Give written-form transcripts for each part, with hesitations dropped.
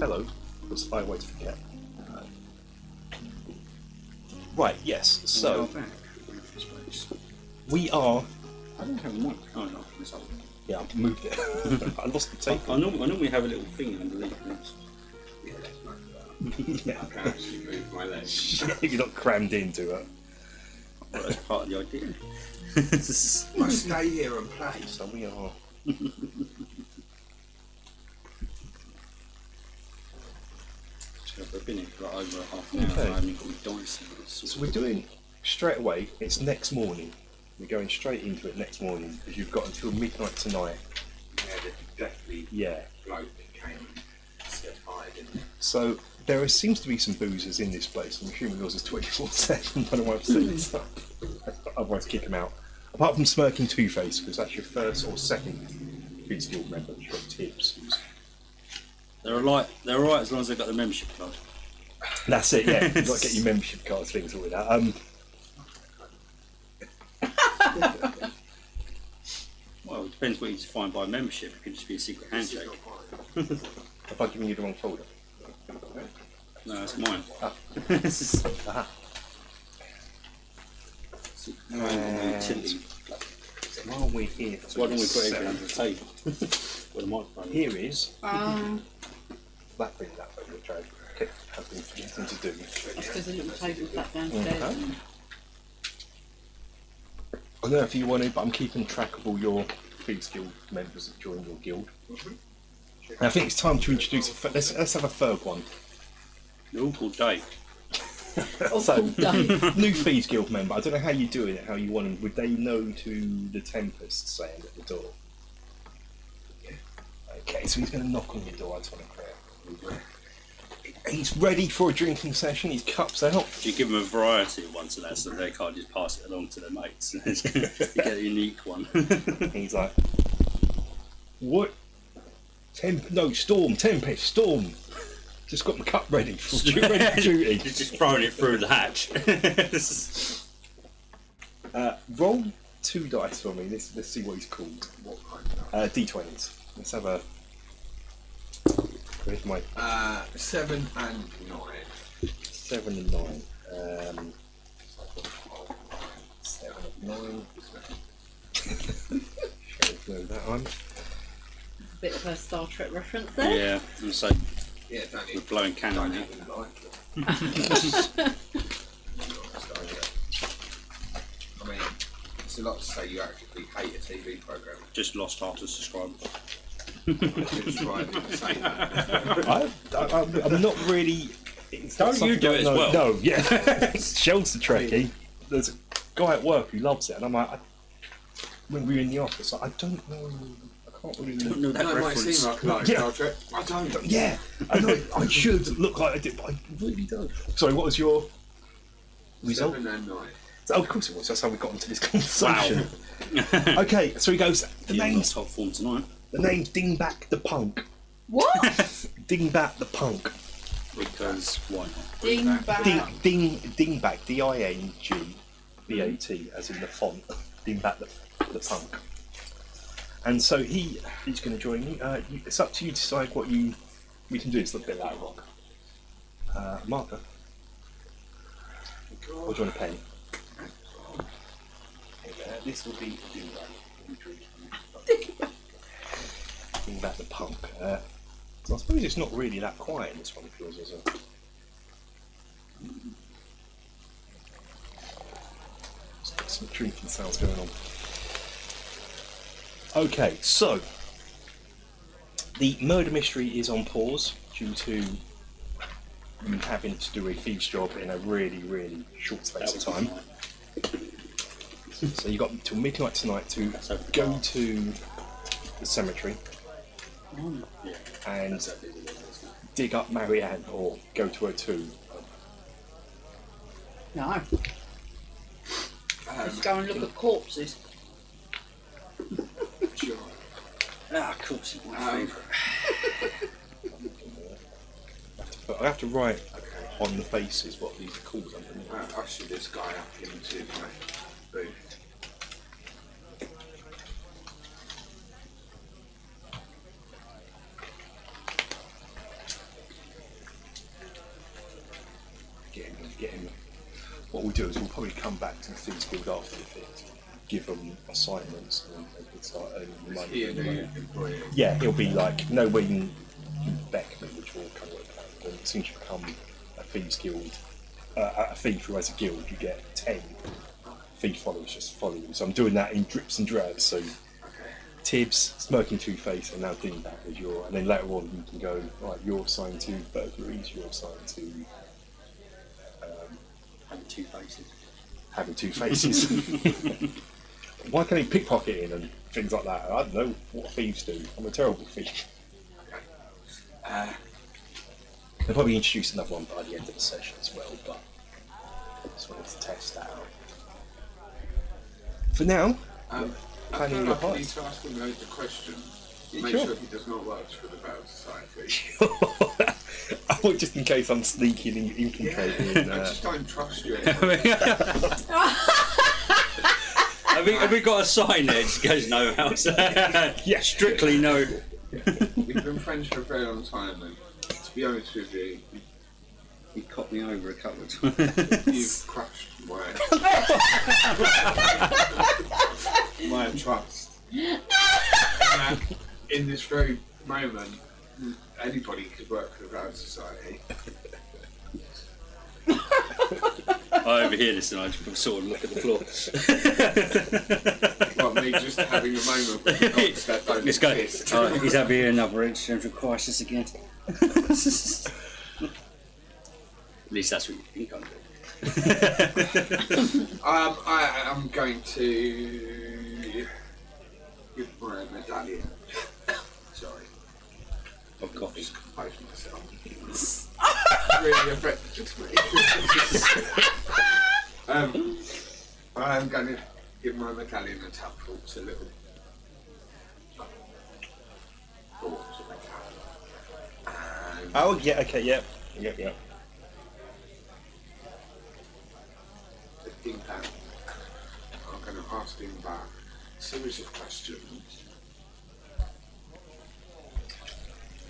hello. Because I always forget. Right, yes, so... We are... I don't have a mic. Oh no, it's up. Yeah, I moved it. I lost the tape. I normally have a little thing underneath this. Yeah, let's move that. Yeah. I can actually move my legs. You're not crammed into it. Well, that's part of the idea. I stay here and play. So we are... I've been here for like over half an hour. Okay. I haven't got my dice. So we're doing straight away, it's next morning. We're going straight into it next morning because you've got until midnight tonight. Yeah, there's definitely Yeah. bloke that came and said hi, didn't there? So there seems to be some boozers in this place. I'm assuming yours is 24/7. I don't know why I've said this up. Otherwise keep him out. Apart from Smirking Two-Face, because that's your first or second Thieves Guild member. You've got Tibbs. They're alright as long as they've got the membership card. That's it, yeah. You've got to get your membership cards things all with that. Well, it depends what you define by membership. It could just be a secret handshake. Have I given you the wrong folder? No, that's mine. Ah. Aha. Utility. While we're here, Why don't we put everything under the table? Where the microphone is. here is blackberry that way, which I have been forgetting to do. There's a little table back downstairs. I don't know if you want to, but I'm keeping track of all your Thieves Guild members that joined your guild. And I think it's time to introduce let's have a third one. They're all called Dave. So, new Thieves Guild member. I don't know how you're doing it, how you want them. Would they know to the Tempest saying at the door? Okay, so he's going to knock on your door. I just want to clear. He's ready for a drinking session. His cup's out. You give them a variety of ones, and that, so they can't just pass it along to their mates. You get a unique one. He's like, what? Tempest, storm. Just got my cup ready for duty. You're just throwing it through the hatch. Roll 2 dice for me. Let's see what he's called. What kind of D20s. Let's have a. Where's my 7 and 9. 7 and 9? 7 and 9. Sheriff know that one. Bit of a Star Trek reference there. Yeah, and so Yeah, don't we're even, blowing cannon don't now. even like it. I mean, it's a lot to say you actively hate a TV programme. Just lost half the subscribers. I'm not really. Don't you do it as well? No, yeah. Shell's the Trekkie. There's a guy at work who loves it, and I'm like, when we were in the office, I don't know. I can't really. Don't know that That might reference. seem like a like Yeah. Star Trek. I don't. Yeah, I know. I should look like I did, but I really don't. Sorry, what was your result? 7 and 9. Oh, of course it was. That's how we got into this conversation. Okay, so he goes. The You're not name's top form tonight. Dingback the Punk. What? Dingback the Punk. Because why not? Ding back. Dingback. DINGBAT, as in the font. Dingback the Punk. And so he's going to join you. It's up to you to decide what we can do. It's a little bit like rock. Marker. Or do you want a pen? This will be Dingback the Punk. So I suppose it's not really that quiet in this one of yours, is it? Let's get some drinking sounds going on. Okay, so the murder mystery is on pause due to you having to do a thieves job in a really, really short space of time. So you got till midnight tonight to go to the cemetery and dig up Marianne or go to her tomb. No. Let's go and look at corpses. Sure. Ah, of course, it's my favourite. But I have to write on the faces what these are called underneath. I ushered this guy up into my booth. get him. What we'll do is we'll probably come back to the Thieves Guild after the fit, give them assignments, and they can start earning Is money. he a new employee? Yeah, it'll be like no way you can back me, which will kind of work out. But as soon as you become a Thieves Guild, a thief who has a guild, you get 10 thief followers just follow you. So I'm doing that in drips and drabs. So Tibbs, Smirking Two-Face, and now Dingbat is your, and then later on you can go, right, you're assigned to burglaries, you're assigned to Having two faces. having two faces. Why can't he pickpocketing and things like that? I don't know what thieves do. I'm a terrible thief. They'll probably introduce another one by the end of the session as well, but I just wanted to test that out. For now, I planning feel your like I need heist. to ask him loads of questions. Yeah, Make sure. sure he does not work for the Battle Society. I thought just in case I'm sneaking and infiltrating. I just don't trust you. Have we got a sign there? It just goes no house. Yeah. Strictly no. We've been friends for a very long time, and to be honest with you, He copped me over a couple of times. you've crushed my trust. In this very moment, anybody could work for the Battle Society. I overhear this and I just sort of look at the floor. Like me just having a moment with the dogs that don't Let's go. exist. He's having another existential crisis again. At least that's what you think I'm doing. I am going to give my medallion. Sorry, Of coffee. just compose myself. Really affected me. I'm going to give my medallion a tap thoughts, a little thoughts of my cat. And Oh, yeah, okay, yeah. Yeah. the thing that I'm going to ask him back a series of questions.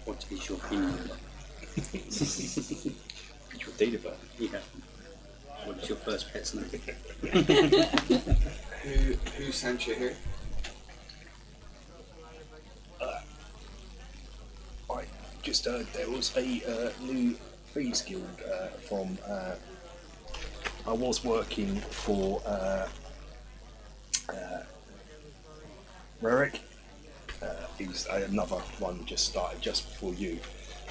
What is your opinion? Your date of birth. Yeah. What is your first pet's name? Who sent you here? I just heard there was a new Thieves Guild from. I was working for Rerick. He's another one just started just before you.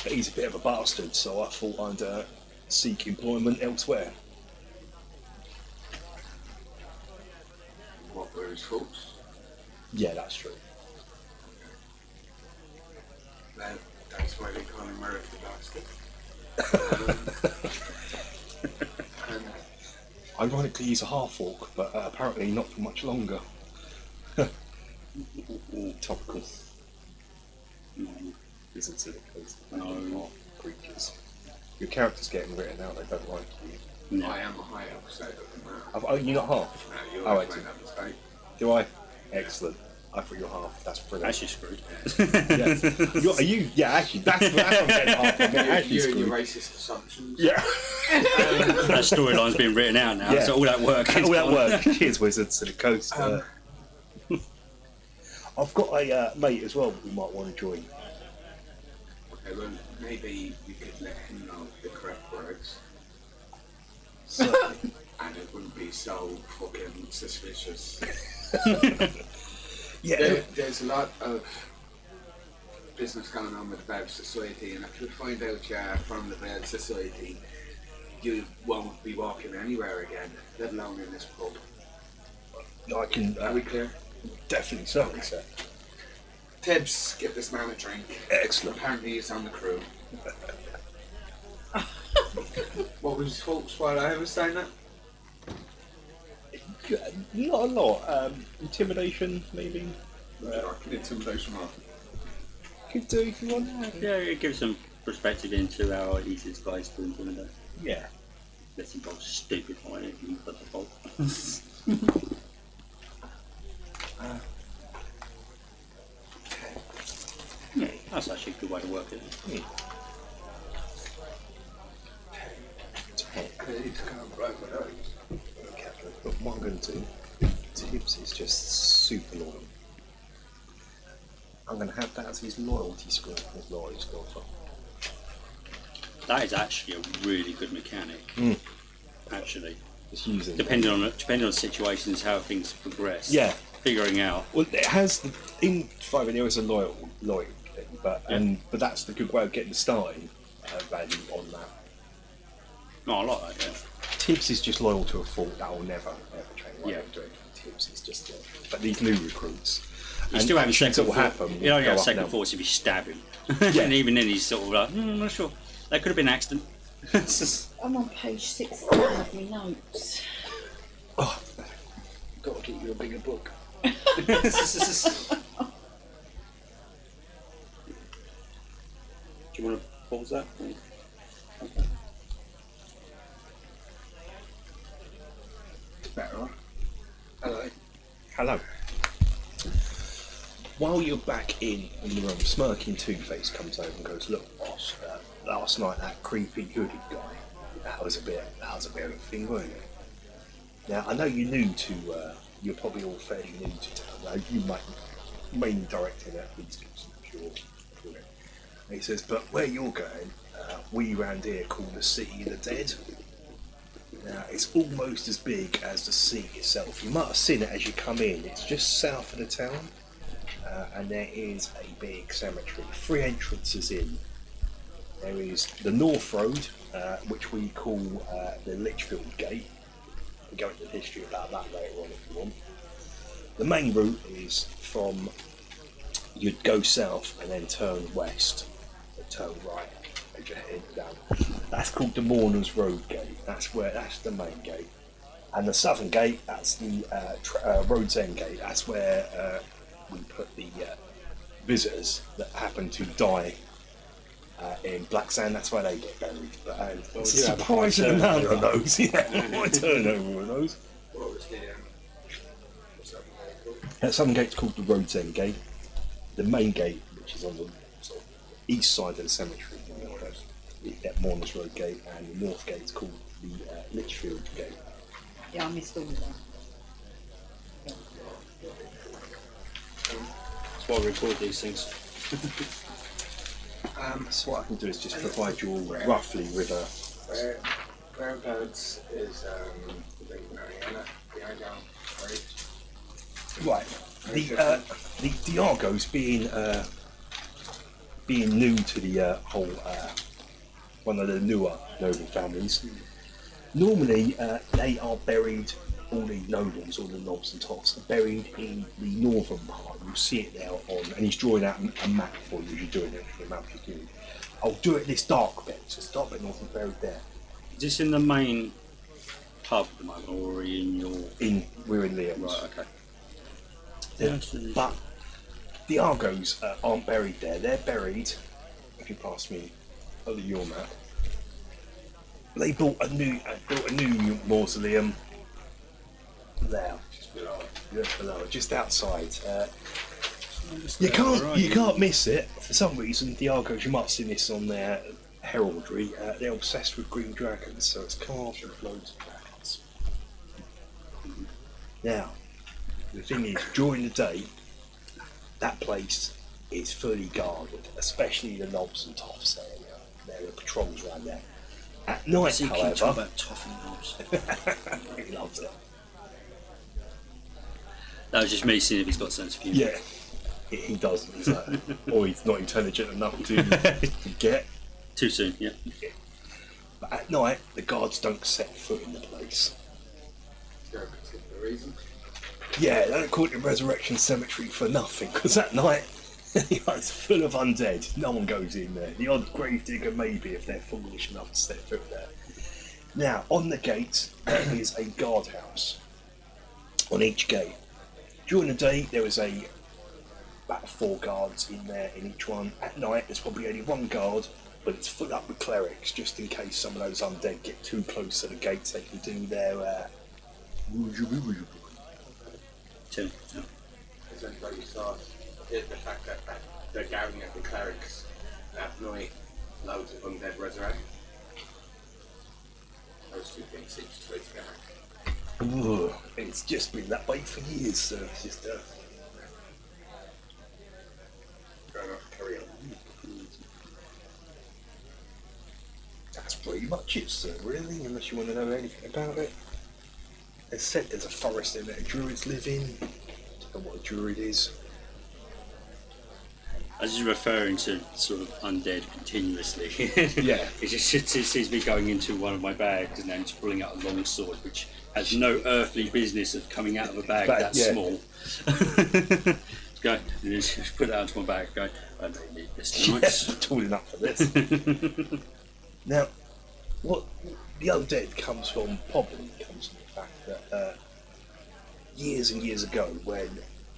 But he's a bit of a bastard, so I thought I'd seek employment elsewhere. What were his faults? Yeah, that's true. That's why they call him Merrick the Bastard. And Ironically, he's a half-orc, but apparently not for much longer. Topical. Isn't silly because No. creatures. Your character's getting written out, they don't like you. No. I am a high elf, so it doesn't matter. Oh, you're not half? No, you Oh, always excellent. made that mistake. Do I? Excellent. I thought you're half. That's brilliant. That's just screwed. Yes. Are you? Yeah, actually, that's what I'm getting half. I mean, actually, You and your screwed. racist assumptions. Yeah. That storyline's been written out now, Yeah. so all that work is All that gone. work. Cheers, Wizards to the coast. I've got a mate as well who might want to join. Okay, well, maybe you could let him know the correct words, Certainly. and it wouldn't be so fucking suspicious. Yeah. There's a lot of business going on with the Bad Society, and if you find out you're from the Bad Society, you won't be walking anywhere again, let alone in this pub. I can Are we clear? definitely, certainly, sir. Tibbs, give this man a drink. Excellent. Apparently he's on the crew. What was his faults while I was saying that? Not a lot. Intimidation, maybe. Would you like an intimidation roll? Could do if you want. Yeah, it gives some perspective into how easy this guy's to intimidate. Yeah. Let's involve stupid on it and put the fault. Yeah, that's actually a good way to work it. I need to go going to do, Tibbs is just super loyal. I'm going to have that as his loyalty score. That is actually a really good mechanic. Actually, Just using depending on situations, how things progress. Yeah. Figuring out. Well, it has in 5 there is a loyalty thing, but but that's the good way of getting the starting value on that. No, I like that. Yeah. Tibbs is just loyal to a fault. That will never ever change. Yeah. Tibbs is just. But these new recruits, You still have things second that will thought. happen. You only go have up second now. thoughts if you stab him. Yeah. And even then, he's sort of like, I'm not sure. That could have been an accident. I'm on page 16 of my notes. Oh, got to get you a bigger book. Do you want to pause that? Okay. Better. Hello. Hello. While you're back in the room, smirking Two-Face comes over and goes, "Look, boss. Last night that creepy hooded guy. That was a bit of a thing, wasn't it? Now I know you're new to. You're probably all fairly new to town. You might mainly directing at these things. Sure. And he says, but where you're going, we round here call the City of the Dead. Now, it's almost as big as the city itself. You might have seen it as you come in. It's just south of the town, and there is a big cemetery. 3 entrances in. There is the North Road, which we call the Litchfield Gate. We'll go into the history about that later on if you want. The main route is from, you'd go south and then turn west, or turn right as you're heading down. That's called the Mourners Road Gate. That's the main gate. And the southern gate, that's the Road's End Gate. That's where we put the visitors that happen to die in Black Sand. That's where they get buried. But it's a surprising amount of those. Yeah, my turnover of those. What was the what's that called? That southern gate's called the Road's End Gate. The main gate, which is on the sort of east side of the cemetery, that Mourners Road Gate, and the north gate's called the Litchfield Gate. Yeah, I missed all of that. That's why we record these things. So what I can do is just provide you all roughly with a. Whereabouts is Lake Mariana behind our right? Right. The Argos being new to the whole one of the newer noble families. Normally they are buried. All the nobles, all the knobs and tops, are buried in the northern part. You'll see it there on, and he's drawing out a map for you. You're doing it for the map you're doing. I'll do it this dark bit. So this dark bit north is buried there. Is this in the main pub at the moment, or are you in your... We're in Liam's. Right, okay. But the Argos aren't buried there. They're buried. If you pass me your map, they built a new mausoleum there, just below, just outside. You can't miss it. For some reason, the Argos, you might have seen this on their heraldry. They're obsessed with green dragons, so it's carved with loads of dragons. Now, the thing is, during the day, that place is fully guarded, especially the knobs and tops area. There are patrols around there. At night, So you keep however, talking about toffee knobs. he loves it. That was just me seeing if he's got a sense of humour. Yeah, he doesn't. He's like, or he's not intelligent enough to get. Too soon, yeah. But at night, the guards don't set foot in the place. Is there a particular reason? Yeah, they don't call it the Resurrection Cemetery for nothing, because at night, it's full of undead. No one goes in there. The odd gravedigger maybe, if they're foolish enough to set foot there. Now, on the gate, there is a guardhouse on each gate. During the day, there is about 4 guards in there in each one. At night, there's probably only 1 guard, but it's full up with clerics, just in case some of those undead get too close to the gates. They can do their Too. Yeah. Essentially, you saw is the fact that they're gathering at the clerics at night, loads of undead resurrect. Those two things seem straight together. Ugh, it's just been that way for years, so it's just carry on. That's pretty much it, sir, really, unless you want to know anything about it. As said, there's a forest there that druids live in. Don't know what a druid is. I was just referring to sort of undead continuously. Yeah. It seems me going into one of my bags and then just pulling out a long sword, which has no earthly business of coming out of a bag that yeah. small. Go, and just put it out of my bag. Go, I don't need this tonight. Yeah, tall enough for this. Now, what the undead comes from probably comes from the fact that years and years ago, when,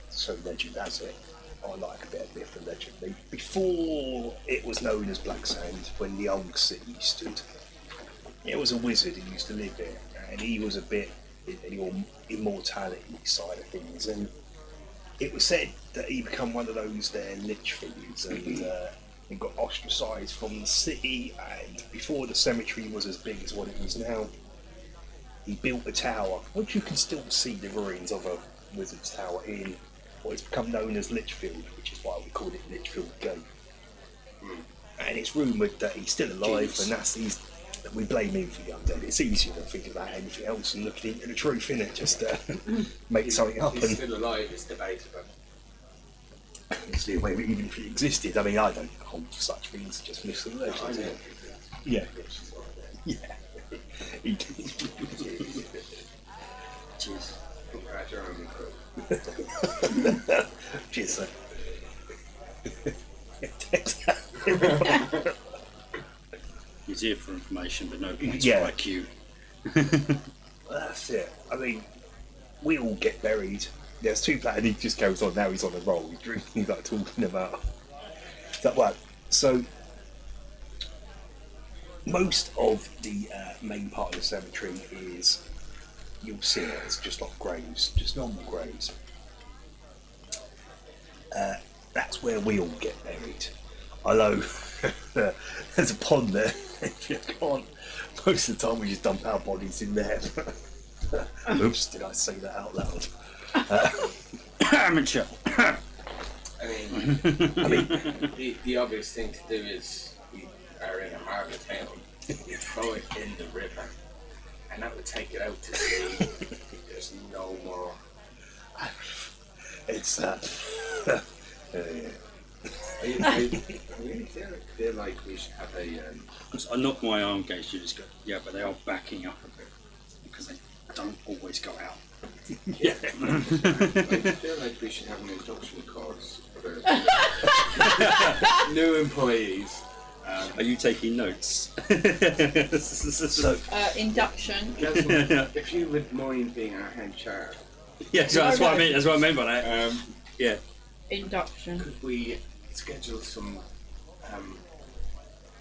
so legend has it, I like a bit of myth and legend, before it was known as Black Sand, when the old city stood, there was a wizard who used to live there, and he was a bit in the immortality side of things, and it was said that he became one of those there lich things, and he got ostracised from the city, and before the cemetery was as big as what it is now, he built a tower, which you can still see the ruins of a wizard's tower in what has become known as Lichfield, which is why we call it Lichfield Gate. And it's rumoured that he's still alive, and we blame him for the undead. It's easier than thinking about anything else and looking into the truth, innit? Just make something up. He's still alive, it's debatable. It's the way, even if he existed. I mean, I don't hold such things, just myths and legends. Yeah. Yeah. He did. Cheers. Cheers, sir. He's here for information, but no points Yeah. for IQ. That's it. I mean, we all get buried. There's two players, and he just goes on. Now he's on a roll. He's drinking, like talking about that. Well, so most of the main part of the cemetery is, you'll see it, it's just like graves, just normal graves. That's where we all get buried. Although there's a pond there. If you can't, most of the time we just dump our bodies in there. Oops, did I say that out loud? Amateur. I mean, the obvious thing to do is, we are in a harbour town, you throw it in the river, and that would take it out to sea. There's no more. It's I really feel like we should have a. Because I knock my arm gauge, you just go, yeah, but they are backing up a bit because they don't always go out. yeah. I feel like we should have an induction course for new employees. Are you taking notes? So Induction. Gentlemen, if you would mind being our head chair, yeah, so that's what I mean. That's what I meant by that. Yeah. Induction. could we schedule some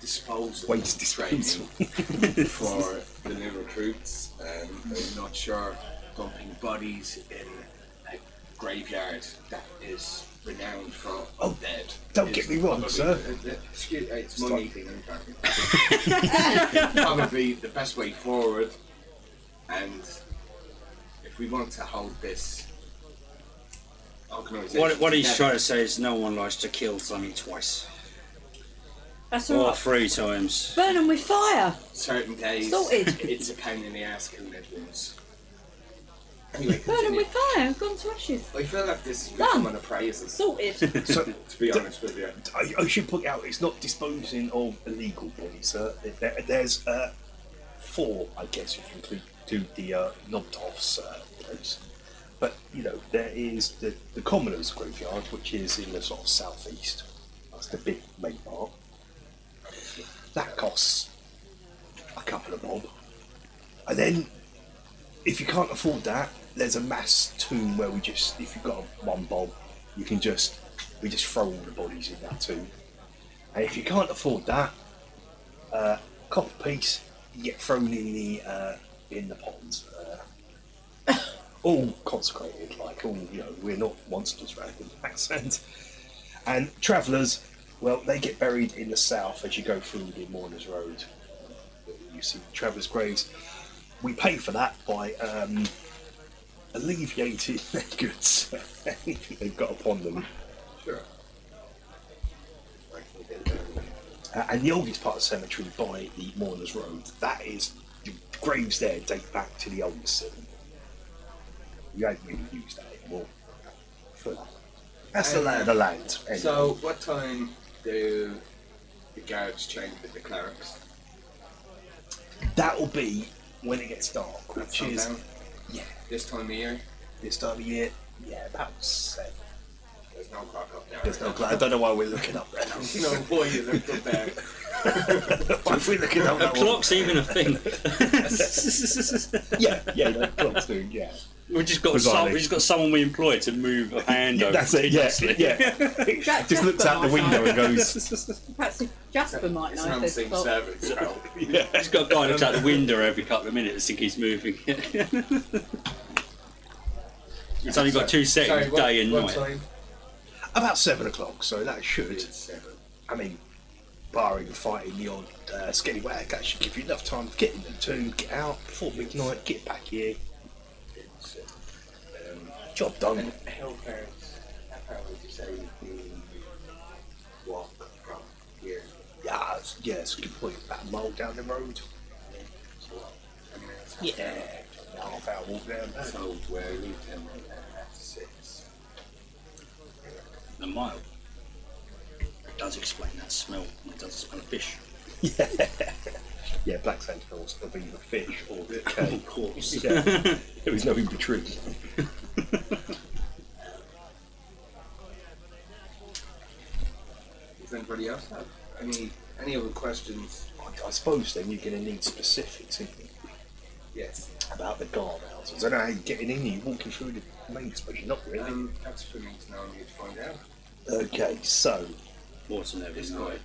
disposal Waste disposal. training for the new recruits? I'm not sure dumping bodies in a graveyard that is renowned for undead. don't is get me wrong, probably- sir. Excuse, it's money thing I'm talking about. Probably the best way forward, and if we want to hold this organisation What he's together- trying to say is no one likes to kill something twice. That's Or alright. 3 times. Burn them with fire. certain days, Sorted. it's a pain in the ass killing everyone's. Anyway, Burn them continue. with fire. Gone to ashes. I feel like this is Done. becoming a appraisal, Sorted. So to be honest with you. I should point out, it's not disposing of illegal bodies, sir. There's 4, I guess, if you include the Knobtoff's place. But, you know, there is the Commoners' Graveyard, which is in the sort of southeast. That's the big main part. That costs a couple of bob. And then, if you can't afford that, there's a mass tomb where if you've got 1 bob, we just throw all the bodies in that tomb. And if you can't afford that, copper piece, you get thrown in the ponds. All consecrated, like all, you know, we're not monsters around in Black Sand. And travellers, well, they get buried in the south as you go through the Mourners Road. You see travellers' graves. We pay for that by alleviating their goods, anything they've got upon them. Sure. And the oldest part of the cemetery by the Mourners Road, that is, the graves there date back to the old city. You haven't really used that anymore. That's the land. Anyway. So, what time do the guards change with the clerics? That'll be when it gets dark, That's which is, sundown? This time of year? this time of year, about 7. There's no clock up there. There's no clock. I don't know why we're looking up there. No, boy, you looked up there. Why are we looking up A that clock's even a thing. the clocks do, yeah. We've just got someone we employ to move a hand over. That's it, yeah. Just looks out the window and goes, Perhaps Jasper might It's know an if unseen there's clock. servant spell. yeah. He's got a guy who looks out the window every couple of minutes and he's moving. It's only got two settings, Sorry, day and what night. time? About 7 o'clock, so that should, It's 7. I mean, barring fighting the odd skellywag, that should give you enough time to get in the tomb, get out before midnight, get back here. Job done. And how far would you say you walk from here? Yeah, it's a good point. About a mile down the road. So, I mean, it's Yeah, half hour walk down. So, where you can have 6. A mile. It does explain that smell. It does explain fish. Yeah, black sentinels of either fish or Of decay. course. Yeah, there was no in between. Does anybody else have any other questions? I suppose then you're going to need specifics, isn't you, Yes. about the guardhouses. I don't know how you're getting in. You're walking through the main space. Not really. That's for me to know and you to find out. Okay, so What's in every This night? guy.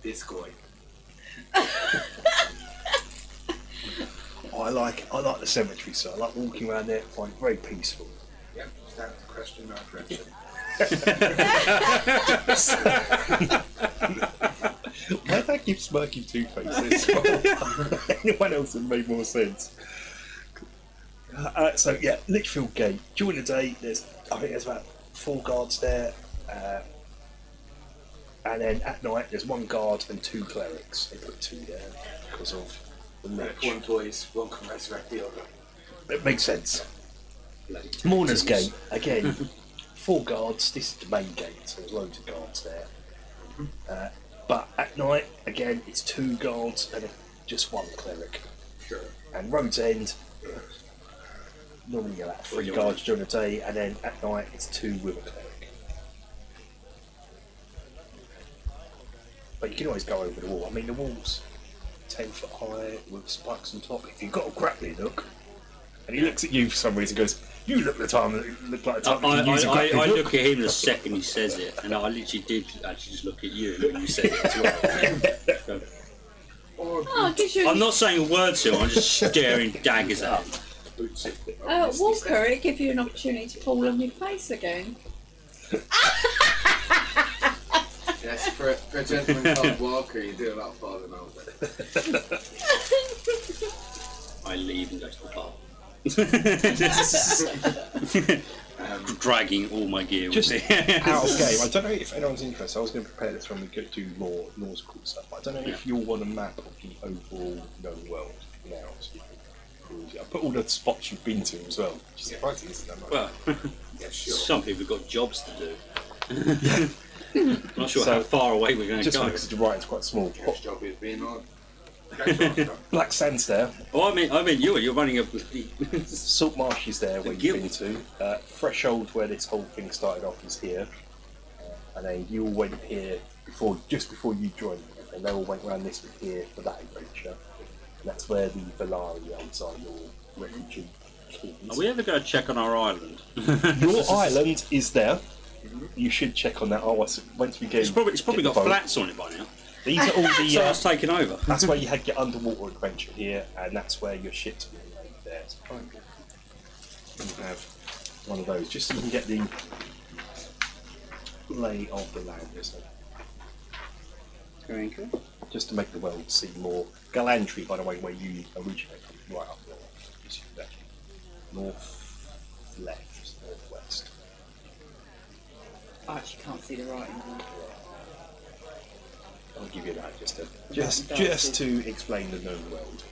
This guy. I like the cemetery, so I like walking around there. I find it very peaceful. Yep, start the question after action. Why did I keep smirking two faces? Anyone else would made more sense. So yeah, Litchfield Gate. During the day, I think there's about 4 guards there, and then at night there's 1 guard and 2 clerics. They put 2 there because of the lich. One twice, one can resurrect the other. It makes sense. Mourners Gate again. 4 guards. This is the main gate, so there's loads of guards there. But at night, again, it's 2 guards and just 1 cleric. Sure. And Road's End, normally you're at 3 guards during the day, and then at night it's 2 with a cleric. But you can always go over the wall. I mean, the wall's 10 foot high with spikes on top. If you've got a grappling hook, and he looks at you for some reason, goes, "You look like the time you can use a grappling I hook." look at him the second he says it, and I literally did actually just look at you when you said it as well. Oh, it gives you I'm not saying a word to him, I'm just staring daggers at him. Walker, it gives you an opportunity to fall on your face again. Yes, for a gentleman called Walker, you do a lot of falling over. I leave and go to the pub. Dragging all my gear Just with me. out of game. I don't know if anyone's interested. I was going to prepare this when we get to more nautical stuff. But I don't know if you'll want a map of the overall known world now. So you can cruise it. I put all the spots you've been to as well. Which is surprising, isn't that much? Well, Yeah, sure. some people have got jobs to do. I'm not sure how far away we're going to just go. because the writing's quite small. First job is being on. Black Sand's there. Oh, I mean, you're running a. Salt Marsh is there where you've been guild. to. Threshold, where this whole thing started off, is here. And then you all went here just before you joined. And they all went around this bit here for that adventure. And that's where the Valarians are, your refugee kings. Are we ever going to check on our island? Your island is there. You should check on that. Once we get It's probably got flats on it by now. These are all the. So it's taken over. That's where you had your underwater adventure here, and that's where your ships will be laid there. So try and you have one of those, just so you can get the lay of the land, isn't it? Very good. Just to make the world seem more Galantry, by the way, where you originated, right up north. North northwest. I actually can't see the writing on that. I'll give you that just Darcy. to explain the known world.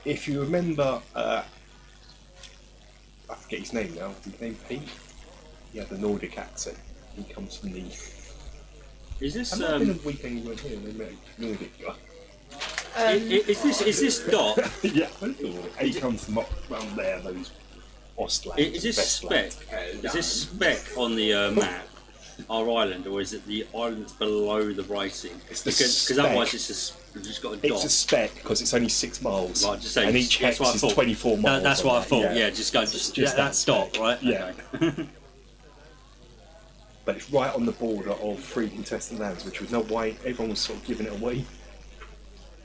If you remember, I forget his name now. His name Pete. He had the Nordic accent. He comes from the. Is this I've not been a weekend you weren't here. They met a Nordic guy. is this Dot? Yeah, he comes from up around there. Those Ostlands. Is this spec? Is this spec on the map? Our island, or is it the island below the writing? It's the Because spec. otherwise it's just got a dot. It's a speck because it's only 6 miles, Right, just saying, and each that's hex what I is thought. 24 miles. That's on what I that, thought. Yeah, yeah. just go. Just That's that dot, spec. right? Yeah. Okay. But it's right on the border of 3 contested lands, which was no way everyone was sort of giving it away.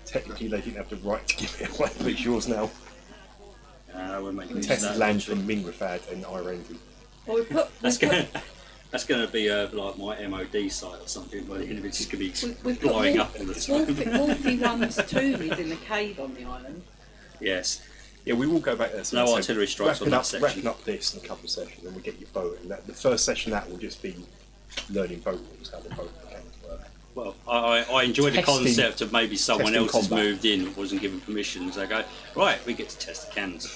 Technically, they didn't have the right to give it away, but it's yours now. We're making use of Contested that. lands from Mingrafad and Irendi. Well, we put That's going to be like my MOD site or something, where the individuals just going to we be put blowing up all the time. Wolfie One's tomb is in the cave on the island. Yes. Yeah, we will go back there. So No so artillery strikes on that section. Wrapping up this in a couple of sessions, and we'll get your boat. And the first session that will just be learning boat rules, how the boat mechanics work. Well, I enjoy the Testing- concept of maybe someone testing else has combat. moved in, wasn't given permission. So I go, right, we get to test the cannons.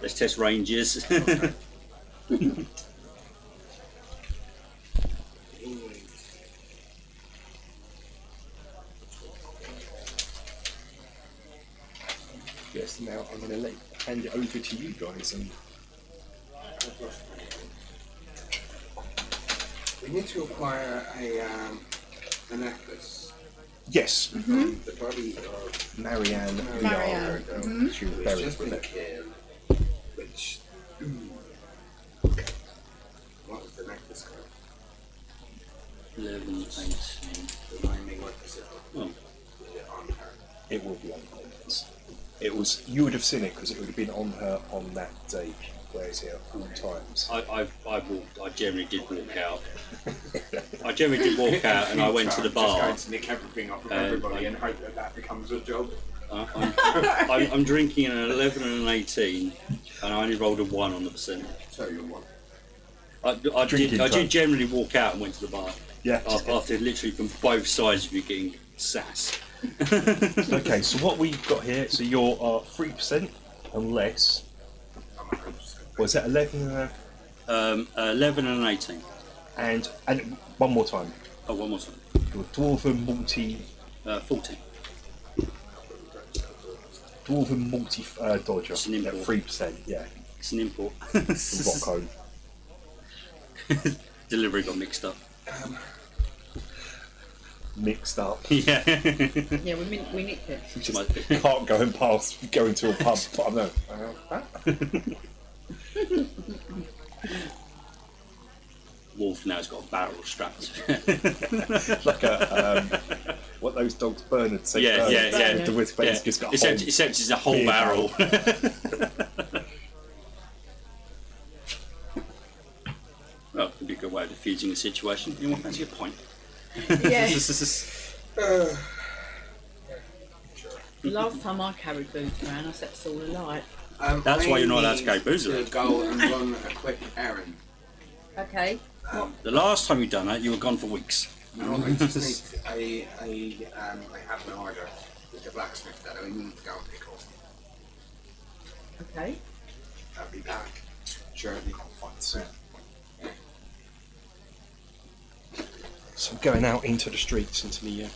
Let's test ranges. Yes, now I'm going to hand it over to you guys. And We need to acquire a necklace yes, from the body of Marianne. Marianne. Viard, she was who's buried just with been it. killed. Which what was the necklace called? 11, 18. Remind me what was it? Oh, Was it on her? It will be on her. It was. You would have seen it because it would have been on her on that day. Whereas here all times. I generally did walk out. I generally did walk out, and I went to the Just bar. going to nick everything off of everybody and hope that becomes a job. I'm drinking an 11 and an 18, and I only rolled a 1 on the percent. Tell you what. I Drinking did time. generally walk out and went to the bar. Yeah. After literally from both sides of you getting sass. Okay, so what we've got here, so you're 3% unless, I'm 100%. was that 11 11 and an 18. and one more time, Oh, one more time. you're Dwarven multi Dodger It's an at import. 3%, yeah, It's an import. Rocco. Delivery got mixed up. Mixed up. Yeah. Yeah, we nicked it. Just can't go and pass, go into a pub. I don't know. Wolf now's got a barrel strapped to it. Like a what those dogs Bernard say. Yeah, yeah, yeah. The whisk, but Yeah. it's just got a Except, whole except it's a whole beer barrel. Well, could be a good way of diffusing the situation. You want to fancy a point? Yeah. The last time I carried boots around, I set us all alight. That's why you're not allowed to I go need boozling. to go and run a quick errand. Okay. The last time you done that, you were gone for weeks. No, I just need I have an order with the blacksmith that I need to go and pick up. Okay. I'll be back shortly. fine soon. So I'm going out into the streets, into the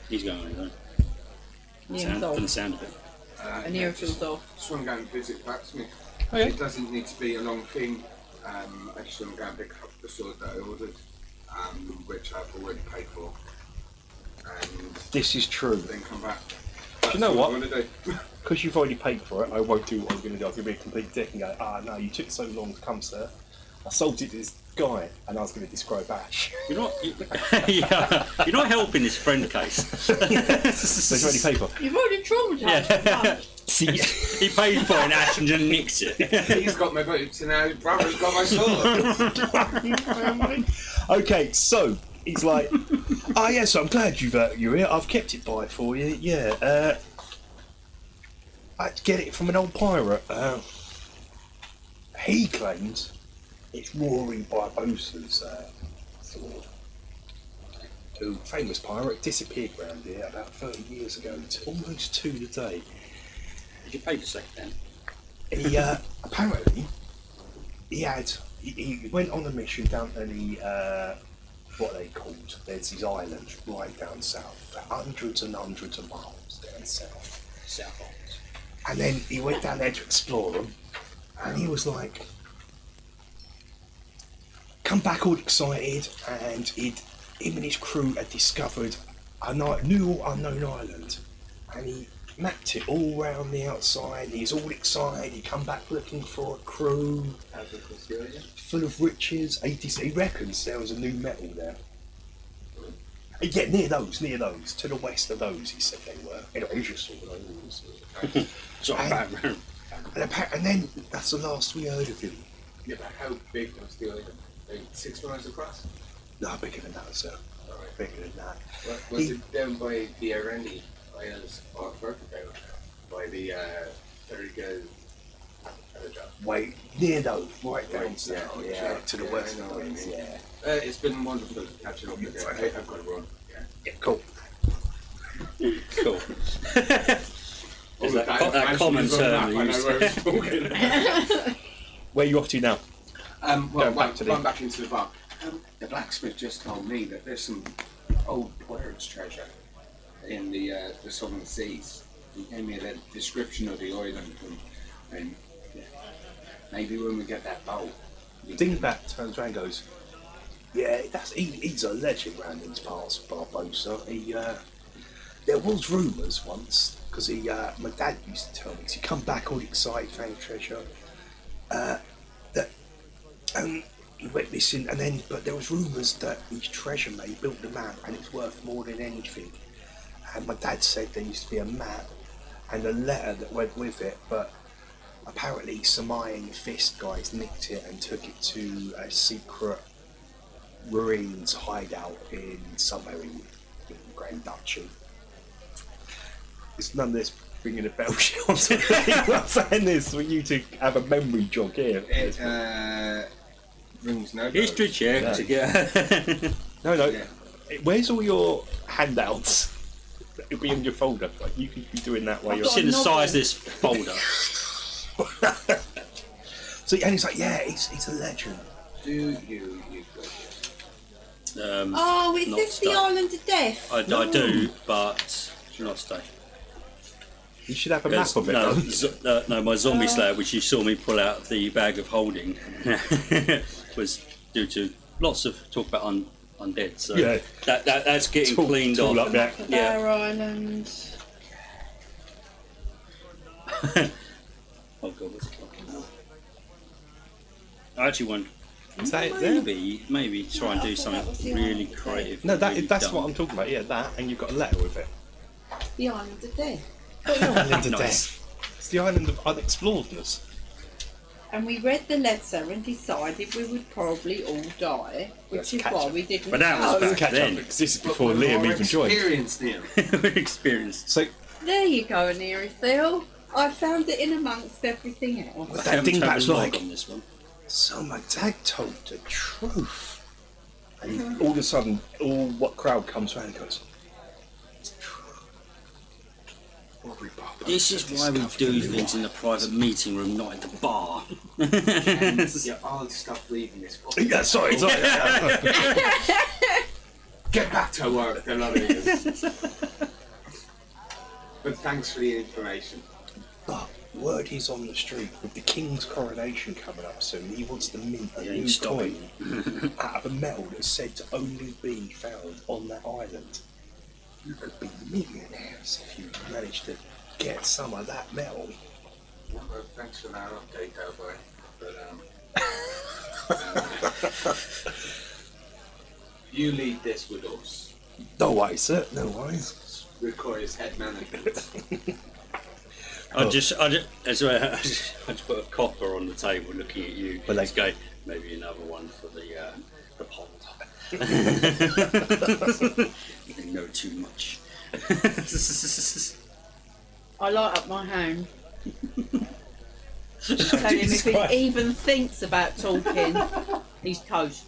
He's going on his own. Near's From the off. sound of it. Anirothel's off. Just want to go and visit the blacksmith. Okay. It doesn't need to be a long thing. I just want to go and pick up the sword that I ordered, which I've already paid for, and This is true. then come back. you know That's what? I want to do. Because you've already paid for it, I won't do what I'm going to do. I'm going to be a complete dick and go, no, you took so long to come, sir. I sold it to this guy, and I was going to describe Ash. You're not. Yeah, you're not helping this friend case. So he's already paid for it. You've already traumatised him. See, He paid for it and Ashton just nicked it. He's got my boots and now his brother's got my sword. okay, so he's like, oh yes, I'm glad you're here. I've kept it by for you. Yeah. I'd get it from an old pirate. He claims it's Rory Barbosa's sword. Who, famous pirate, disappeared round here about 30 years ago, almost to the day. Did you pay for sec then? He apparently he went on a mission down to the what are they called? There's these islands right down south, hundreds and hundreds of miles down south. South Island. And then he went down there to explore them, and he was like, come back all excited, and him and his crew had discovered a new unknown island, and he mapped it all round the outside. He's all excited. He come back looking for a crew full of riches. He reckons there was a new metal there. Yeah, near those, to the west of those. He said they were. Anyway, he just saw those. And then that's the last we heard of him. Yeah, but how big was the island? Like 6 miles across? No, bigger than that, sir. Alright. Bigger than that. Was it down by the Arendi Isles or further down? By the Terrigal? Wait, near those, right down Right, south, yeah, yeah, to the yeah, west I know of what you those, mean. yeah. It's been wonderful catching up with you. I've got to run. Yeah, cool. Cool. Is that common term used? Where are you off to now? Well, back to going back into the bar. The blacksmith just told me that there's some old pirates' treasure in the southern seas. He gave me a description of the island, and maybe when we get that boat. Dingbat turns around and goes, yeah, he's a legend round these parts, Barbosa. There was rumours once, because my dad used to tell me, he come back all excited, found treasure, that he went missing, but there was rumours that his treasure mate built the map and it's worth more than anything. And my dad said there used to be a map and a letter that went with it, but apparently some Iron Fist guys nicked it and took it to a secret Marines hideout in somewhere in Grand Duchy. It's none of this ringing a bell shit on something. I'm saying this for you to have a memory jog here. It rings no bells. History check to get. No. Yeah. Where's all your handouts? It'll be in your folder. Like, you could be doing that while you're. Synthesize this folder. So, and he's like, yeah, he's a legend. Do you Oh, is Not this the stuck. Island of Death? I do, but not today. You should have a map of it. No, no, my zombie slayer, which you saw me pull out of the bag of holding, was due to lots of talk about undead. So Yeah. that's getting cleaned tool off. up there. Yeah. Our Island. Oh god, what's it called now? I actually want Is that it there? maybe try and do something really creative. No, really that's dumb. what I'm talking about. Yeah, that, and you've got a letter with it. The Island of Death. Island of Nice. Death. It's the island of unexploredness. And we read the letter and decided we would probably all die, Let's which is catch why up. we didn't But that was go. back Catch then. up because this is before Liam even joined. Experienced, Neil. Experienced. So There you go, Anirothel. I found it in amongst everything else. what I that haven't dingbat's turned a log like. on this one. So my dad told the truth. And all of a sudden, all what crowd comes around and goes, it's true. Aubrey Barber This is why we discovered do a new things in the island. private meeting room, not at the bar. Yeah, I'll stop reading this book. Yeah, sorry. Get back to work, a lot of you. But thanks for the information. But word is on the street with the king's coronation coming up soon. He wants to mint a He new ain't stopping. coin out of a metal that's said to only be found on that island. You could be millionaires if you managed to get some of that metal. Well, thanks for that update, cowboy. But you lead this with us. No worries, sir. No worries. Requires head management. I just put a copper on the table looking at you. Well, Let's go. Maybe another one for the pot. You know too much. I light up my home. Tell him if he even thinks about talking, he's toast.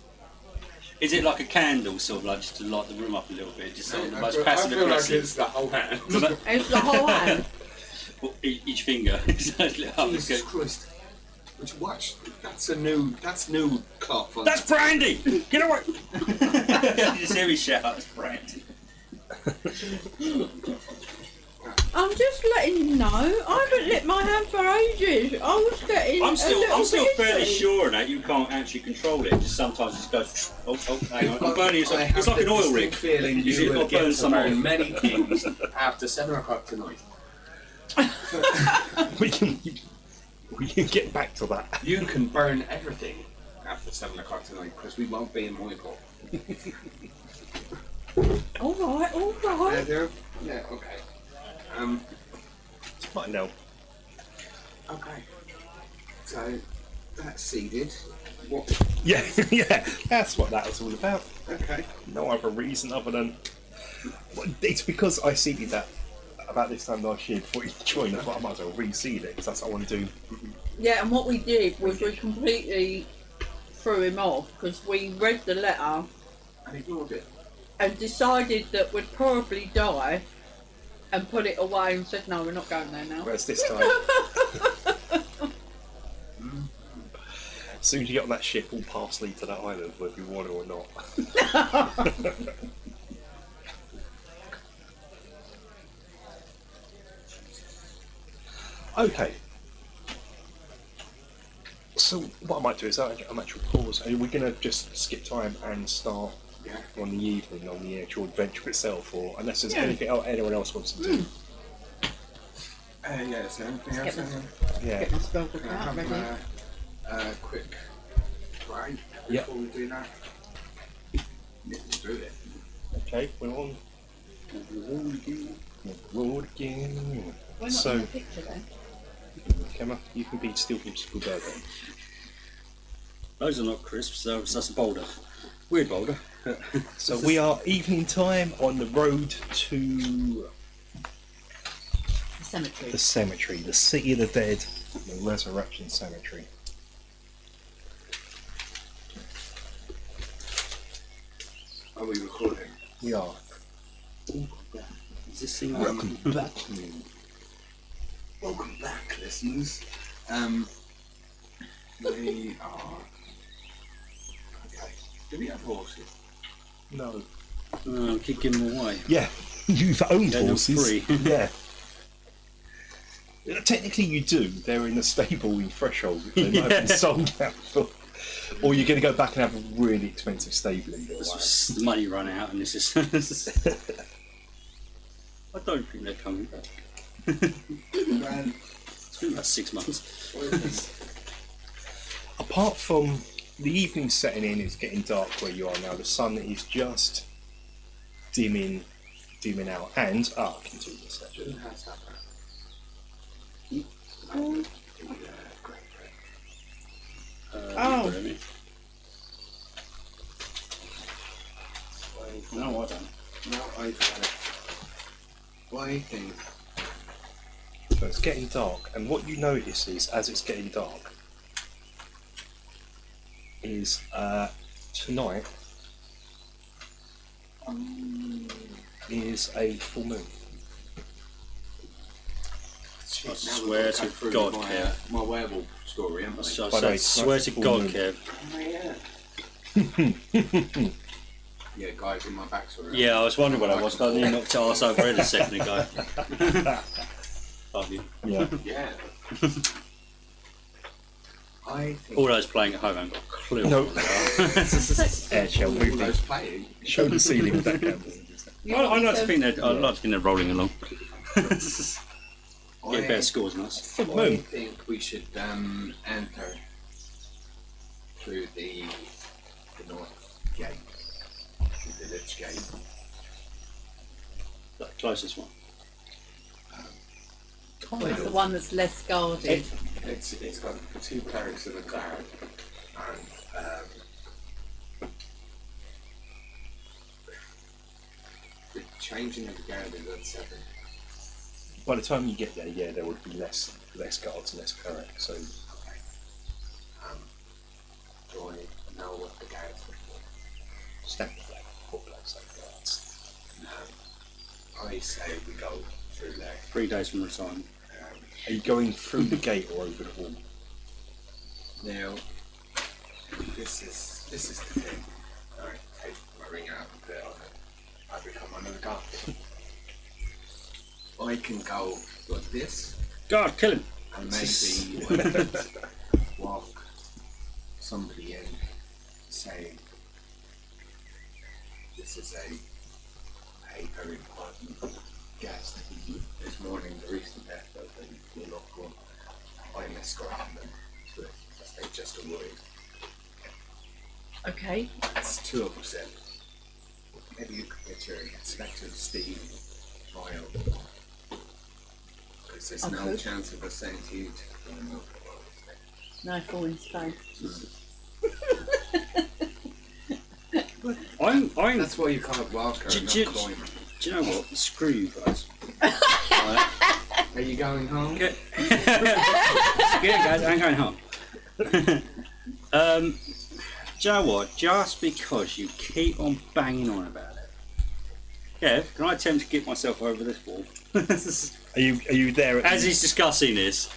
Is it like a candle, sort of like just to light the room up a little bit, just sort of the most I passive feel like aggressive? it's the whole hand. It's the whole hand. Well, each finger. Jesus Christ. Would you watch? That's new cloth. That's brandy! Get away! You just hear me shout, that's brandy. I'm just letting you know. I haven't lit my hand for ages. I was getting. I'm still bit fairly itchy. sure that you can't actually control it. Just sometimes it just goes. Oh, hang on. I'm burning. It's like an oil rig. Feeling You you will got to burn get to some burn oil. many things after 7 o'clock tonight. we can get back to that. You can burn everything after 7 o'clock tonight because we won't be in my pub. All right. Yeah, okay. Might know. Okay. So that's seeded. What? Yeah, yeah. That's what that was all about. Okay. No other reason other than it's because I seeded that about this time last year before you joined. I thought I might as well reseed it because that's what I want to do. Yeah, and what we did was we completely threw him off because we read the letter And ignored it. and decided that we'd probably die and put it away and said, no, we're not going there now. Whereas this time, as soon as you get on that ship, all paths lead to that island, whether you want it or not. Okay. So what I might do is I'm actually pause. Are we going to just skip time and start Yeah. on the evening on the actual adventure itself, or unless there's anything else anyone else wants to do? Yeah, is there anything else? Get the- Yeah. Get my spell book Can I out have ready. a quick break Yep. before we do that? Yeah, we'll do it. Okay, we're on the road again. We're not So, in the picture then. Gemma, you can be still from School Burger. Those are not crisps, that's a boulder. Weird boulder. So we are evening time on the road to The cemetery. the cemetery, the City of the Dead, the Resurrection Cemetery. Are we recording? We are. Is this thing Welcome back. Welcome back, listeners. We are. Okay. Do we have horses? No. keep giving them away. Yeah, you've owned Yeah, they're horses. free. Yeah. Technically, you do. They're in the stable in Threshold. They might have been sold out for. Or you're going to go back and have a really expensive stabling. The money run out, and this is. I don't think they're coming back. It's been about 6 months. Apart from the evening setting in, it's getting dark where you are now. The sun is just dimming out, and I can do this actually. Who has that? Oh. Really? No, I don't. No, I've had it. I think. So it's getting dark, and what you notice is, as it's getting dark, is tonight is a full moon. Shit, I now swear we've got to cut through God, my, Kev. my werewolf story, haven't we? So I By the way, said, swear it's to full God, moon. Kev. Oh, yeah. Yeah, guys in my backstory. Yeah, I was wondering what I was. I nearly knocked your arse over it a second ago. Love you. Yeah. Yeah. I think. All those playing at home haven't got a clue. No. what they are. Air shell all moving. those playing. Show the ceiling with that candle. I like to think they're rolling along. Get better scores, nice. Full I moon. think we should enter through the north gate, the village gate. The closest one. It's the one that's less guarded. It's got 2 clerics and a guard, and the changing of the guard is at 7. by the time you get there, yeah, there would be less guards and less cleric. So Do I know what the guards are for? standard like 4 blocks like guards. I say we go through there. 3 days from retirement. Are you going through the gate or over the wall? Now, this is the thing. I take my ring out and put it on it. I become one of the guards. I can go like this God, kill him! and maybe walk somebody in saying this is a very important guest. This morning the recent death of the Willow one. I'm escorting them to it as they just arrived. Okay. It's 2 of us in. Maybe you could get your Inspector Steve trial. Because there's no Okay. chance of us saying to you to remove the world. No falling space. I'm That's why you call it Walker and not Climber. do you know what? Screw you guys. Are you going home? Get, yeah, guys, I'm going home. Do you know what? Just because you keep on banging on about it. Kev, can I attempt to get myself over this wall? Are you there? As he's discussing this,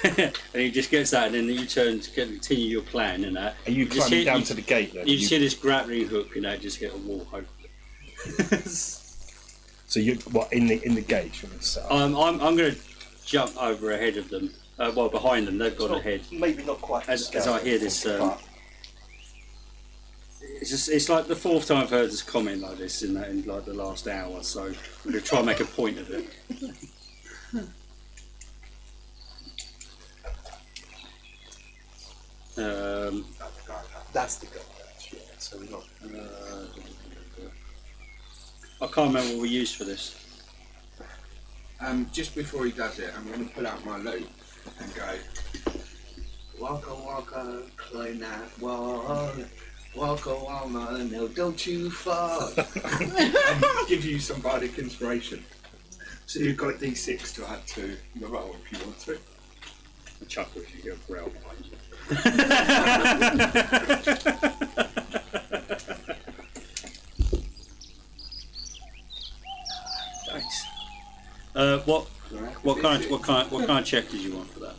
and he just gets that, and then you turn to continue your plan, and that. Are you just climbing hit- down you- to the gate then? You just hit this grappling hook, and that just hit a wall. Hopefully. So you what in the gate? You want to set up? I'm going to jump over ahead of them. Well, behind them, they've got ahead. Maybe not quite. As I hear this, it's like the 4th time I've heard this comment like this in like the last hour. So I'm going to try and make a point of it. That's the goal. Yeah. So we're not. I can't remember what we used for this. Just before he does it, I'm going to pull out my loop and go, Walker, Walker, climb that wall. Walker, Walker, no, don't you fall. And give you some bardic inspiration. So you've got D6 to add to the roll if you want to. A chuckle if you hear a growl behind you. Thanks. What kind of check did you want for that?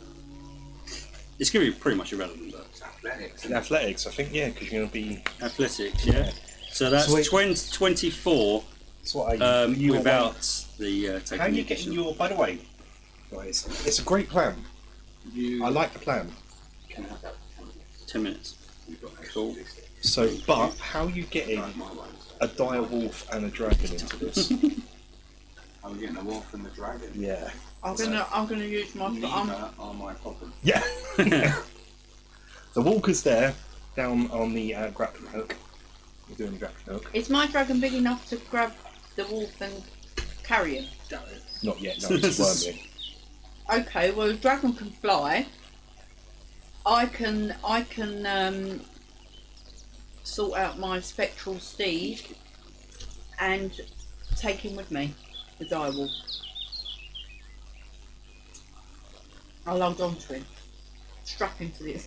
It's going to be pretty much irrelevant, but It's athletics. In athletics, I think, yeah, because you're going to be. athletics, yeah. So that's So wait- 24 That's what I. you without the taking. How are you the getting additional. your? By the way, guys, it's a great plan. I like the plan. Can have that. 10 minutes. You've got Cool. So, but how are you getting a dire wolf and a dragon into this? I'm getting a wolf and the dragon. Yeah. I'm gonna use my. Neither are my problem. Yeah. The walker's there, down on the grappling hook. You're doing the grappling hook. Is my dragon big enough to grab the wolf and carry him? Not yet. No, it's worming. Okay, well, the dragon can fly. I can sort out my spectral steed and take him with me, the direwolf. I'll hold on to him, strap him to the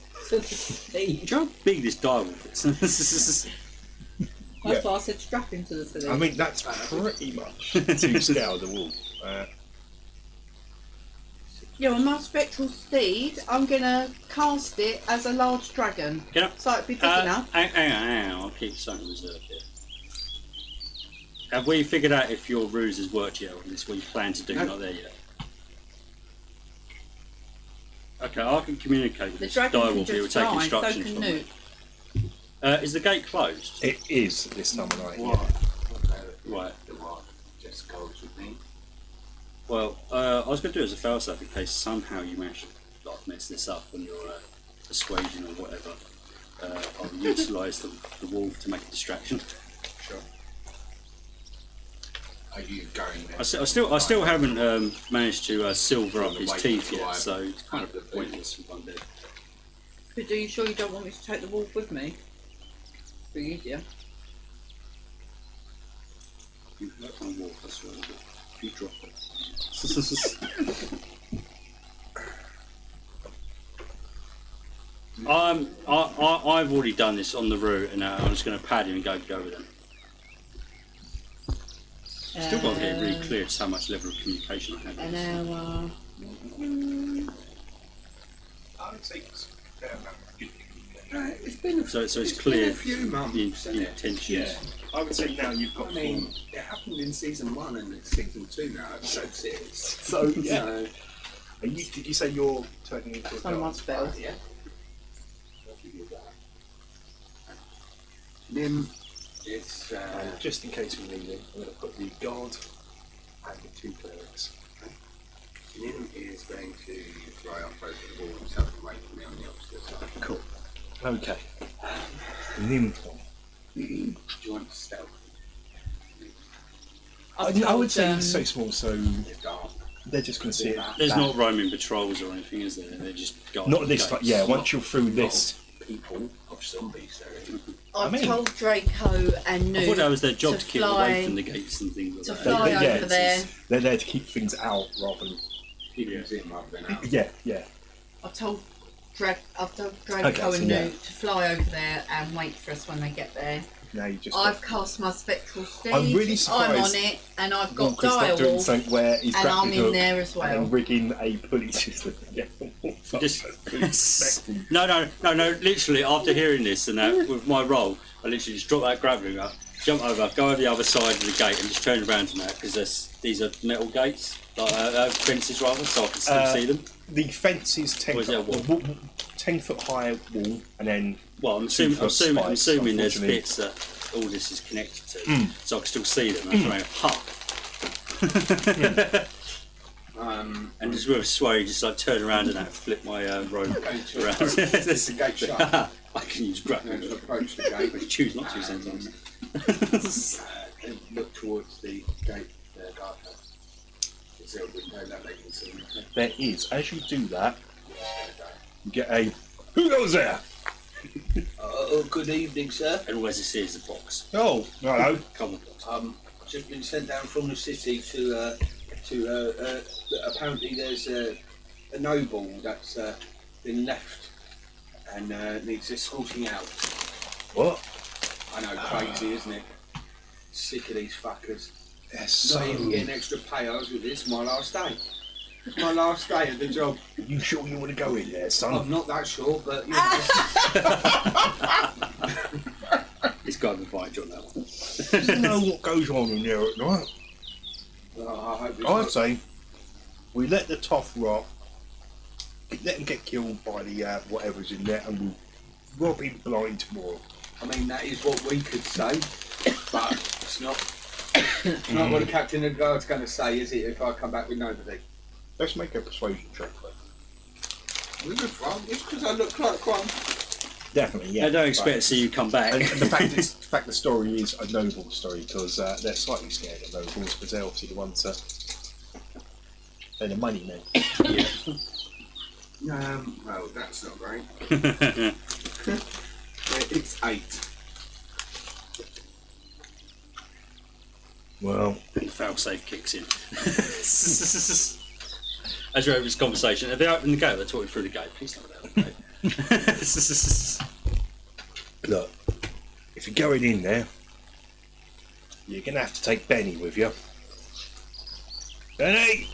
steed. Do you know how big this direwolf is? That's why I said strap him to the steed. I mean, that's pretty much to scale the wolf. Yeah, with my spectral steed, I'm gonna cast it as a large dragon. Get up. So it'd be big enough. Hang on, I'll keep something reserved here. Have we figured out if your ruse has worked yet, or is this what you plan to do? No. Not there yet. Okay, I can communicate with The this dragon can direwolf. He will just take fly, so instructions can from Newt. me. Is the gate closed? It is this time of night. What? Right. The what just goes with me. Well, I was going to do it as a failsafe in case somehow you manage to like, mess this up on your persuasion or whatever. I'll utilise the wolf to make a distraction. Sure. Are you going there? I still haven't managed to silver up his Wait teeth until yet, I- so it's kind of pointless if I'm dead. But are you sure you don't want me to take the wolf with me? Be easier. You work on wolf, I swear. You drop it. I've already done this on the route, and I'm just going to pad him and go with him. Still got to get really clear just how much level of communication I have. An hour. I would say it's fair amount of good It's been So it's been clear a few months. the hasn't it? intentions. Yeah, I would say now you've got. I mean, it happened in season 1 and it's season 2 now, episode 6. So yeah. So, Did you say you're turning into a One guard? month spell. yeah. Nim, it's And just in case we need it, I'm going to put the guard and the 2 clerics. Nim is going to fly up over the wall and tuck away from me on the opposite side. Cool. Okay. Nimble. Do you want to stealth? I would say told, it's so small, so It's dark. they're just going to see it. There's that. not roaming patrols or anything, is there? They're just guarding Not this time. gates. Yeah, once you're through this. People of zombies, there. I've I mean- told Draco and I thought that Newt was their job to keep away fly- from the gates and things to like They- that. fly yeah, over there. They're there to keep things out rather than. Keep them in rather than out. Yeah, yeah. I've told Draco Okay, so and yeah. Newt to fly over there and wait for us when they get there. Now you just. I've cast my spectral steed. I'm really I'm surprised on it, and I've got Walker's not doing direwolf, something where he's and I'm grappling in hook there as well. and rigging a pulley system. Yeah. Just, no. Literally, after hearing this and that, with my roll, I literally just drop that grappling up, jump over, go over the other side of the gate, and just turn around to that because these are metal gates, like fences rather, so I can still see them. The fence is 10 Or is it a foot, 10 foot high wall, and then Well, I'm 2 assuming, foot I'm spikes, assuming there's unfortunately. bits that all this is connected to, so I can still see them. That's right. And just with a sway, just like turn around and that, flip my rope Going to around. approach the gate shut. I can use Going grappling, to approach the gate. but choose not to sometimes. And look towards the gate there, darker. Is there a window that they can see? there is. As you do that, you get a "Who goes there?" Oh, good evening, sir. And always this is the box, Oh, hello. common box. Just been sent down from the city to apparently there's a noble that's been left and needs escorting out. What? I know, crazy, isn't it? Sick of these fuckers. Yes. Not even getting extra pay. I was with this my last day. It's my last day at the job. You sure you want to go in there, son? I'm not that sure, but you know, He's got to invite you on that one. You know what goes on in there at night. I hope it's I'd not- say we let the toff rot, let them get killed by the whatever's in there, and we'll rob him blind tomorrow. I mean, that is what we could say, but it's not. It's not what the captain of the guard's going to say, is it? If I come back with nobody, Let's make a persuasion check. Then. we would run. It's because I look like one. Definitely, yeah. I don't expect to see you come back. And the fact the story is a noble story because they're slightly scared of nobles because they're obviously the ones that they're the money men. Well, that's not great. It's 8. Well, Fail safe kicks in. As you're over this conversation, if they open the gate, they're talking through the gate. Please don't open the gate. look, if you're going in there, you're gonna have to take Benny with you. Benny.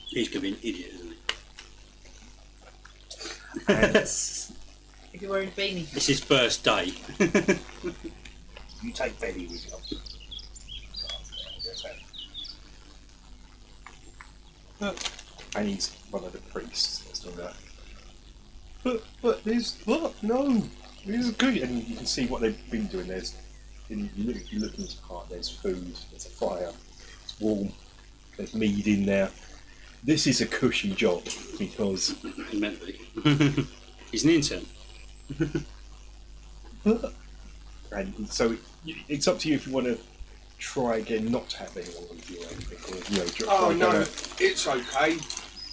He's gonna be an idiot, isn't he? And If you're wearing a beanie. It's his first day. you take Benny with you. And he's one of the priests that's done that. But there's what? No, there's good. And you can see what they've been doing. There's, if you look into the heart, there's food, there's a fire, it's warm, there's mead in there. This is a cushy job because He meant to be. He's an intern. and so it's up to you if you want to try again not to have anyone with you or anything, or try Oh and no, go it's okay.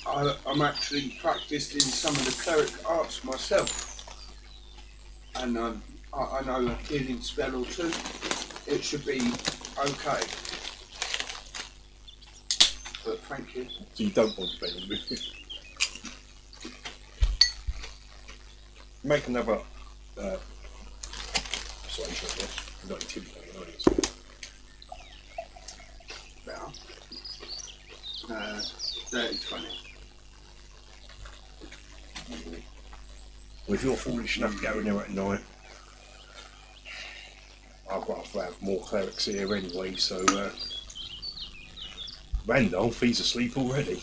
I'm actually practiced in some of the cleric arts myself, and I know a healing spell or two. It should be okay. but thank you. So you don't want to play the movie. Make another persuasion, I guess. Not intimidating, are you? Better. 30-20. Well, if you're foolish enough to go in there at night, I've got to have more clerics here anyway, so Randolph, he's asleep already.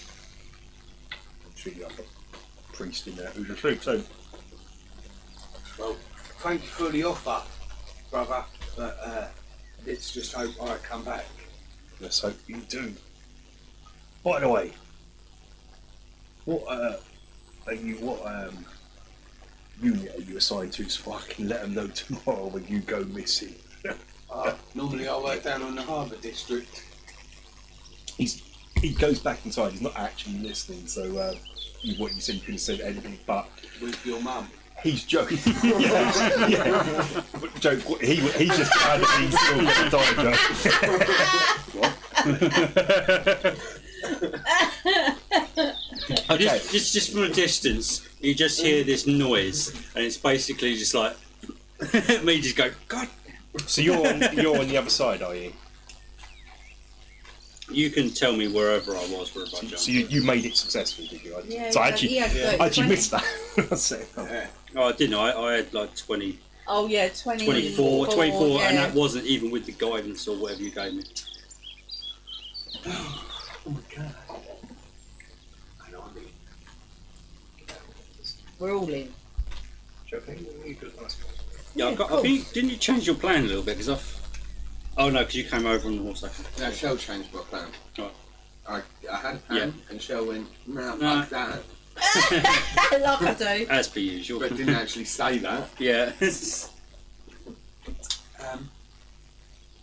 I'm sure you have a priest in there who's asleep too. Well, thank you for the offer, brother, but let's just hope I come back. Let's hope you do. By the way, what unit are you assigned to so I can let them know tomorrow when you go missing? Normally I work down on the harbour district. He goes back inside. He's not actually listening. So what you said, you couldn't say anything. But With your mum. he's joking. yeah. Joke. He's just trying to be still going to die, Joe. Okay. Just from a distance, you just hear this noise, and it's basically just like me just go, God. So you're on the other side, are you? You can tell me wherever I was, wherever I jumped. So you made it successful, did you? Yeah, So I he had actually 20. missed that. So, Oh, I didn't. I had like 20, Oh yeah, 24, yeah. and that wasn't even with the guidance or whatever you gave me. Oh my god. We're all in. Yeah, I think, didn't you change your plan a little bit? Because oh no, because you came over on the horse. No, Shell changed my plan. Right. I had a plan, and Shell went, no, No. fuck that. Like I do. As per usual. But didn't actually say that. Yeah.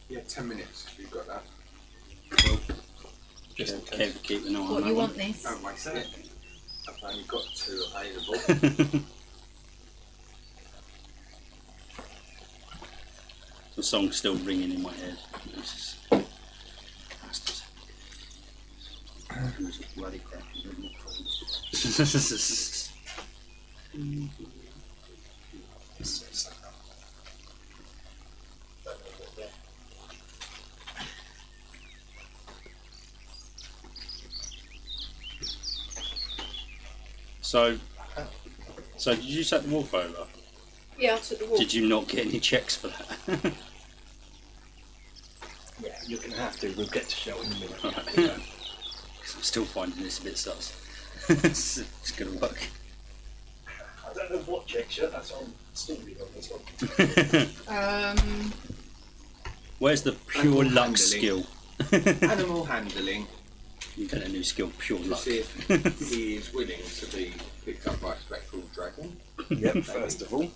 Yeah, 10 minutes, you've got that. just in Kev, case. keep an eye on What that you one. want this? Don't waste it. I've only got 2 available. The song's still ringing in my head. It's just... bloody crap. So did you set the wolf over? Yeah, I took the walk. Did you not get any checks for that? Yeah, you're going to have to. We'll get to Shell in a minute. I'm still finding this a bit sus. It's going to work. I don't know what checks yet. That's on story on this one. Where's the pure Animal luck handling. skill? Animal handling, You get a new skill, pure to luck. see if he is willing to be picked up by a spectral dragon. Yep, first of all.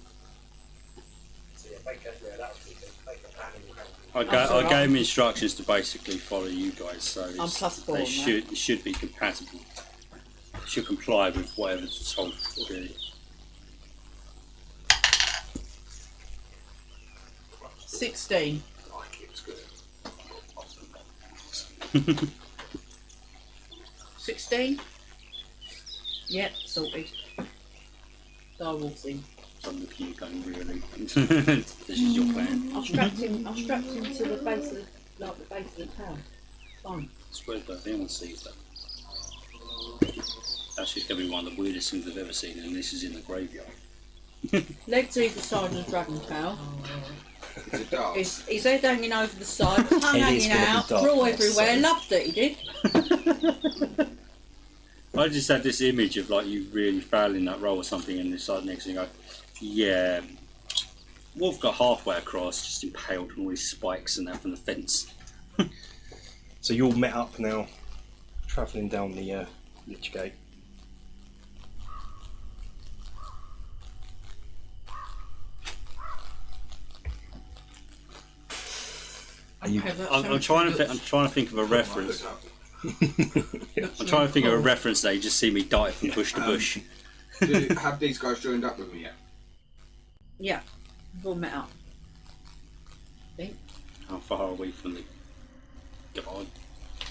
I gave him instructions to basically follow you guys, so I'm plus 4 they on that. should be compatible. Should comply with whatever's told to do. 16. Like it's good. 16? Yep, sorted. Direwolfing. So I'm looking at you going, really? This is your plan. I strapped him to the base of the base of the tower. Fine. I swear to God, if anyone sees that. Actually, it's going to be one of the weirdest things I've ever seen, and this is in the graveyard. Legs either side of the dragon tail. Is it dark? His head hanging over the side, tongue It is hanging gonna be out, dark, claw yes, everywhere. so- Loved it, he did. I just had this image of like you really failing that roll or something, and this like next thing you go, yeah, Wolf got halfway across, just impaled on all these spikes and that from the fence. So you're met up now, travelling down the Lich Gate. Are you? I'm trying to think of a reference. I'm trying to think of a reference that you just see me dart from bush to bush. Have these guys joined up with me yet? Yeah, we've all met up. I think. How far are we from the guard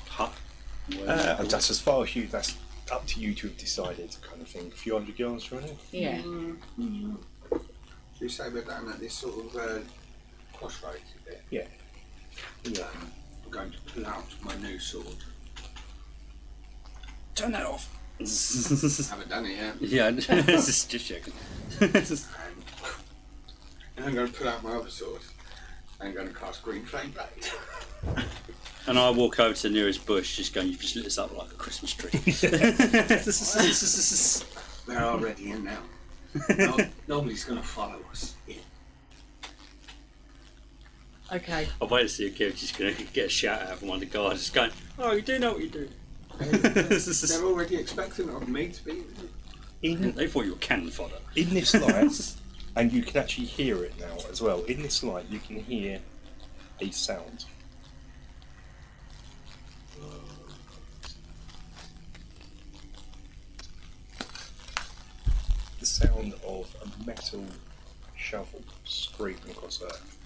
hut? That's as far as you. That's up to you to have decided, kind of thing. A few hundred yards, really. Yeah. So you say we're down at this sort of crossroads a bit. Yeah. I'm going to pull out my new sword. Turn that off. Haven't done it yet. Yeah, just checking. And I'm going to pull out my other sword. I'm going to cast Green Flame Blade. And I walk over to the nearest bush, just going, "You've just lit us up like a Christmas tree." They're already in now. Nobody's going to follow us. Okay. I wait to see a kid just going to get a shout out from one of the guys, just going, "Oh, you do know what you do." They're already expecting of me to be. They thought you were cannon fodder. In this light, and you can actually hear it now as well. In this light, you can hear a sound. The sound of a metal shovel scraping across earth.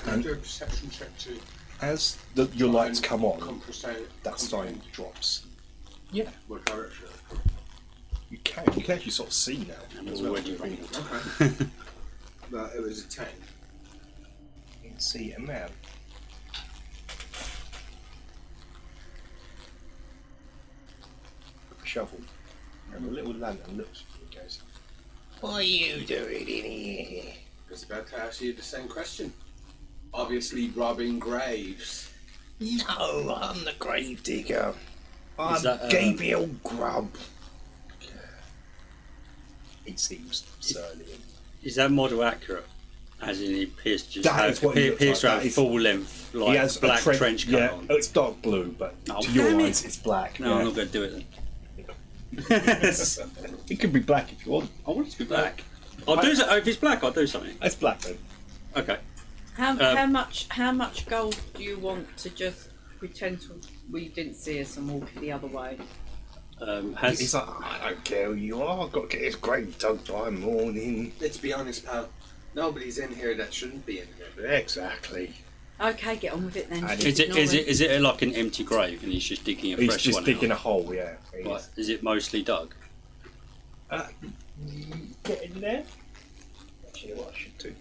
Can I do a perception check too? As your lights come on, That that sign drops. Yeah. What direction? You can actually sort of see now. As well. Already You reading. Okay. But it was a 10. can see a man. With a shovel. And a little lantern looks at you and goes, "What are you doing in here?" I was about to ask you the same question. Obviously robbing graves. No, I'm the grave digger. I'm that, Gabriel Grubb. He seems surly. Is that model accurate? As in he pierced just That is what he looks pierced like. around That is- full length, He like has black a trench coat yeah, on. it's dark blue, but Oh, to your damn it. eyes it's black. No, yeah. I'm not going to do it then. It could be black if you want. I want it to be black. I'll do so, if it's black, I'll do something. It's black then. Okay. How much gold do you want to just pretend we didn't see us and walk the other way? He's like, "I don't care who you are, I've got to get this grave dug by morning." Let's be honest, pal. Nobody's in here that shouldn't be in here. Exactly. Okay, get on with it then. And Is it like an empty grave and he's just digging a He's fresh just one digging out? a hole, yeah. He Right. is. Is it mostly dug? Get in there. Actually, what I should do.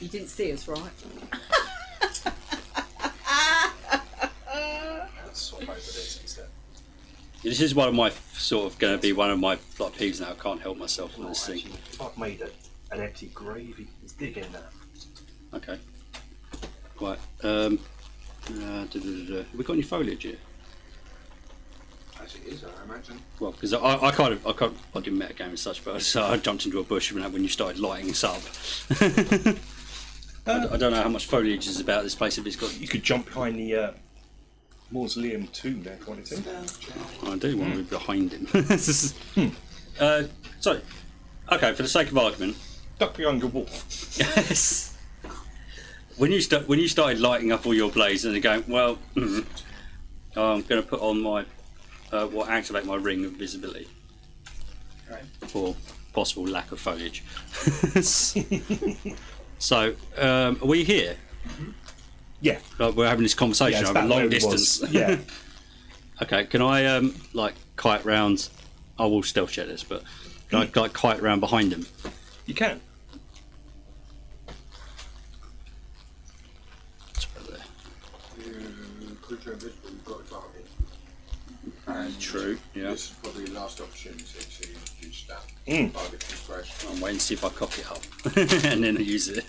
You didn't see us, right? Let's swap over this instead. This is one of my sort of going to be one of my like peeves now. I can't help myself with this thing. I've made an empty grave. He's digging that. Okay. Right. Have we got any foliage here? As it is, I imagine. Well, because I didn't metagame as such, but I jumped into a bush when you started lighting us up. I don't know how much foliage is about this place. If it's got, You could jump behind the Mausoleum tomb there if you wanted to. I do want to be behind him. So, okay, for the sake of argument, Duck behind your wall. yes. When you started lighting up all your blazes and going, well, I'm going to put on my activate my ring of visibility for possible lack of foliage. So, are we here? Yeah. Like, we're having this conversation it's over a about long where it was. distance. Yeah. Okay, can I kite round? I will stealth check this, but can I kite round behind him? You can. Creature invisible, you've got advantage. And True. Yeah. this is probably the last opportunity to use that. Target inspiration. I'm waiting to see if I cock it up and then I use it.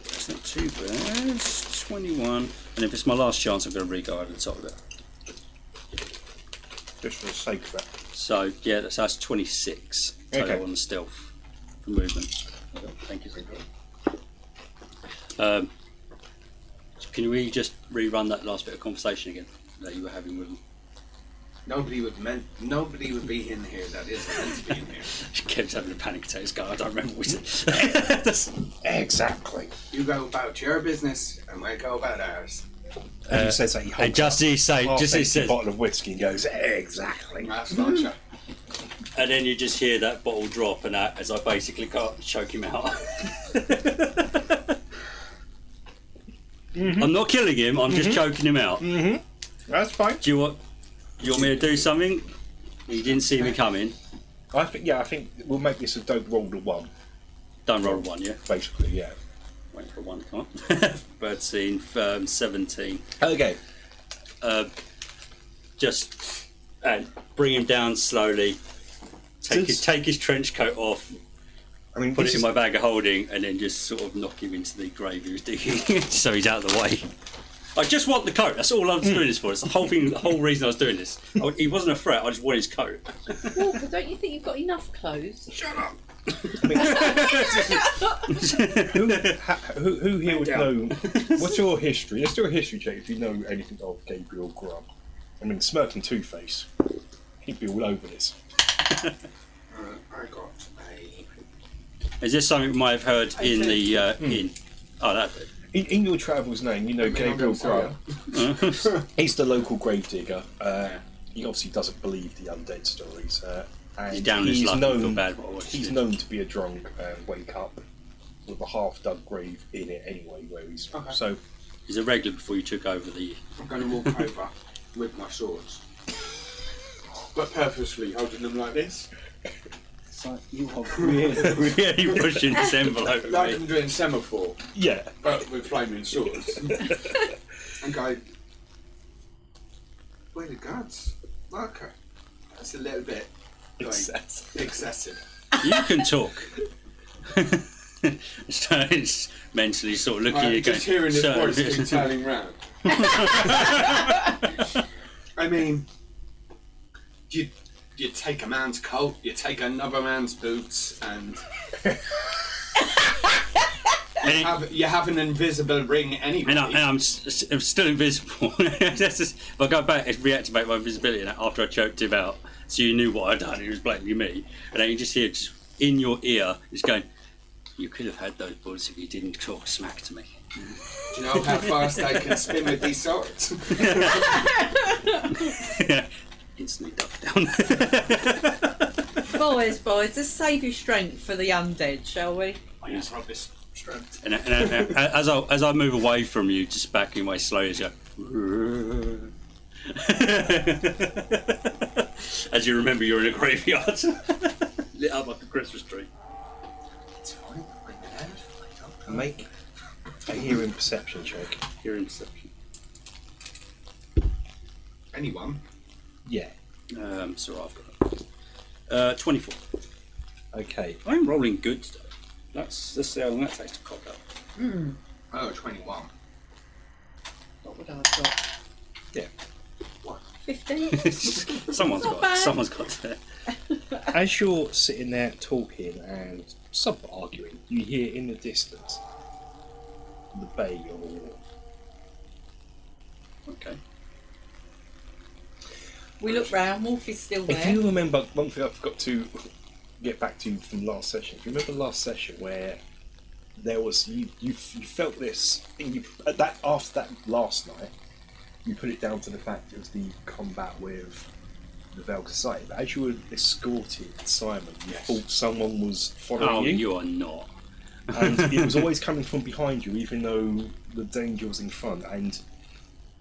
That's not too bad. It's 21. And if it's my last chance, I'm going to re-go over the top of it. Just for the sake of it. So, yeah, that's 26 total Okay. on the stealth for movement. Thank you. Can we just rerun that last bit of conversation again that you were having with him? Nobody would be in here that isn't meant to be in here. She kept having a panic attack. This guy, I don't remember what we said. Exactly. You go about your business and we go about ours. And he says that he holds And just up as he say, half just as he empty says, bottle of whiskey and goes, exactly. That's not you. And then you just hear that bottle drop, and that as I basically go up to choke him out. I'm not killing him. I'm just choking him out. That's fine. Do you want me to do something? You didn't see me coming. I think we'll make this a don't roll to 1. Don't roll a 1, yeah. Basically, yeah. Wait for 1 to come up. 13, 17. Okay. Just bring him down slowly. Take his trench coat off. I mean, Put it in my bag of holding, and then just sort of knock him into the grave he was digging, so he's out of the way. I just want the coat. That's all I was doing this for. It's the whole thing. The whole reason I was doing this. He wasn't a threat. I just wanted his coat. Walker, don't you think you've got enough clothes? Shut up. Who here would know? What's your history? Let's do a history check if you know anything of Gabriel Grubb. I mean, Smirking Two-Face. He'd be all over this. I got Is this something we might have heard in the inn? Oh, that did. In your travels name, you know Gabriel Grubb. He's the local gravedigger. He obviously doesn't believe the undead stories. And He's down his luck. I feel bad what I watched. He's known to be a drunk and wake up with a half-dug grave in it anyway, where he's so. He's a regular before you took over the. I'm going to walk over with my swords, but purposefully holding them like this. It's like you are really pushing this envelope. Like I'm doing semaphore, Yeah. but with flaming swords. And go, where the gods? Okay. That's a little bit excessive. You can talk. So it's mentally sort of looking at you going. Just hearing this "Sir, voice keep turning round. I mean, you take a man's coat, you take another man's boots, and you have an invisible ring anyway. And I'm still invisible. If I go back and reactivate my invisibility after I choked him out, so you knew what I'd done, he was blaming me, and then you just hear just in your ear, just going, "You could have had those bullets if you didn't talk smack to me." Do you know how fast I can spin with these swords? Instantly ducked down. Boys, let's save your strength for the undead, shall we? I use rubbish strength. And as I move away from you, just backing away slowly, as you go. As you remember, you're in a graveyard, lit up like a Christmas tree. It's fine. Make a hearing perception check. Hearing perception. Anyone? Yeah. So I've got 24. Okay. I'm rolling good stuff. Let's see how long that takes to cock up. Oh, 21. What would I have got? Yeah. 15? Someone's Not got. bad. Someone's got there. As you're sitting there talking and arguing, you hear in the distance the bay of a war. Okay. We look round, Wolf is still If there. you remember, one thing I forgot to get back to from last session. If you remember last session where there was you felt this, and after that last night, you put it down to the fact it was the combat with the Velk Society. But as you were escorting Simon, you thought someone was following you. You are not. And it was always coming from behind you, even though the danger was in front. And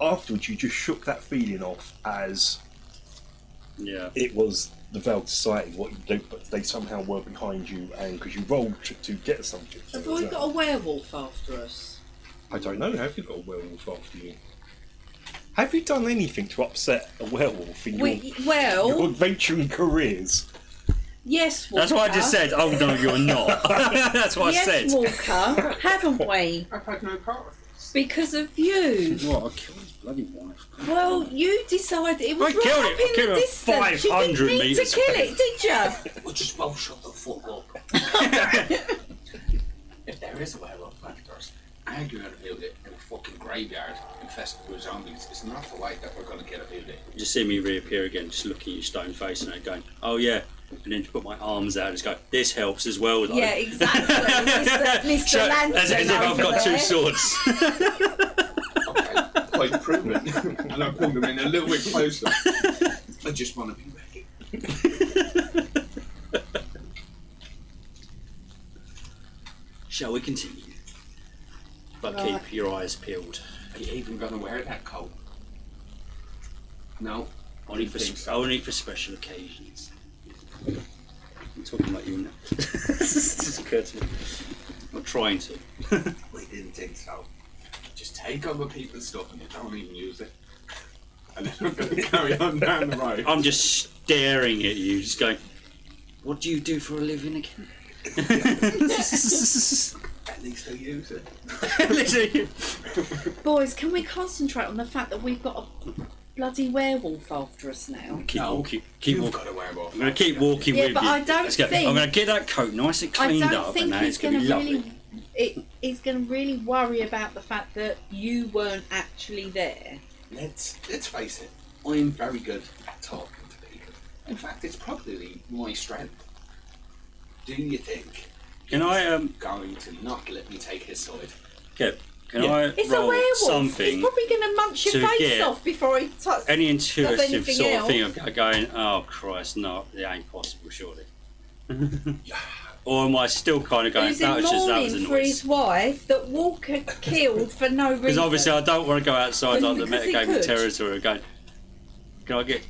afterwards, you just shook that feeling off as it was the Velk Society. But they somehow were behind you, and because you rolled to get something. Have we got a werewolf after us? I don't know. Have you got a werewolf after you? Have you done anything to upset a werewolf in your adventuring careers? Yes, Walker. That's what I just said. Oh no, you're not. That's what I said. Yes, Walker, haven't we? I've had no part of this. Because of you. What? I killed his bloody wife. Well, you decided it was I killed right it. I up in killed the it distance. You 500 didn't need metres to kill away. it, did you? Well, just well shut the fuck up. If there is a werewolf after us, and you're going to build it in a fucking graveyard infested with zombies, it's not the way that we're going to get a building. You just see me reappear again, just looking at your stone face and going, "Oh yeah," and then to put my arms out and just go, "This helps as well, though." Yeah, exactly. Mr. So, Lantern as if I've over got two there. swords. Okay, quite proven. And I pulled them in a little bit closer. I just want to be ready. Shall we continue? But Right. keep your eyes peeled. Are you even going to wear that coat? No. Only for think so. only for special occasions. I'm talking about you now. This is courtesy. I'm trying to. We didn't think so. Just take other people's stuff and you don't even use it. And then we're going to carry on down the road. I'm just staring at you, just going, what do you do for a living again? At least I use it. Literally. Boys, can we concentrate on the fact that we've got a bloody werewolf after us now? Keep No, walking. Keep You've walking. got to wear more. I'm going to keep walking Yeah, with but you. I don't Let's go. think- I'm going to get that coat nice and I cleaned don't up, think and now he's it's going going to to be really. lovely. He's going to really worry about the fact that you weren't actually there. Let's face it. I'm very good at talking to people. In fact, it's probably my strength. Do you think Can I, going to not let me take his side? Kev, can Yeah. I It's a roll werewolf. He's something, probably going to munch your to face get off before he touches. any intuitive anything sort of else. thing of going, oh Christ, no, it ain't possible, surely. Or am I still kind of going, Who's that in was mourning a for his noise? wife that Walker killed for no reason. Because obviously I don't want to go outside like the Because he metagaming could. territory and going, can I get,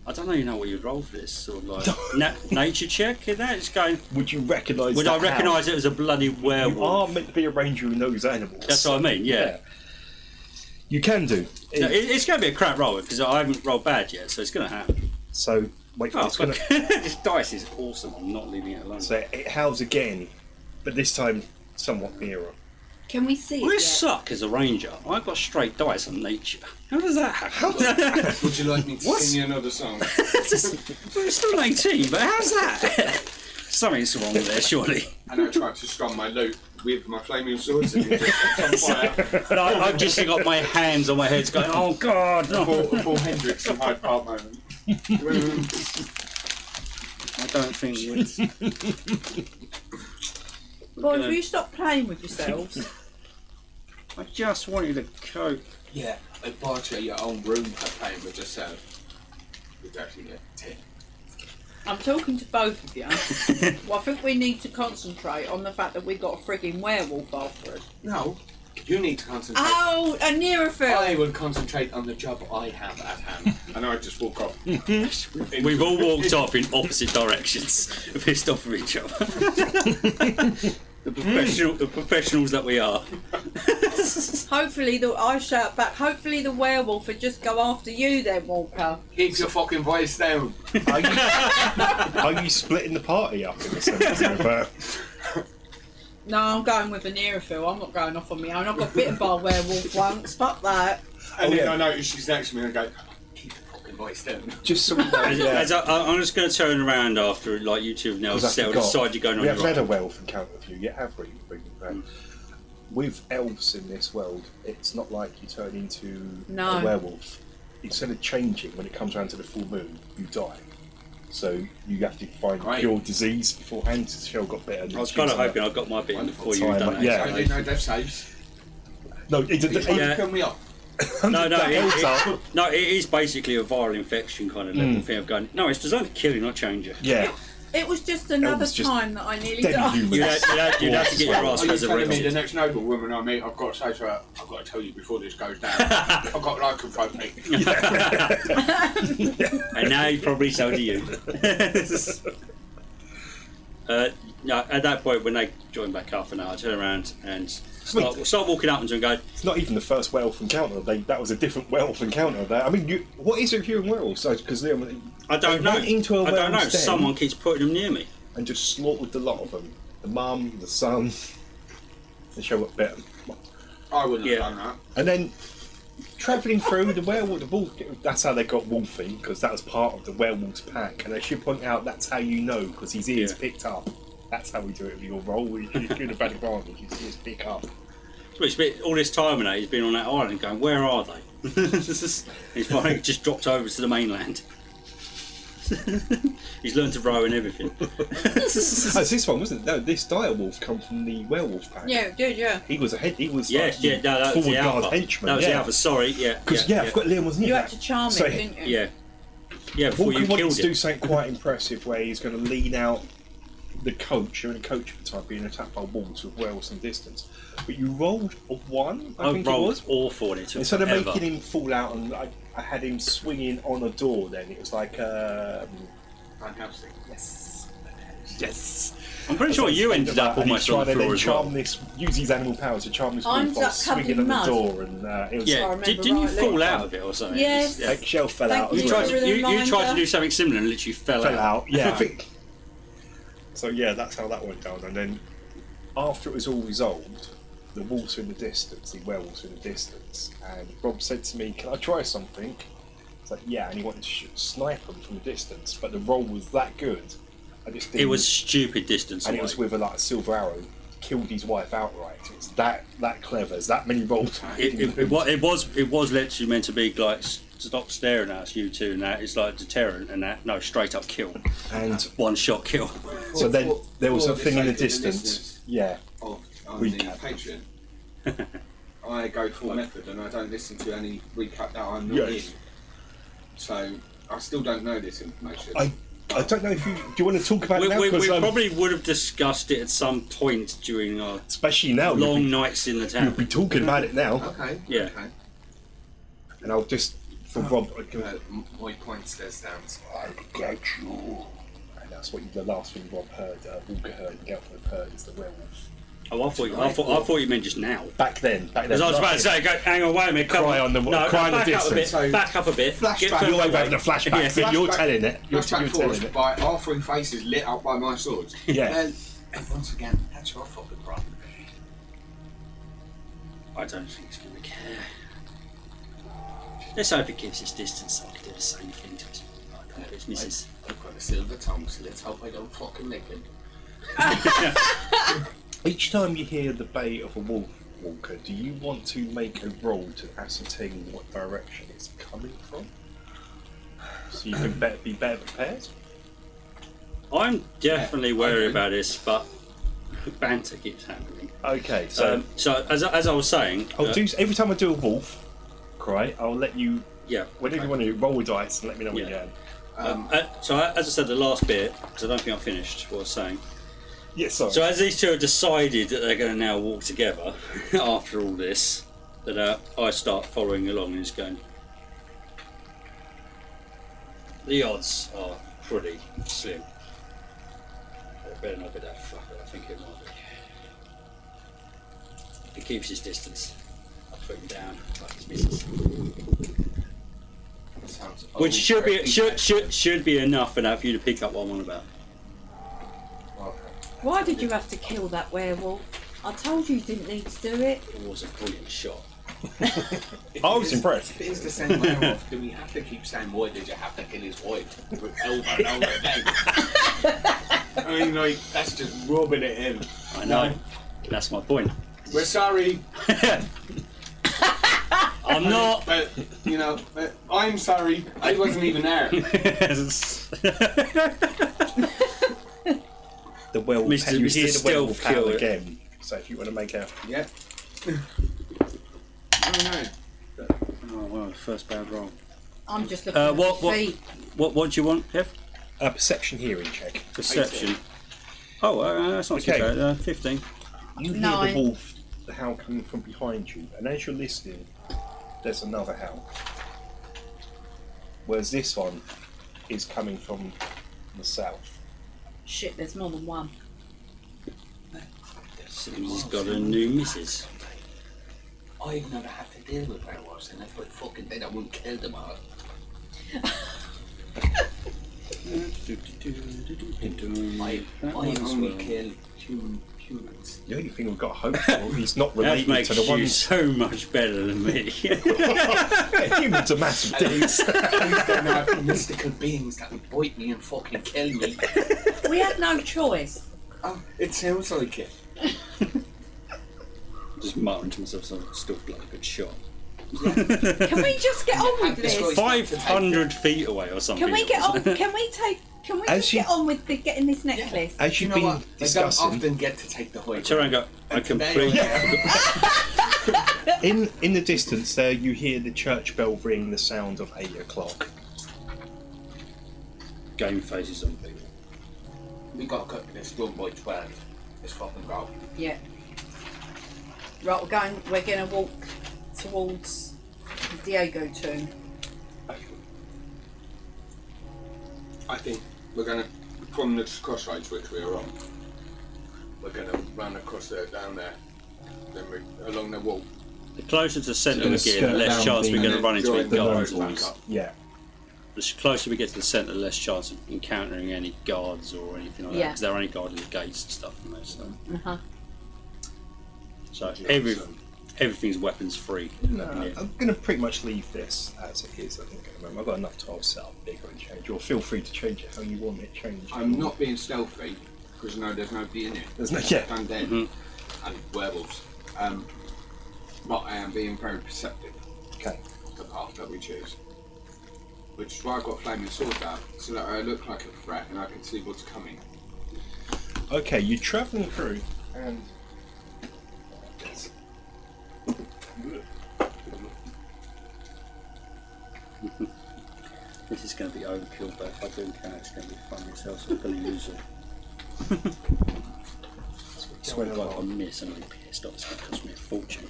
I don't even know what you'd roll for this, sort of like, nature check in that? It's going, Would you recognise? would I recognise it as a bloody You werewolf? are meant to be a ranger who knows animals. That's what I mean, yeah. You can do. No, it's going to be a crap roll because I haven't rolled bad yet, so it's going to happen. So wait, Oh, it's gonna. this dice is awesome. I'm not leaving it alone. So it howls again, but this time somewhat nearer. Can we see I it yet? suck as a ranger. I've got straight dice on nature. How does that happen? Would you like me to What? sing you another song? We're still 18, but how's that? Something's wrong there, surely. And I tried to strum my lute with my flaming swords and it just on fire. But I've just got my hands on my head going, oh God, no. Full Hendrix and Hyde Park moment. I don't think we'd... Boys, will you stop playing with yourselves? I just wanted a coat. Yeah, I bought you your own room for playing with yourself. It's actually a 10. I'm talking to both of you. Well, I think we need to concentrate on the fact that we've got a frigging werewolf after us. No, you need to concentrate. Oh, a Anirothel! I will concentrate on the job I have at hand. And I just walk off. We've all walked off in opposite directions, pissed off of each other. The professionals that we are. Hopefully, I shout back, hopefully the werewolf would just go after you then, Walker. Keep your fucking voice down. Are you splitting the party up in a sense? No, I'm going with Anirothel. I'm not going off on my own. I got bitten by a werewolf once. Fuck that. And then yeah. I notice she's next to me and I go, keep your fucking voice down. Just so we know, As I'm just going to turn around after, like, you two have now 'Cause I settled forgot. aside, you're going on We your haven't had a own. werewolf encounter with you yet, have we? With elves in this world, it's not like you turn into No. a werewolf. Instead of changing, when it comes around to the full moon, you die. So you have to find Right. cure disease beforehand. Cheryl got bitten. I was kind of hoping I got my bit in before you Time, done yeah. I didn't know death saves. No, it's a, Yeah. Kill me off. No, elves are. no, it is basically a viral infection kind of level thing of going, no, it's designed to kill you, not change you. Yeah. It was just another Elves just time that I nearly dead died. humans. You'd have to get your ass Are you telling me the resurrected. next noble woman I meet, I've got to say to her, I've got to tell you before this goes down, I've got lycanthropy. And now he probably so do you. No, at that point, when they join back up, and I turn around and start walking up to them and go, It's not even the first werewolf encounter. That was a different werewolf encounter. I mean, what is a human werewolf? Because I don't know. Went into a I don't know. werewolf's den Someone keeps putting them near me. and just slaughtered a lot of them. The mum, the son. The show got bitten. I wouldn't Yeah. have done that. And then travelling through the werewolf, that's how they got Wolfie, because that was part of the werewolf's pack. And I should point out that's how you know, because his ears Yeah. picked up. That's how we do it with your roll. You're doing a bad advantage. His ears pick up. But all this time and he's been on that island going, where are they? He's finally just dropped over to the mainland. He's learned to row and everything. Oh, it's this one, wasn't it? No, this dire wolf come from the werewolf pack. Yeah, it did, yeah. He was a head. He was Yes, like yeah, no, that was forward the guard alpha. henchman. That was yeah. the alpha, sorry, yeah. Because I forgot Liam wasn't You in had that. to charm So it, didn't you? Yeah. Yeah, before Walker you wanted killed to do him. something quite impressive, where he's going to lean out the coach, you're in a coach at the time, being attacked by wolves with wells and distance. But you rolled a 1, I think it rolled was. awful and it took Instead of forever. making him fall out, and I had him swinging on a door. Then it was like, Van Helsing. yes. I'm pretty sure you ended up almost on the floor as well. Use his animal powers to charm this I wolf ended while up covered swinging in on the mud. door, and it was Yeah, I remember didn't you rightly. fall out of it or something? Yes. Yeah. eggshell fell Thank out. you as You well. tried, for to, the you tried to reminder. do something similar and literally fell Fell out. Yeah, I out. think. So yeah, that's how that went down. And then after it was all resolved, the wolves were in the distance, the werewolves were in the distance, and Rob said to me, "Can I try something?" It's like, yeah, and he wanted to snipe them from a distance, but the roll was that good. I just didn't. It was stupid distance and away. it was with a silver arrow. Killed his wife outright. It's that clever. It's that many rolls. It was literally meant to be like, stop staring at us, you two, and that. It's like deterrent and that. No, straight up kill. And One shot kill. so then there was For a thing in the sake of the distance. listeners Yeah. on We the can. Patreon, I go full method and I don't listen to any recap that I'm not Yes. in. So I still don't know this information. I don't know if you do. You want to talk about We, it now? we, 'Cause, we probably would have discussed it at some point during our especially now, long nights in the you'll town. be talking about it now. Okay. Yeah. Okay. And I'll just for Rob. My point stays down. I get you. And that's what the last thing Rob heard, Walker heard, and Gelford heard is the werewolf. Oh, I thought you meant just now. Back then. Because I was about to say, go, hang on, wait a minute, come Cry on. on the- no, cry in the back up a bit, distance. So- back up a bit. Flashback. Get You're further You're away. having a flashback, Yeah. but you're Flashback- telling it. You're Flashback telling force it. by our 3 faces lit up by my swords. Yeah. And once again, that's your fucking problem. I don't think he's going to care. Let's hope it keeps its distance so I can do the same thing to his missus. I've got a silver tongue, so let's hope I don't fucking lick him. Each time you hear the bay of a wolf walker, do you want to make a roll to ascertain what direction it's coming from? So you can be better prepared? I'm definitely wary okay. about this, but banter keeps happening. Okay, so So as I was saying, I'll do every time I do a wolf cry, I'll let you yeah. whenever you want to roll a dice and let me know when Yeah. you're going. So as I said, the last bit, because I don't think I finished what I was saying. Yeah, sorry. So as these two have decided that they're going to now walk together after all this, that I start following along and just going. The odds are pretty slim. It better not be that fucker. I think it might be. If he keeps his distance, I'll put him down like his missus. Sounds Which should be overly should be enough for that for you to pick up what I'm on about. Why did you have to kill that werewolf? I told you didn't need to do it. It was a brilliant shot. I was impressed. If it is the same werewolf, do we have to keep saying, why did you have to kill his wife? Over and over again. I mean, like, that's just rubbing it in. I know. That's my point. We're sorry, I'm not. but, you know, I'm sorry. I wasn't even there. The werewolf. Mr. You hear the Stealth werewolf howl Killer. again. So if you want to make a Yep. I don't know. Oh well, first bad roll. I'm just looking at what- the feet. What do you want, Kev? perception hearing check. Perception. Oh, that's not Okay. too bad. 15. You hear 9. the wolf, the howl coming from behind you, and as you're listening, there's another howl. Whereas this one is coming from the south. Shit, there's more than one. Seems he's got a new missus. I've never had to deal with werewolves, and if I fucking did, I wouldn't kill them all. I only kill humans. The only thing we've got hope for is not That related makes to the you ones. so much better than me. Humans are massive dicks. They're not mystical beings that would bite me and fucking kill me. We had no choice. Oh, it sounds like it. Just muttering to myself, so still bloody good shot. Can we just get on with this? 500 feet away or something. Can we get on? Can we As just you- get on with getting this necklace? As You you've know been what? I don't discussing, often get to take the high Turn around ground. and go, I Today completely. in the distance there, you hear the church bell ring the sound of 8 o'clock. Game faces on people. We got to cut this done by 12. Let's fucking go. Yeah. Right, we're going to walk towards the Diego tomb. I think we're going to, from the crossroads which we are on, we're going to run across there, down there, then we along the wall. The closer to the centre So we we're get, the skirt less down chance we're the- going to run into any the guards. road back nobles. up. Yeah. The closer we get to the centre, the less chance of encountering any guards or anything like that, Yeah. because they're only guarding the gates and stuff. You know, Uh-huh. so everything's weapons free. No, I'm going to pretty much leave this as it is, I think, at the moment. I've got enough tiles set up bigger and change, or feel free to change it how you want it changed. I'm not being stealthy, because no, there's nobody in it. There's no, yeah. Undead Mhm. and werewolves. But I am being very perceptive Okay. of the path that we choose. Which is why I've got flaming sword out, so that I look like a threat and I can see what's coming. Okay, you're travelling through, and This is going to be overkill, but if I do count, it's going to be fun myself, so I'm going to use it. I swear to God, if I miss, I'm going to be pissed off. It's going to cost me a fortune.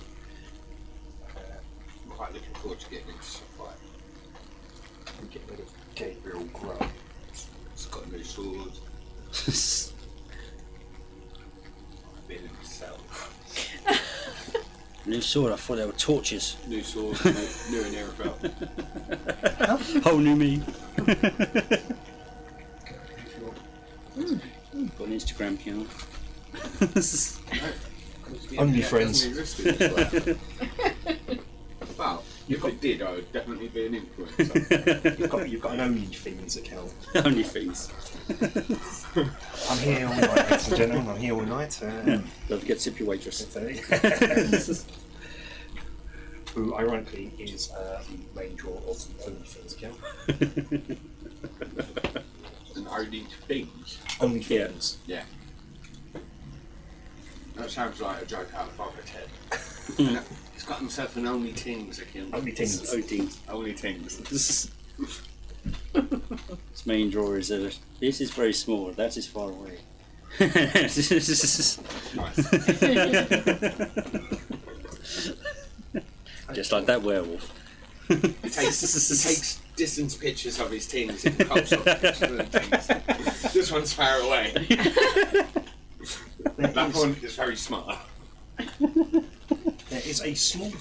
I'm quite looking forward to getting into some fight. get rid of Gabriel Grubb. It's got a new sword. I've been in the cell. New sword, I thought they were torches. New sword, new Anirothel. Whole new me. Got an Instagram account. Only friends. Doesn't exist in this world. Well, if it did, I would definitely be an influencer. You've got an OnlyFans account. Only things. I'm here all night, ladies and gentlemen. I'm here all night. Don't forget tip your waitress. Who, ironically, is the main draw of the OnlyFans account. And only things. OnlyFans. Yeah. That sounds like a joke out of Bob's head. He's got himself an only things account. Only things. Only things. Its main draw is this is very small, that is far away. Nice. Just like that werewolf. He takes distance pictures of his things and pops up pictures of the things. This one's far away. That one is very smart. There is a small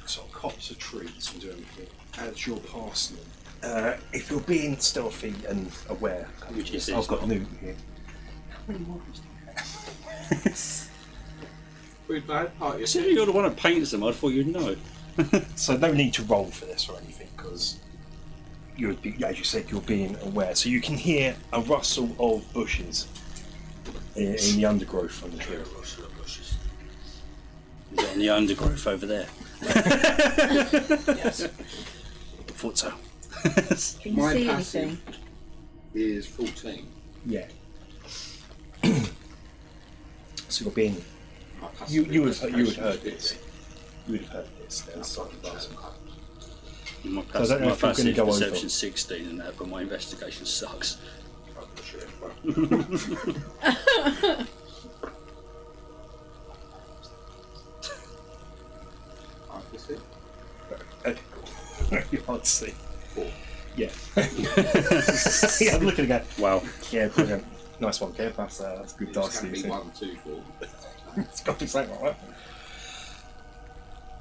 sort of copse of trees and everything as you're passing them. If you're being stealthy and aware, Which is I've got Newton here. We're bad party. So you're the one that paints them, I thought you'd know. So no need to roll for this or anything because you'd be, as you said, you're being aware. So you can hear a rustle of bushes in the undergrowth from the tree. Is it in the undergrowth over there? Yes. Thought so. Can you My see passive anything? is 14. Yeah. So you're being. My passive You would have investigation heard is this. You would have heard this. There's something about it. My So I don't know if you're gonna passive go over. perception 16 and that, but my investigation sucks. Okay, cool. You can't see. 4. Yeah. Yeah, I'm looking again. Wow. Yeah, brilliant. Nice one, Kev. That's good It's dice. going to be Steve. 1, 2, 4. It's got to be something like that.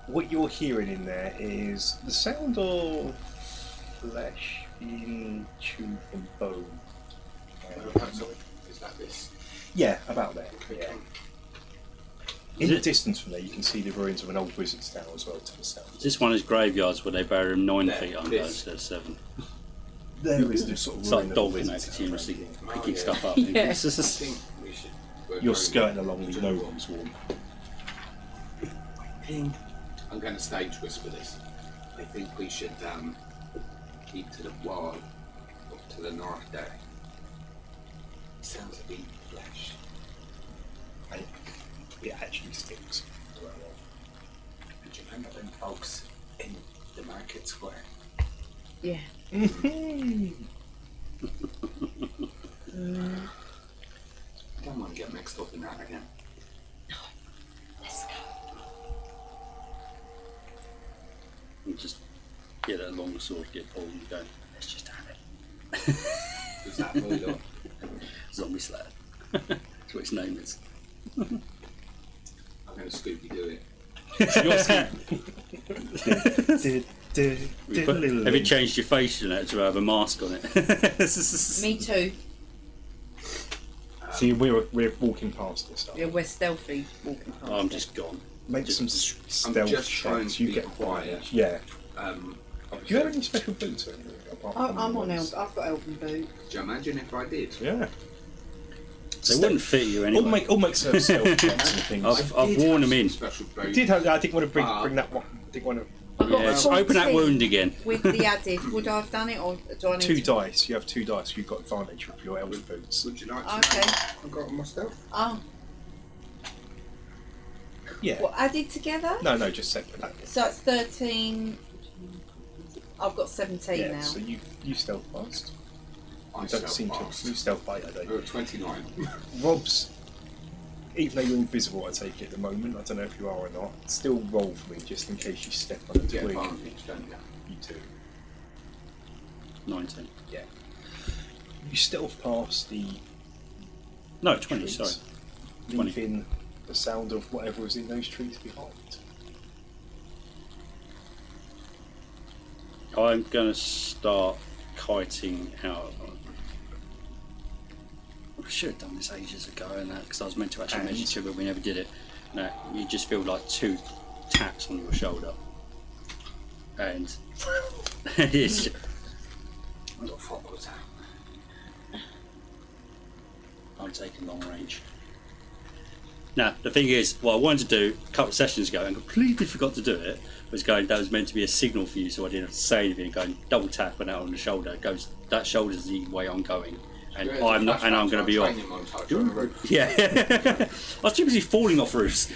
What you're hearing in there is the sound of flesh being chewed from bone. Is that this? Yeah, about there. Yeah. Is In the it- distance from there, you can see the ruins of an old wizard's tower as well to the south. Is this one of those graveyards where they bury him 9 There, feet under this. instead of 7? There is this sort of It's ruin like of dog, a isn't it? wizard's Continuously tower. picking yeah. stuff up. Yeah. I think we should. You're skirting along the noble's wall. I'm going to stage whisper this. I think we should keep to the wall up to the north there. Sounds like eating flesh. And it actually stinks. Did you remember them folks in the market square? Yeah. don't want to get mixed up in that again. Let's go. And just get that long sword, get pulled, and go. Let's just have it. Does that hold up? Zombie Slayer. That's what his name is. I'm going to Scooby Doo it. Have you changed your face to have a mask on it? Me too. See, we're walking past this stuff. Yeah, we're stealthy walking past. I'm it. just gone. Make Just- some stealth just trying checks. to You be get quiet. Yeah. Um, Do you have any special boots or anything? apart from I'm the on ones- I've got elven boot. Could you imagine if I did? Yeah. They wouldn't fit you anyway. All make some stealth checks and things. I've worn them in. Special I boot. did have. I didn't want to bring that one. I didn't want to. I've got Yeah, just open that 14 wound again. with the added. Would I have done it or do I need 2 to? dice. You have 2 dice. You've got advantage with your elven boots. Would you like to Okay. know? I've got them myself. Oh, Yeah. what added together? No, just separate. So it's 13. I've got 17 Yeah. now. So you stealth past. I You don't seem to. self-passed. You stealth by that, don't you? 29. Rob's. Even though you're invisible, I take it at the moment. I don't know if you are or not. Still roll for me just in case you step on a Get twig. advantage, don't you? You too. 19. Yeah. You stealth past the No, 20, trees, sorry. 20. leaving the sound of whatever was in those trees behind. I'm going to start kiting out. I should have done this ages ago, and because I was meant to actually And? mention it, but we never did it. No, you just feel like 2 taps on your shoulder, and it's What the fuck was that? I'm taking long range. Now, the thing is, what I wanted to do a couple of sessions ago and completely forgot to do it was going, that was meant to be a signal for you, so I didn't have to say anything, going double tap and out on the shoulder. It goes, that shoulder's the way I'm going. And Yeah, I'm not, that's and I'm what going to be off. training montage on the roof. Yeah. I was too busy falling off roofs.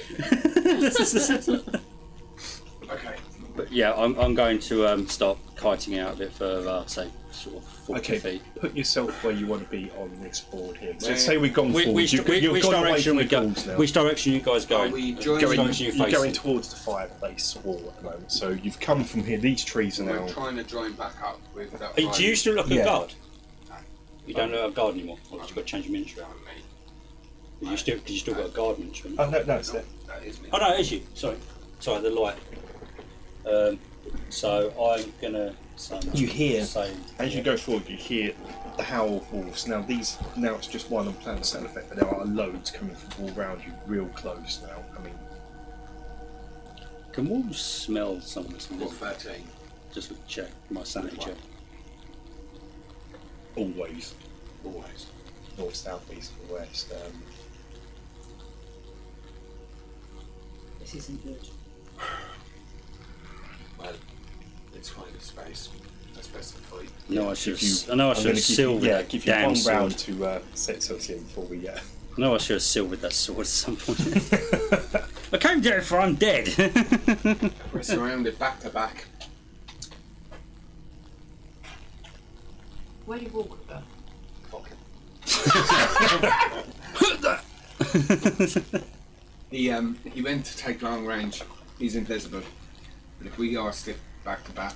Okay. But yeah, I'm going to start kiting out a bit further, say sort of 40 Okay, feet. put yourself where you want to be on this board here. So Where- say we've gone forward. Which You've gone away direction from we the go? goals now. Which direction you guys going? Are we Which joining- direction you You're going facing? towards the fireplace wall at the moment. So you've come from here. These trees are We're now. trying to join back up with that. Do you still look at Yeah. guard? You don't look at guard anymore. Or you've got to change your miniature. on me? But you still got a guard miniature. Oh no, it's there. That is me. Oh no, it is you. Sorry, the light. So I'm gonna. You hear say, as you go forward. You hear the howl of wolves. Now it's just one on planet sound effect, but there are loads coming from all around you, real close now. I mean, Can wolves smell someone that's What, invisible? 13? Just with check my sanity check. always Always. north, south, east, and west. This isn't good. Well, let's find a space. That's best for you. No, I should. Give you- I know I I'm should gonna have give you, silvered yeah, that give you damn one sword. round to set associate before we. No, I should have silvered that sword at some point. I came down for I'm dead. We're surrounded back to back. Where do you walk about? He went to take long range. He's invisible. But if we are stiff back to back,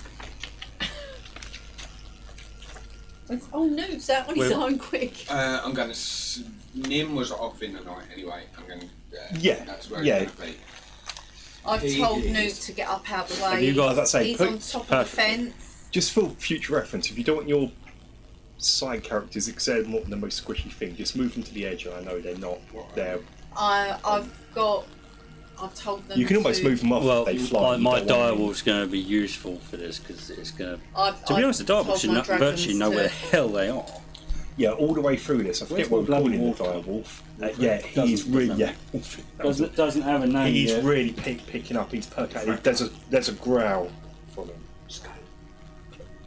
Oh no, is that on his Where- own quick? I'm going to. Nim was off in the night anyway. I'm going to. Yeah, That's where yeah. it's going to be. I've He told is. Newt to get up out the way. Have you got- as I say, He's put- on top of perfect. the fence. Just for future reference, if you don't want your side characters exert more than the most squishy thing, just move them to the edge. And I know they're not there. I've told them. You can almost to, move them off. Well, if they fly. my You don't want them- direwolf's going to be useful for this because it's going to. I've, To be honest, the direwolf told should my not dragons virtually know where the to- hell they are. Yeah, all the way through this. I forget Where's what the we're bloody calling the wolf direwolf. Yeah, he's Doesn't- really doesn't- Doesn't have a name. He's yet. really picking up. He's perking. There's a growl from him.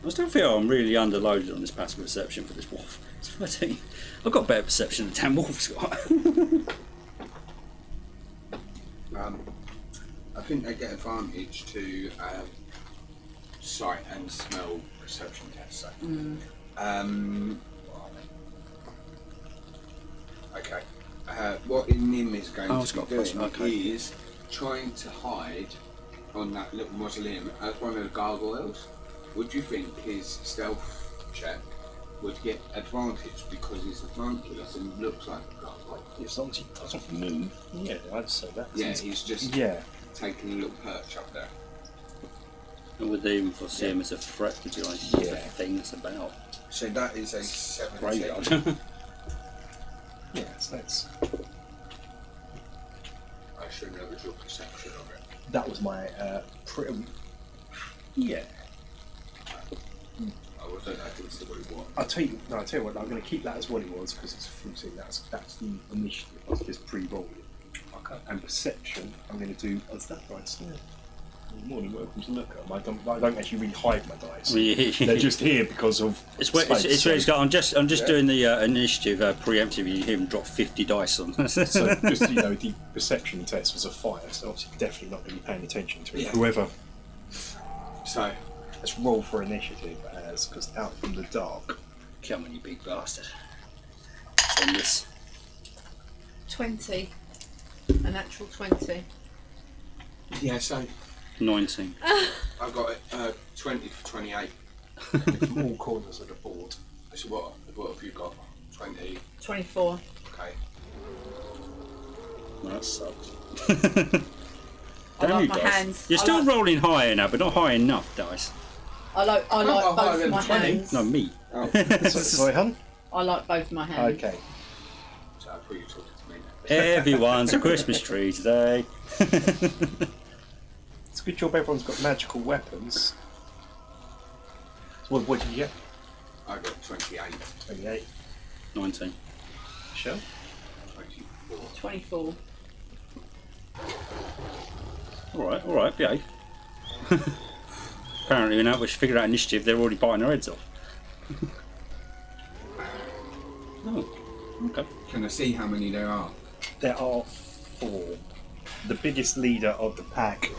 I still feel I'm really underloaded on this passive perception for this wolf. It's 13. I've got better perception than 10 wolves got. I think they get advantage to sight and smell perception tests. So. Okay. what Nim is going Oh, it's to got be plus, doing okay. is trying to hide on that little mausoleum as one of the gargoyles. Would you think his stealth check would get advantage because he's a monkey and looks like a gargoyle? As long as he doesn't move. Yeah, I'd say that. Yeah, he's just Yeah. taking a little perch up there. And would they even foresee him as a threat, would you like? Yeah. The thing that's about. So that is a 17. Graveyard. Yeah, so that's I assume that was your perception of it. that was my yeah. I wasn't. I didn't see what it was. I'll tell you what. I'm going to keep that as what it was because it's fruity. That's the initiative. I just pre-rolled it. Okay. And perception, I'm going to do. Oh, is that dice? Yeah. You're more than welcome to look at them. I don't actually really hide my dice. They're just here because of. It's where space, it's where he's got. I'm just Yeah. doing the initiative preemptive. You hear him drop 50 dice on. So just the perception test was a fire, so obviously definitely not going to be paying attention to it. Yeah. Whoever. So Let's roll for initiative as because out from the dark. Come on, you big bastard. On this. 20. A natural 20. yeah, so 19. I've got 20 for 28. From all corners of the board. So what have you got? 20. 24. Okay. Well, that sucks. I Damn like you my guys. hands. You're I still like- rolling higher now, but not high enough, dice. I like higher both than my 20. hands. No, me. Oh, Sorry, hun? I like both my hands. Okay. so I thought you were talking to me. Everyone's a Christmas tree today. It's a good job everyone's got magical weapons. So what did you get? I got 28. 28. 19. Michelle? 24. 24. Alright, behave. Apparently, now we should figure out initiative, they're already biting their heads off. Oh, okay. Can I see how many there are? There are 4. The biggest leader of the pack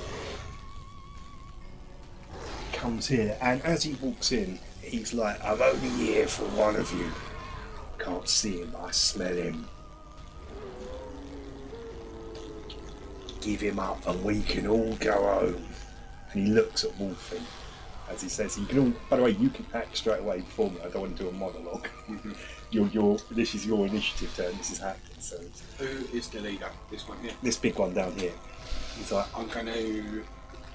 comes here, and as he walks in, he's like, I'm only here for one of you. Can't see him, I smell him. Give him up and we can all go home. And he looks at Wolfie as he says, "You can all, by the way, you can act straight away before me. I don't want to do a monologue. This is your initiative turn, this is happening." So Who is the leader? This one here. this big one down here, he's like, I'm going to.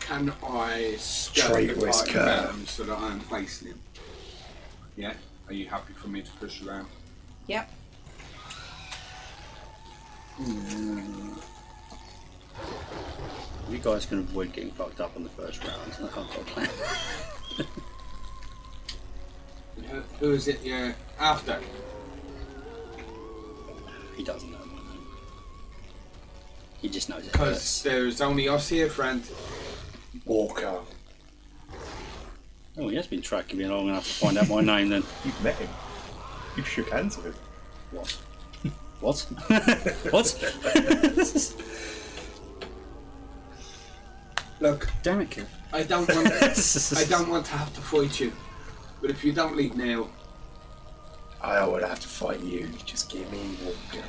Can I skirt Straight the with party curve. around so that I'm facing him? Yeah? Are you happy for me to push you around? Yep. You guys can avoid getting fucked up on the first round. I've got a plan. Who is it you're after? He doesn't know my name. He just knows it Because hurts. there's only us here, friend. Walker. Oh, he has been tracking me long enough to find out my name then. You've met him. You've shook hands with him. What? What? What? Look, Damn it, kid. I don't want to have to fight you. But if you don't leave now, I would have to fight you. Just give me Walker.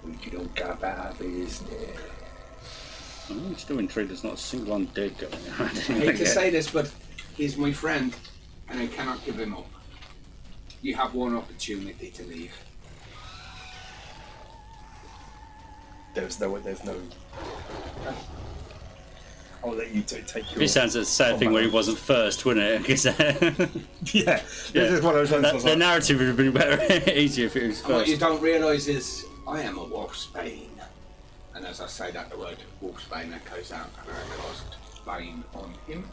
We can all go about our business. I'm still intrigued there's not a single undead going around. I hate to say this, but he's my friend, and I cannot give him up. You have one opportunity to leave. There's no. I'll let you take your. It sounds like a sad thing where he wasn't first, wouldn't it? 'Cause, Yeah. This is one of those ones. I was the like, narrative would have been better, easier if it was And what you first. don't realise is, I am a wolfsbane. And as I say that, the word wolfsbane echoes out, and I cast bane on him.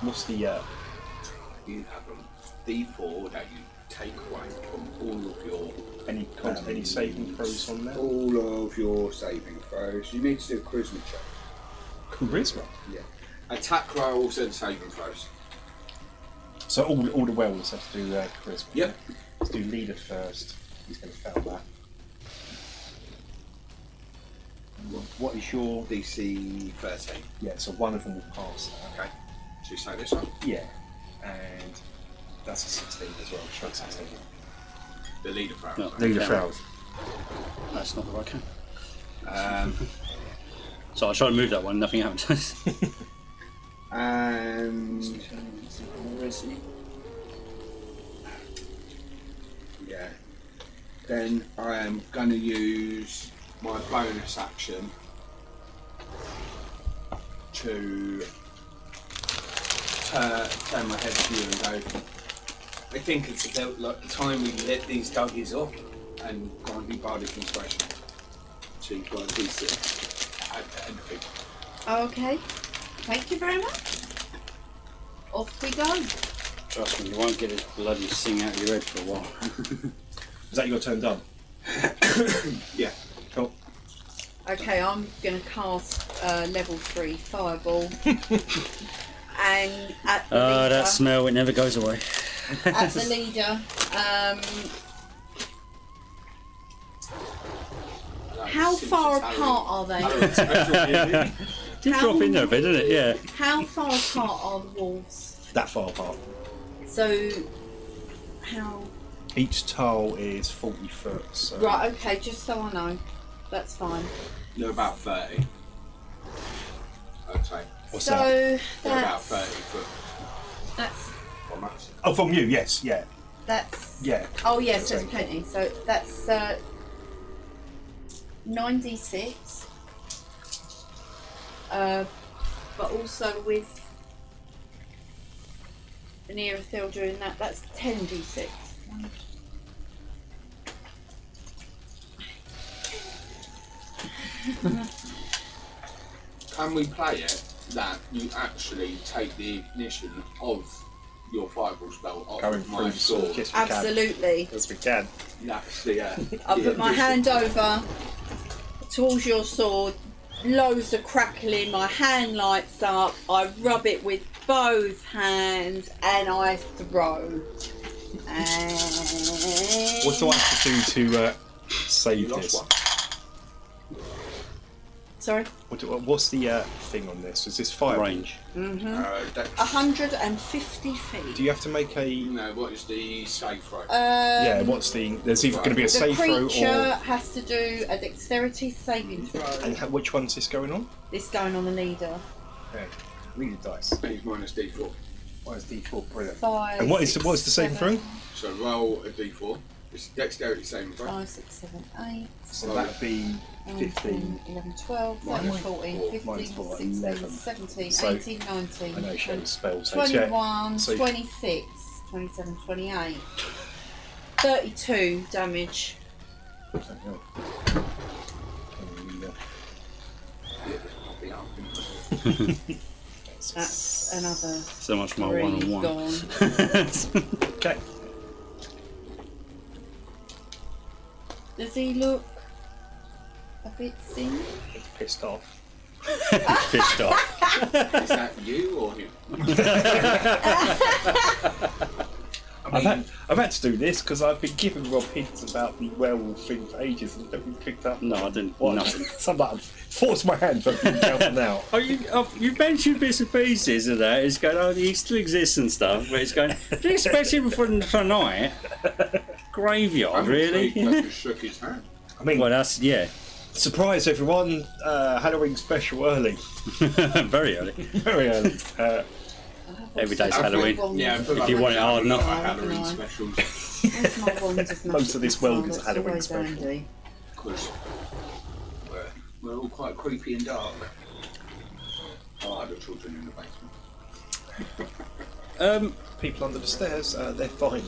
What's the? You have a D4 that you take away from all of your Any saving throws on there? all of your saving throws. You need to do a charisma check. Charisma. Yeah. Attack rolls and saving throws. So all the werewolves have to do charisma. Yep. Let's do leader first. He's going to fail that. What is your? DC 13. Yeah. So one of them will pass that. Okay. So you say this one? Yeah. And That's a 16 as well. Strike 16. The leader proud. No. Leader Okay. Froud. That's not the right count. Um, So I try to move that one, nothing happens. and yeah, then I am going to use my bonus action to turn my head to you and go. I think it's about like the time we lit these doggies up and go and do bardic inspiration. So you've got these anything. Okay. Thank you very much. Off we go. Trust me, you won't get a bloody sing out of your head for a while. Is that your turn done? Yeah. Cool. Okay, I'm going to cast level 3 fireball. And at the Oh, leader, that smell, it never goes away. at the leader, how far apart are they? Did drop in there a bit, didn't it? Yeah. How far apart are the wolves? That far apart. So, how? Each tile is 40 foot. So Right, okay, just so I know. That's fine. They're about 30. I'd say. What's so, that? They're about that's, 30 foot that's, from us. Oh, from you? Yes. Yeah. that's, Yeah. oh yes, there's Okay. plenty. So, that's 9d6. But also with Anirothel doing that, that's 10d6. Can we play it that you actually take the ignition of your fireball spell off Going of my through sword? sword. Yes, we can. Absolutely. Yes, we can. That's the. I put my hand over towards your sword, loads of crackling, my hand lights up, I rub it with both hands and I throw. And What do I have to do to You save lost this? one. Sorry? What's the thing on this? Is this fire Range. That's, 150 feet. Do you have to make a? no, what is the safe throw? Yeah. What's the? There's either going to be a the safe throw creature or. has to do a dexterity saving throw. And which one's this going on? This going on the leader. Okay. Leader dice. He's minus D4. Minus D4. Brilliant. 5, And what is 6, the saving 7, throw? So roll a D4. It's dexterity saving throw. 5, 6, 7, 8. So that'd be 15. 11, 12, 13, Mine- 14, four. 15, Mine's four, 16, 11. 17, So, 18, 19, I know she 20, has spells. So yeah. 21, So- 26, 27, 28, 32 damage. That's another So much more 3 one-on-one. gone. Okay. Does he look a bit sick? It's pissed off. Pissed off. Is that you or him? I've had to do this because I've been giving Rob hints about the werewolf thing for ages and nothing picked up. No, I didn't. What? Nothing. So I'm like, I've forced my hand, but I'm jumping out. Oh, you've mentioned bits and pieces of that. It's going, oh, he still exists and stuff, but it's going, do you expect him for tonight? Graveyard, really? He just shook his hand. I mean, Well, that's, yeah, surprise everyone! Halloween special early, very early. very early. Every day's I think- Halloween. Yeah, If you want it hard enough. Halloween specials. Most of this world is a Halloween always special. handy. Because we're all quite creepy and dark. Oh, I have children in the basement. People under the stairs, they're fine.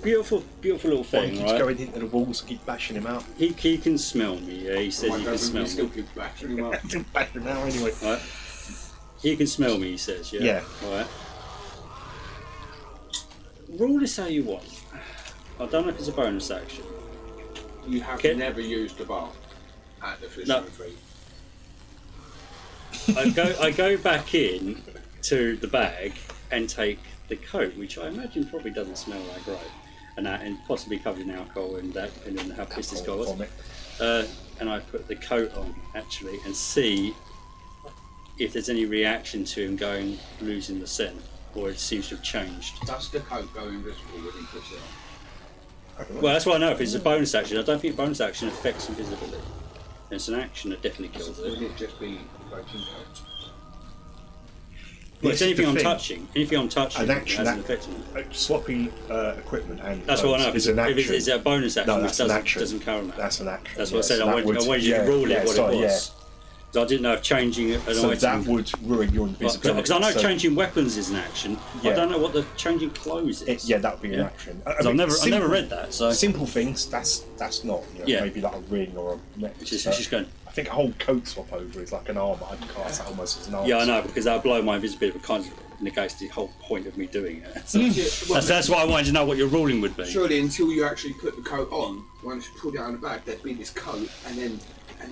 Beautiful, beautiful little One thing, keeps right? going into the walls, keep bashing him out. He can smell me, yeah, he says Why he can don't smell we still me. keep bashing him up? Still bashing him out anyway. Right? He can smell me, he says, yeah? Yeah. Right. Rule this how you want. I don't know if it's a bonus action. You have Okay. never used a bar at the No. fisherman tree. I go back in to the bag and take the coat, which I imagine probably doesn't smell that great, and possibly covered in alcohol and that, depending on how pissed this guy was. Vomit. And I put the coat on actually and see if there's any reaction to him losing the scent or it seems to have changed. Does the coat go invisible when he puts it on? Well, that's why I know if it's a bonus action. I don't think bonus action affects invisibility. It's an action that definitely kills Would it. it just be floating coats? Well, it's This is anything the I'm thing. touching. Anything I'm touching An that action has an that effect on it. swapping equipment and That's what I know. is an If action. it's a bonus action, No, which that's an doesn't, action. doesn't count that. That's an action. That's what I yes, said. that I wanted would- you to rule yeah, it what sorry, it was. So I didn't know if changing an So item. that would ruin your invisibility. Because I know so changing weapons is an action. Yeah. I don't know what the changing clothes is. yeah, that would be an Yeah. action. 'Cause I've never read that. So Simple things. That's not. You know, Yeah. Maybe like a ring or a necklace. it's just, but it's just going. I think a whole coat swap over is like an armor. I'd class that almost as an armor. Yeah, I know because that'll blow my invisibility. But kind of negates the whole point of me doing it. So Yeah, well, that's why I wanted to know what your ruling would be. surely until you actually put the coat on, once you pull it out of the bag, there'd be this coat, and then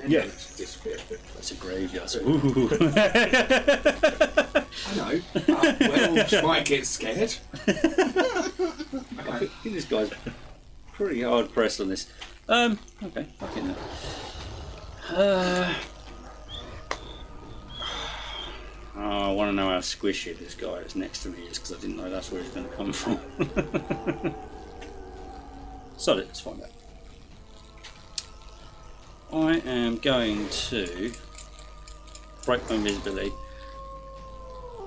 Yeah. it's disappear. It's a graveyard. So, ooh. I know. Werewolves might get scared. I think this guy's pretty hard pressed on this. Okay, fucking. I want to know how squishy this guy that's next to me is because I didn't know that's where he's going to come from. So let's find out. I am going to break my invisibility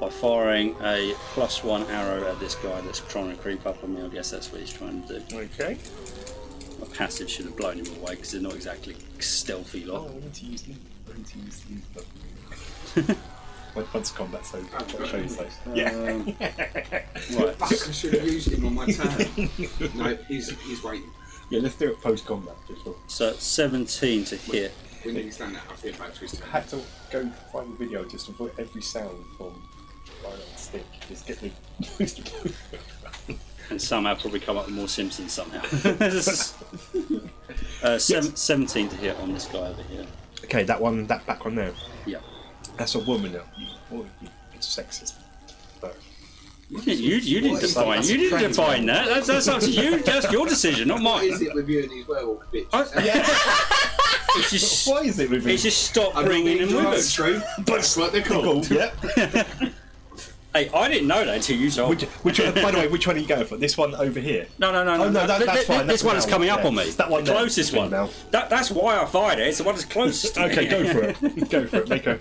by firing a +1 arrow at this guy that's trying to creep up on me. I guess that's what he's trying to do. Okay. My passive should have blown him away because they're not exactly stealthy Oh, lot. I need to use them. I need to use them. Once combat, so I'll show you those. Yeah. Right. Fuck, I should have used him on my turn. No, he's waiting. Yeah, let's do it post combat. So 17 to hit. When he's done that, I'll get back to his turn. I had to go find the video just to avoid every sound from Iron Stick. Just get the And somehow probably come up with more Simpsons somehow. 17 to hit on this guy over here. Okay, that one, that back one there. Yeah. That's a woman now. It's sexist. But You didn't What is define. that? You didn't That's define that. That's up to you. That's your decision, not What is mine. it with you and these werewolf bitches? It's just, why is it with me? it's just stop I'm not bringing being them with drunk, us. true. That's what they're called. Yeah. Hey, I didn't know that until you told me. Which one, by the way, which one are you going for? This one over here? No. Oh, no, that's fine. This That's one is an coming hour, up yeah. on me. It's that one the there, closest the one. female. That's why I fired it. It's the one that's closest to Okay, me. go for it. Go for it. Make a.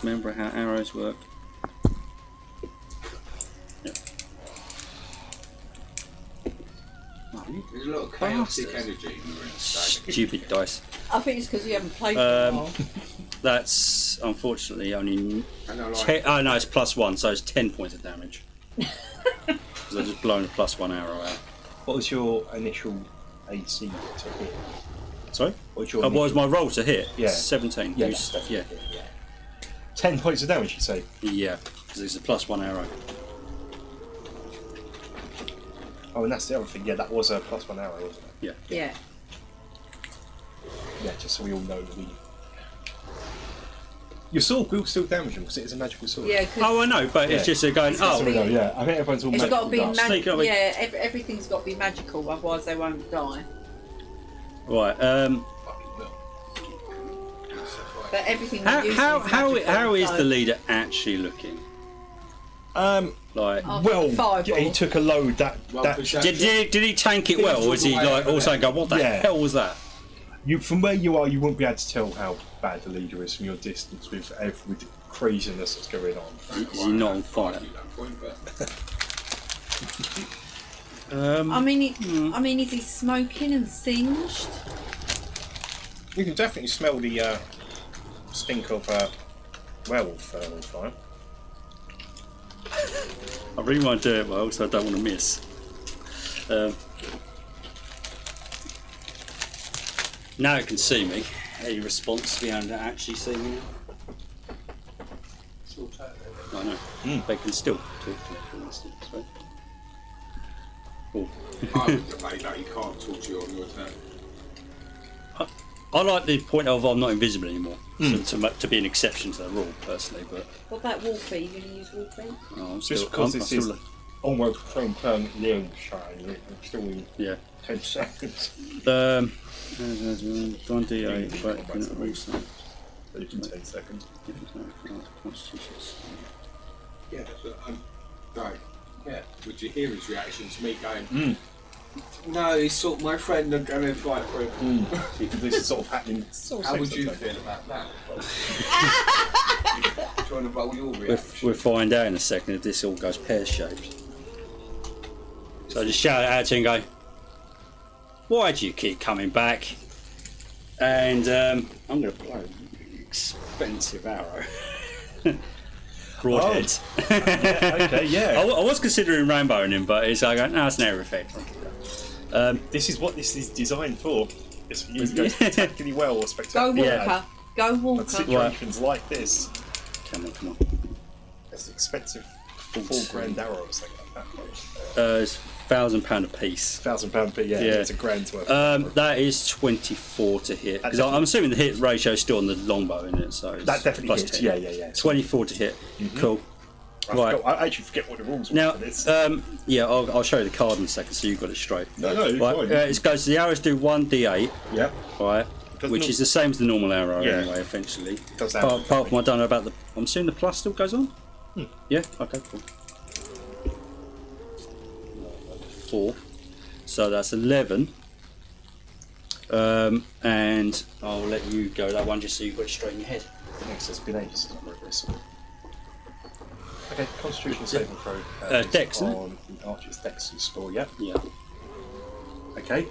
Remember how arrows work? Yeah. There's a lot of chaotic energy in the room. Stupid dice. I think it's because you haven't played for a while. That's unfortunately only. And I like 10, oh no, it's +1, so it's 10 points of damage. Because I've just blown a +1 arrow out. What was your initial AC to hit? Sorry? What was your What was my roll to hit? Yeah. 17. Yeah, Use- that's yeah. definitely it, yeah. 10 points of damage, you say? Yeah, because it's a +1 arrow. Oh, and that's the other thing. Yeah, that was a +1 arrow, wasn't it? Yeah. Yeah. Yeah, just so we all know the. Your sword will still damage him because it is a magical sword. Yeah, because Oh, I know, but it's Yeah. just a going, So we oh, know, yeah. I think everyone's all it's got to be magical dust. Sneak magical. up. Yeah, everything's got to be magical, otherwise they won't die. right. fucking milk. But everything How, we use how, is how, magical, how is so- the leader actually looking? Like, Oh, Well, fireball. he took a load that Well, that perception. did he tank it well, or is he like also go, what the Yeah. hell was that? you from where you are, you won't be able to tell how bad the leader is from your distance with the craziness that's going on. Is he not on fire? At that point, but I mean, is he smoking and singed? You can definitely smell the stink of werewolf on fire. I really want to do it well, so I don't want to miss. Now it can see me. Any response to be able to actually see me now? I know. They can still talk to me for instance, right? Oh. I would debate that. You can't talk to you on your turn. I like the point of I'm not invisible anymore, to be an exception to the rule, personally. But What about Wolfie? Are you going to use Wolfie? I'm Just still, because I'm this still, is almost playing permanently outside, I'm still in yeah. 10 seconds. 1d8, but you know, also. In 10 seconds. Yeah, but right. Yeah. Would you hear his reaction to me going? No, he's sort of my friend. I'm going to fight for him. This is sort of happening. How would you feel about that? Trying to roll your reaction. We'll find out in a second if this all goes pear-shaped. So I just shout it out to him and go, why do you keep coming back? And I'm going to blow an expensive arrow. Broadhead. Okay, yeah. I was considering rainbowing him, but it's like, no, it's an air effect. This is what this is designed for. It's for you to go spectacularly well or Go spectacularly Walker. bad. Go But Walker. situations like this, Come on. it's expensive £4,000 arrow or something like that. It's £1,000 a piece. £1,000, but yeah, it's a grand's worth. That is 24 to hit. Because I'm assuming the hit ratio is still on the longbow, isn't it? So it's That definitely plus hits. 10. Yeah. 24 to hit. Cool. Right. I actually forget what the rules were Now, for this. I'll show you the card in a second so you've got it straight. No, Right, fine. it goes, the arrows do 1d8, Yeah. right, which is the same as the normal arrow Yeah. anyway, essentially. Does that. Apart from I don't know about the... I'm assuming the plus still goes on? Yeah? Okay, cool. 4. So that's 11. And I'll let you go that one just so you've got it straight in your head. Next, it's been ages since I wrote this. Okay, Constitution saving throw. Dex, isn't it? on the Archer's Dex score, yeah. Yeah. Okay,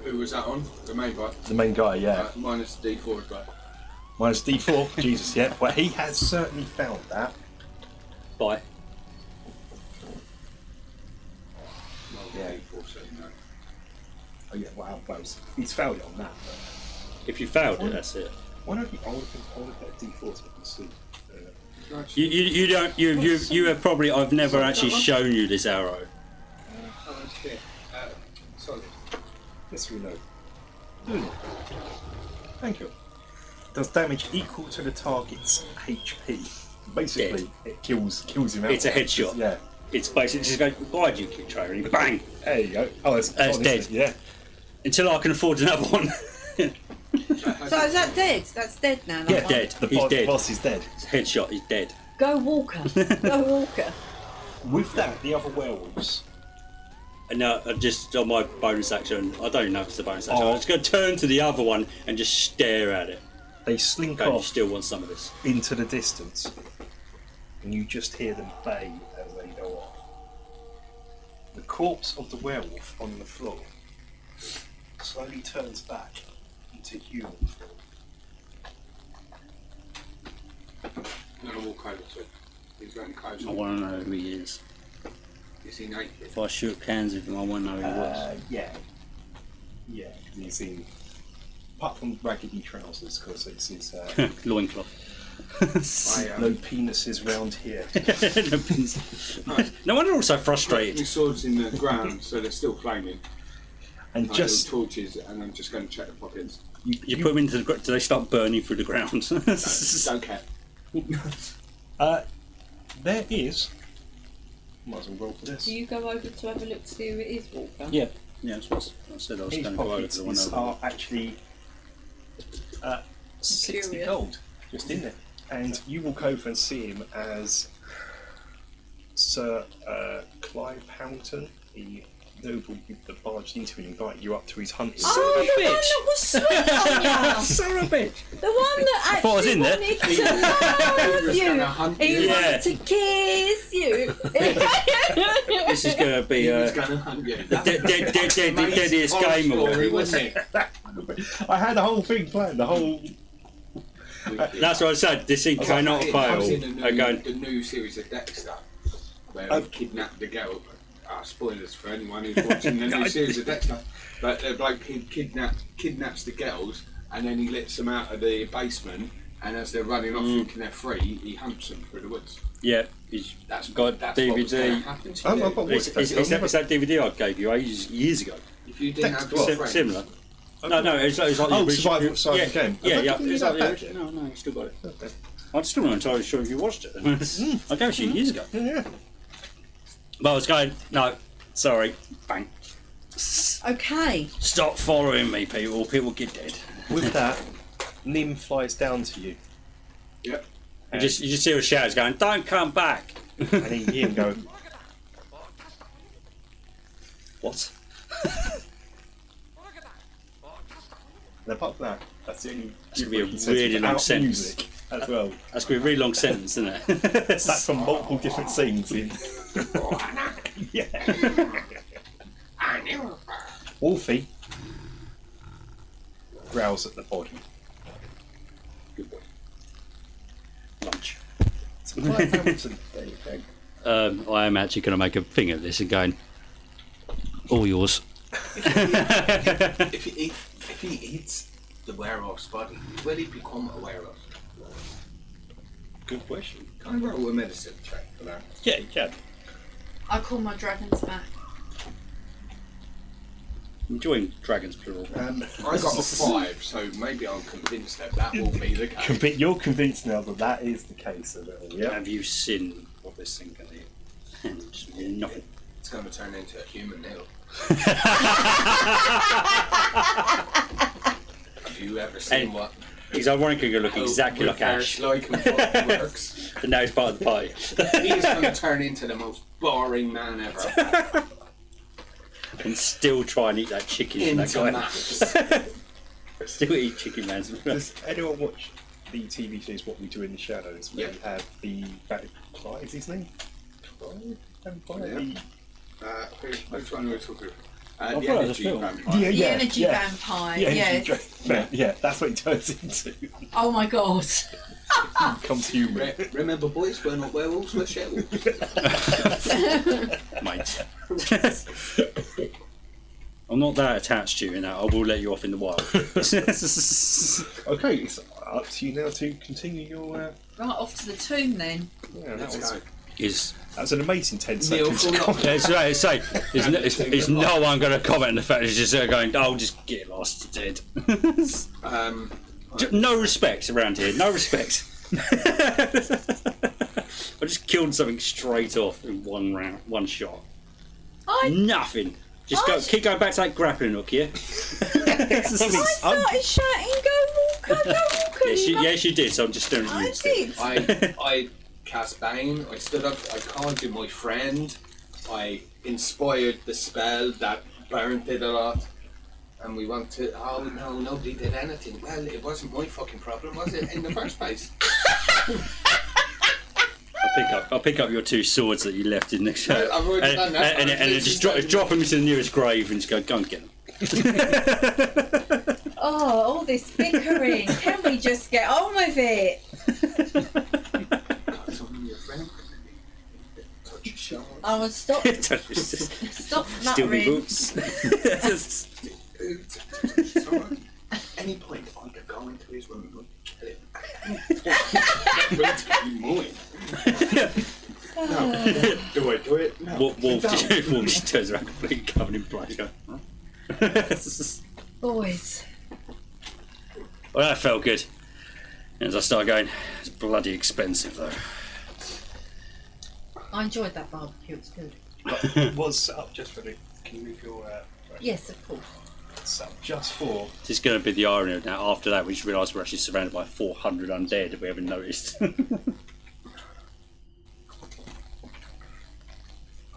Who was that on? The main guy. the main guy, yeah. Minus D4 as well. Minus D4, Jesus, yeah. Well, he has certainly found that. Bye. Yeah. D4, so no. Oh yeah, wow, he's failed it on that. If you failed it, that's it. Why don't you? I would have put a D4 so we can see. You don't you have probably I've never actually shown you this arrow. Oh, that's clear. Solid. Yes, we know. Thank you. Does damage equal to the target's HP. Basically, it kills him out. It's a headshot. Yeah. It's basically just going, why do you keep trying? And bang! There you go. Oh, it's dead. Yeah. Until I can afford another one. So is that dead? That's dead now. That Yeah, one? dead. The He's dead. boss is dead. Headshot, he's dead. Go Walker. Go Walker. With that, the other werewolves. And now, just on my bonus action, I don't even know if it's a bonus action. Oh. I'm just going to turn to the other one and just stare at it. They slink Okay, you off still want some of this. into the distance, and you just hear them bay as they go off. The corpse of the werewolf on the floor slowly turns back into human form. I'm going to walk over to him. He's getting close. I want to know who he is. Is he naked? If I shook hands with him, I want to know who he was. Yeah. Yeah, he's in. Apart from raggedy trousers, because it's his. Loincloth. No penises round here. No pins. No wonder I'm so My frustrated. sword's in the ground, so they're still flaming. And Like just. little torches, and I'm just going to check the pockets. You put them into the ground, do they start burning through the ground? Don't care. There is. Might as well roll for this. Do you go over to have a look to see who it is, Walker? Yeah, that's what I said. I was His going to go over pockets to the one over. are actually 60 curious. gold just in there. And you walk over and see him as Sir Clive Houghton, the noble that barged into and invited you up to his hunting. Oh, the one that was sweet on you. Son of a bitch! The one that thought I was actually in there. wanted to love He was you. gonna hunt He you. Yeah. wanted to kiss you. This is going to be He was going to hunt you. the deadiest game of it. wasn't it? I had the whole thing planned, the whole. That's what I said. This thing cannot I was in fail. Again, the new series of Dexter, where he kidnapped the girl. Spoilers for anyone who's watching the new series of Dexter. But the bloke kidnaps the girls, and then he lets them out of the basement. And as they're running off, thinking they're free, he hunts them through the woods. yeah, he's That's got that's what was gonna DVD. happen to I've you. got watched It's that. that DVD I gave you years ago. If you didn't have Dexter, your friends, Similar. No, it's like Oh, the Survival original. Survival Yeah, Game. yeah, Have I yeah. given you It's that like the back original. No, you still got it. Okay. I'm still not entirely sure if you watched it. I gave it to you years ago. Yeah. But I was going, no, sorry, bang. Okay. Stop following me, people. People get dead. With that, Nim flies down to you. yep. You just hear a shout going, don't come back. and then you hear him go, What? and apart from that, that's the only. That's gonna be a he says really long without sentence. music as well. That's gonna be a really long sentence, isn't it? That's from multiple different scenes in. Yeah. Wolfie growls at the body. Good boy. Lunch. So Clive Hamilton, there you go. I am actually going to make a thing of this and going, all yours. If he eats the werewolf's body, will he become a werewolf? Good question. Can I roll a medicine check for that? Yeah, yeah. I call my dragons back. Enjoying dragons plural. I got a 5, so maybe I'm convinced that will be the case. You're convinced now that that is the case of it all, yeah? Have you seen what this thing can eat? Just nothing. It's going to turn into a human now. Have you ever seen And- what? He's ironically going to look exactly like Ash. Like and fucking works. But now he's part of the party. He's going to turn into the most boring man ever. And still try and eat that chicken from that Into guy. maps. Still eat chicken, man. Does anyone watch the TV series What We Do in the Shadows? Where Yeah. you have the Clive, is his name? Clive? Yeah. Which one are we talking about? I The thought it was a energy film. vampire. The energy vampire, Yeah, yes. yeah, that's what he turns into. He Oh my god. becomes human. Remember, boys, we're not werewolves, we're shells. Mate. I'm not that attached to you in that. I will let you off in the wild. Okay, it's up to you now to continue your. Right, off to the tomb then. Yeah, Let's go. that was an amazing 10 Neil, seconds. full of up. It's right, it's like, is no one going to comment on the fact it's just going, oh, just get lost, dead. No respect around here, no respect. I just killed something straight off in one round, one shot. Nothing. Just go, keep going back to that grappling hook, yeah? I started shouting, go Walker, go Walker. Yes, you did, so I'm just staring at you I instead. did. I cast Bane, I stood up, I called you my friend, I inspired the spell that burned it a lot, and we went to, oh no, nobody did anything. Well, it wasn't my fucking problem, was it, in the first place? I'll pick up your two swords that you left in the show, I've already done that. and then just drop them into the nearest grave and just go and get them. Oh, all this bickering. Can we just get on with it? Got someone your friend. Touch your shoulder. I will stop. Stop Steal me muttering. boots. Someone. At any point, I could go into his room and kill him. That will be mine. No. Do I do it? No. Wolf just turns around completely covered in blood. Boys. Well, that felt good. As I start going, it's bloody expensive though. I enjoyed that barbecue, it's good. But it was set up just for the. Can you move your. Yes, of course. Set up just for. This is going to be the irony of now. After that, we just realised we're actually surrounded by 400 undead if we haven't noticed.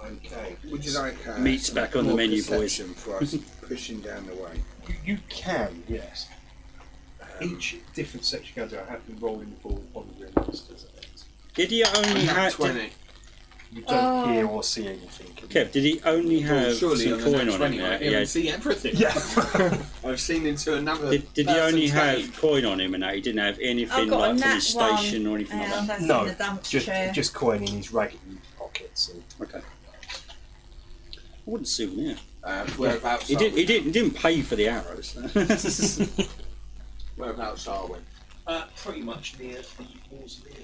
Okay. Would you like Meat's back on the more menu, boys. perception for us pushing down the way? You can, yes. Each different section goes out. I have been rolling for one of your monsters. Did he only have 20. You don't hear or see anything. Kev, did he only have Surely some on the coin on him? 20, I Yeah, can see everything. Yeah. I've seen into another. Did he only person's have coin on him and that? He didn't have I've anything got a like from nat his station one. or anything like that? That's No, in the dump just chair. coin in his raggedy pockets. And Okay. I wouldn't souvenir. Whereabouts? He are didn't. we? He didn't pay for the arrows. Whereabouts are we? pretty much near the Mausoleum.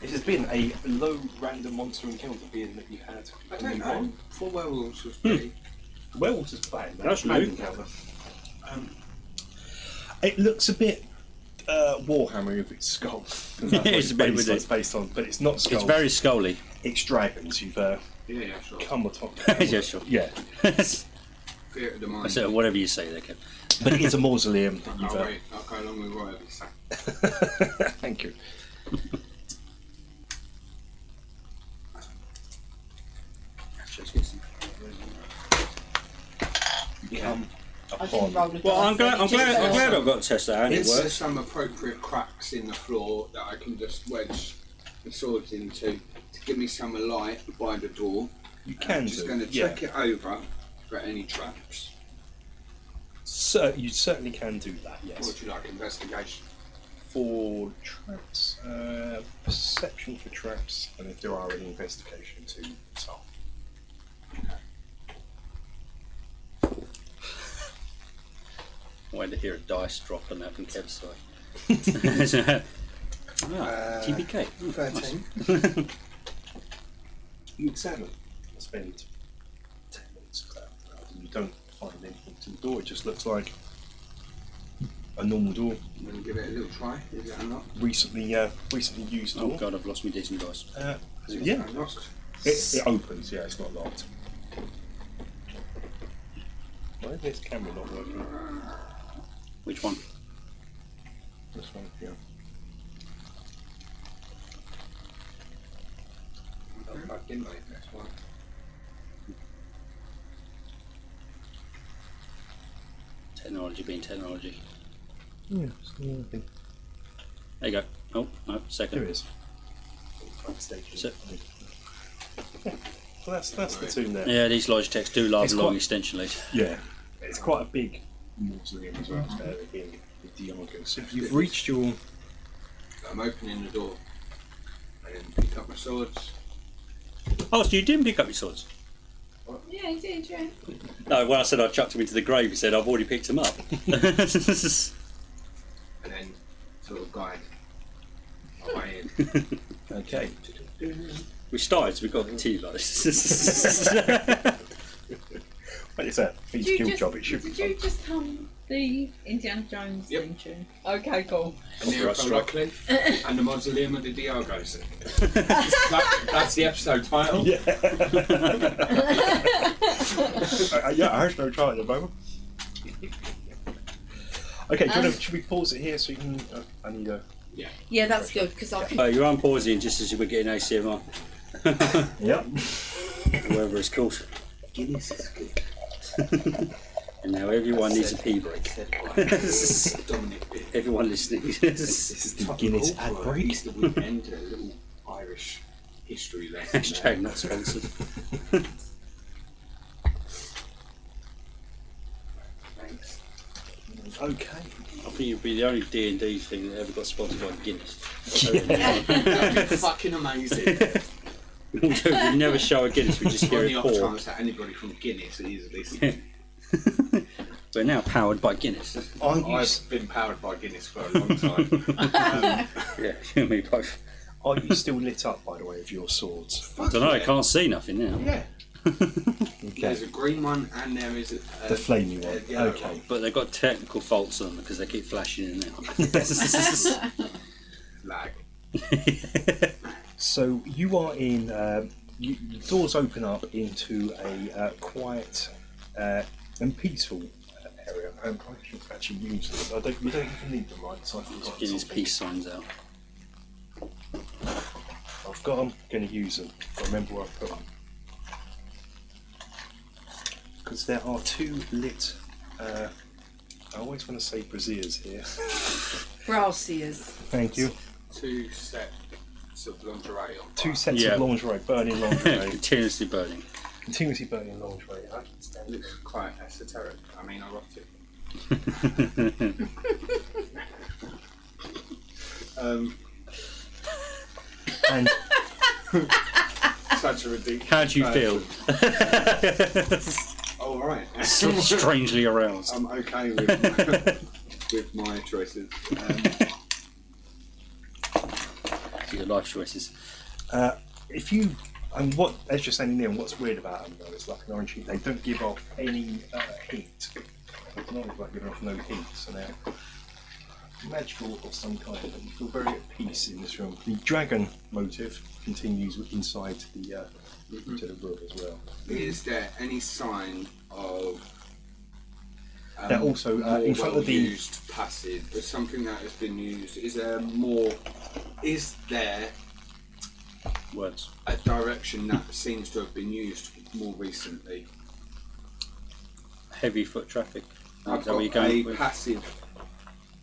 It has been a low random monster encounter being that you had. I don't know. Four werewolves was pretty. Werewolves is bad. That's bad new. encounter. It looks a bit Warhammer with its skull. It's a bit with it's it. based on, but it's not skulls. It's very scully. It's dragons. You've Yeah, sure. come atop. Yeah, sure. Yeah, Fear of the mind. So whatever you say there, Kev. but it is a mausoleum that I'll you've. wait. I'll go along with whatever you say. Thank you. You come I didn't upon. roll the Well, I'm dice, glad. I'm it just glad. I'm fell. glad I've got to test that out. And it Is there works. some appropriate cracks in the floor that I can just wedge the swords into to give me some light by the door? You can I'm just do. going to Yeah. check it over for any traps. So you certainly can do that. Or Yes. would you like investigation? For traps, perception for traps, and if there are any investigation to solve. I wanted to hear a dice drop on that from Kev's side. TBK. 13. You examine. Spend 10 minutes of that, and you don't find anything to the door. It just looks like a normal door. I'm going to give it a little try. Is it unlocked? Recently used Oh door. god, I've lost my decent dice. Yeah, Unlocked. it opens. Yeah, it's not locked. Why is this camera not working? Which one? This one, yeah. I'm plugged in, mate. That's why. Technology being technology. Yeah, it's nothing. There you go. Oh, no, second. There is. So- Yeah, well, that's the tune there. Yeah, these Logitechs do love It's long quite- extension leads. Yeah, it's quite a big mausoleum as well. Again, with Diago. So you've reached your. I'm opening the door and pick up my swords. Oh, so you didn't pick up your swords? Yeah, he did, yeah. No, when I said I chucked them into the grave, he said I've already picked them up. And then sort of guide my way in. Okay. We started, so we've got to continue like this. Well, it's a thieves guild job. It should be Did fun. you just hum the Indiana Jones Yep. theme tune? Okay, cool. And then Right, from right. Lockleaf and the Mausoleum of the Diagos. That's the episode title. Yeah. Yeah, I have no try at the moment. Okay, should we pause it here so you can? I need a. Yeah, that's good because I can. Oh, you're unpausing just as you were getting ACMR. Yep. Whatever it's called. Guinness is good. And now everyone needs a pee break. Dominic Bit. Everyone listening. This is the Guinness ad break. Easter weekend, a little Irish history lesson. Hashtag not sponsored. Thanks. Okay. I think you'd be the only D&D thing that ever got sponsored by Guinness. That'd be fucking amazing. We never show a Guinness, we just hear On the it off pour. chance that anybody from Guinness is listening. We're now powered by Guinness. I've been powered by Guinness for a long time. Yeah, you and me both. Are you still lit up, by the way, of your swords? I don't know, I can't see nothing now. Yeah. Okay. There's a green one and there is a The flamey one. yellow Okay. one. But they've got technical faults on them because they keep flashing in and out. Lag. So you are in. The doors open up into a quiet and peaceful area. I should actually use them. You don't even need them, right? So Getting his peace signs out. I've got them. Going to use them. But remember where I put them. Because there are two lit. I always want to say braziers here. Brassiers. Thank you. 2 sets of lingerie on. Two sets Yeah. of lingerie, burning lingerie, Continuously burning. continuously burning lingerie. I can stand it. Looks quite esoteric. I mean, erotic. And Such a ridiculous. How do you feel? Oh, right. Strangely aroused. I'm okay with my choices. Your life choices. if you, and what, as you're saying Neil, what's weird about them though is like an orange heat, they don't give off any heat. It's not like giving off no heat, so they're magical of some kind, but you feel very at peace in this room. The dragon motive continues inside the to the room as well. Is there any sign of They're also in front of the used passage? There's something that has been used. Is there more? Is there Words. a direction that seems to have been used more recently? Heavy foot traffic. I've Is that what you're got a going with? passive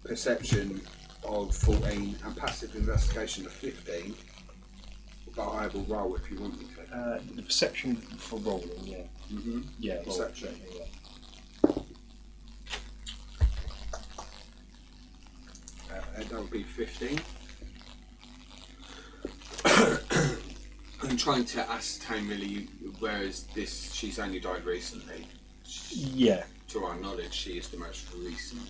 perception of 14 and passive investigation of 15. But I will roll if you want me to. The perception for rolling, yeah. Mm-hmm. Yeah, Perception. yeah. That would be 15. I'm trying to ascertain really, whereas she's only died recently. Yeah. To our knowledge, she is the most recent.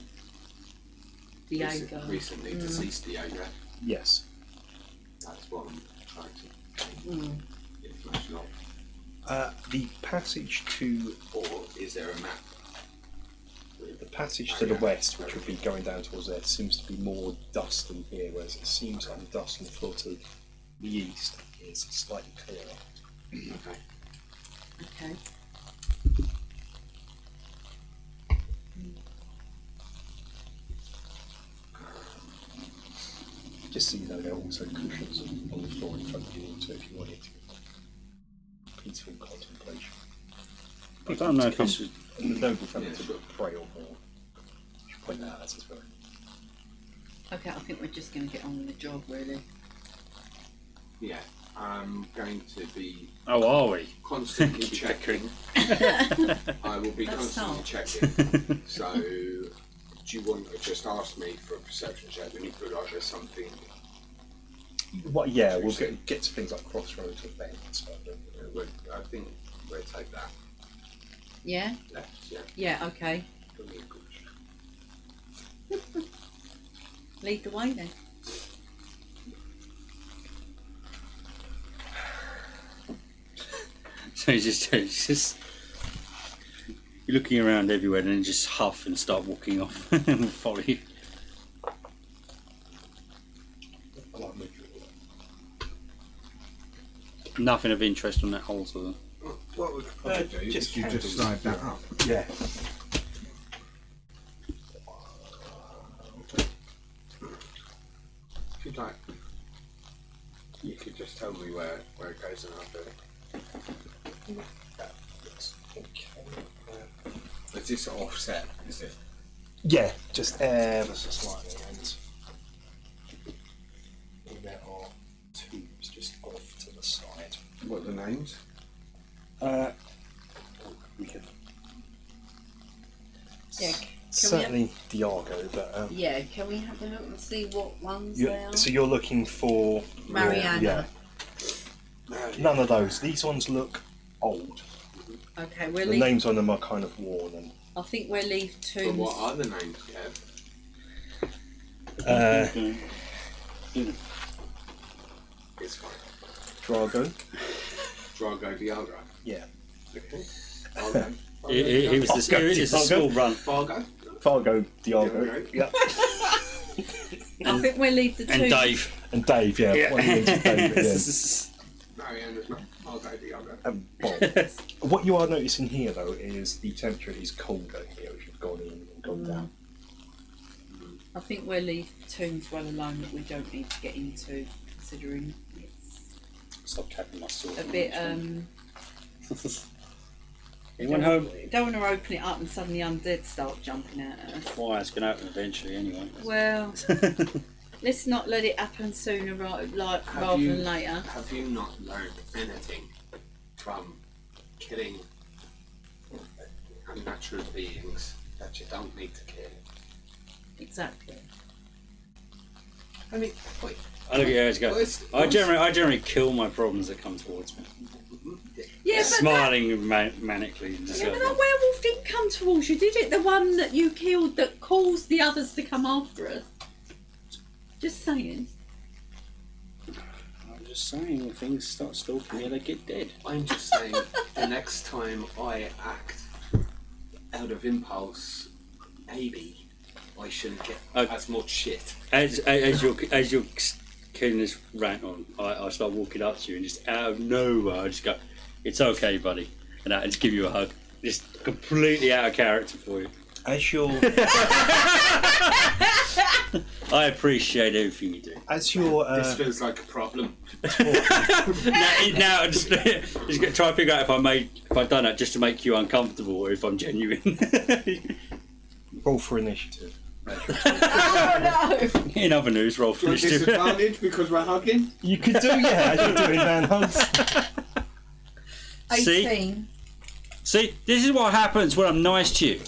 Diego. Recently deceased Diego. Yes. That's what I'm trying to Mm. get information of. The passage to Or is there a map? the passage to the west, which would be going down towards there, seems to be more dust than here, whereas it seems like the dust on the floor to the east is slightly clearer. Okay. Okay. Just so you know, there are also cushions on the floor in front of you, so if you wanted to peaceful contemplation. I don't know if this was... The noble family Yeah, to sure. pray or more. You should point that out as well. Okay, I think we're just going to get on with the job, really. Yeah. I'm going to be Oh, are we? constantly checking. I will be That's constantly not. checking. So, do you want to just ask me for a perception check when you feel like there's something? Well, yeah, we'll get to things like crossroads and bends. I think we'll take that. Yeah? Left, yeah. Yeah, okay. Give me a good. Lead the way then. So it's just you're looking around everywhere and then just huff and start walking off and follow you. Nothing of interest on that altar. What we could probably do just is you candles. just slide that up. Yeah. If you'd like, you could just tell me where it goes and I'll do it. Is this offset? Is it? Yeah, just ever so slightly, and there are tubes just off to the side. What are the names? We can Yeah, certainly Diago, but Yeah, can we have a look and see what ones you- they are? so you're looking for Mariana. Yeah, none of those. These ones look old. Okay, we'll The leave. names on them are kind of worn and. I think we'll leave But tombs. what are the names, Kev? It's fine. Drago. Drago Diago. Yeah. Okay. Fargo. He was the it is a small run. Fargo. Fargo Diago. Diago. Yeah. I think we'll leave the tombs. And Dave. And Dave, yeah. One of the names is Dave, yeah. Mariana's not. Fargo Diago. And Bob. What you are noticing here, though, is the temperature is colder here as you've gone in and gone down. I think we'll leave tombs well alone that we don't need to get into, considering it's Stop tapping my sword. a bit. Anyone home? Don't want to open it up and suddenly undead start jumping at us. Why it's going to happen eventually anyway. Well, let's not let it happen sooner rather you- than later. Have you not learned anything from killing unnatural beings that you don't need to kill? Exactly. I mean, wait. I look at you guys go. What's- I generally kill my problems that come towards me. Yeah, but Smiling manically. And just yeah, go, but that werewolf didn't come towards you, did it? The one that you killed that caused the others to come after us. Just saying. I'm just saying, when things start stalking you, they get dead. I'm just saying, the next time I act out of impulse, maybe I shouldn't get as much shit. As you're killing this rant on, I start walking up to you and just out of nowhere, I just go, "It's okay, buddy," and I just give you a hug, just completely out of character for you. As you're I appreciate everything you do. as you're This feels like a problem. Now I'm just gonna try and figure out if I've done that just to make you uncomfortable or if I'm genuine. roll for initiative. Oh no! In other news, roll Do for you want initiative. disadvantage because we're hugging? You could do, yeah, as you're doing man hugs. 18. See, this is what happens when I'm nice to you.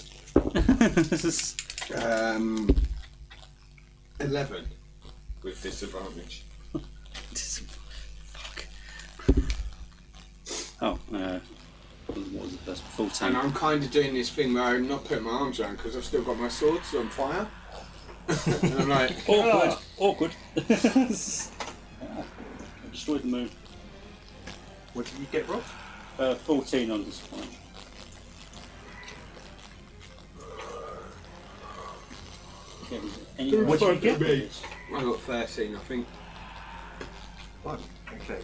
11 with disadvantage. Fuck. Oh, what was it? That's 14. And I'm kind of doing this thing where I'm not putting my arms around because I've still got my sword, so I'm fire. And I'm like, Awkward. Destroyed the moon. What did you get, Rob? 14 on this one. What did you get? I got 13, I think. One. Okay.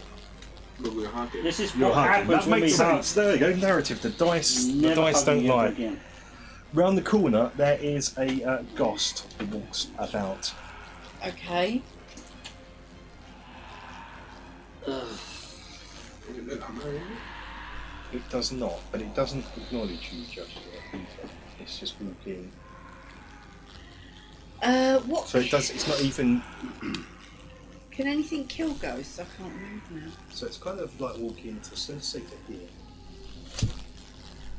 But we were hugging. This is You're what hugging. happens That when makes we hug. sense. There you go. Narrative. The dice Never don't hugging you lie. again. Round the corner, there is a ghost who walks about. Okay. Did it look like Marianne? It does not, but it doesn't acknowledge you just yet either. It's just walking. What? So it does. It's not even. Can anything kill ghosts? I can't move now. So it's kind of like walking to say to here.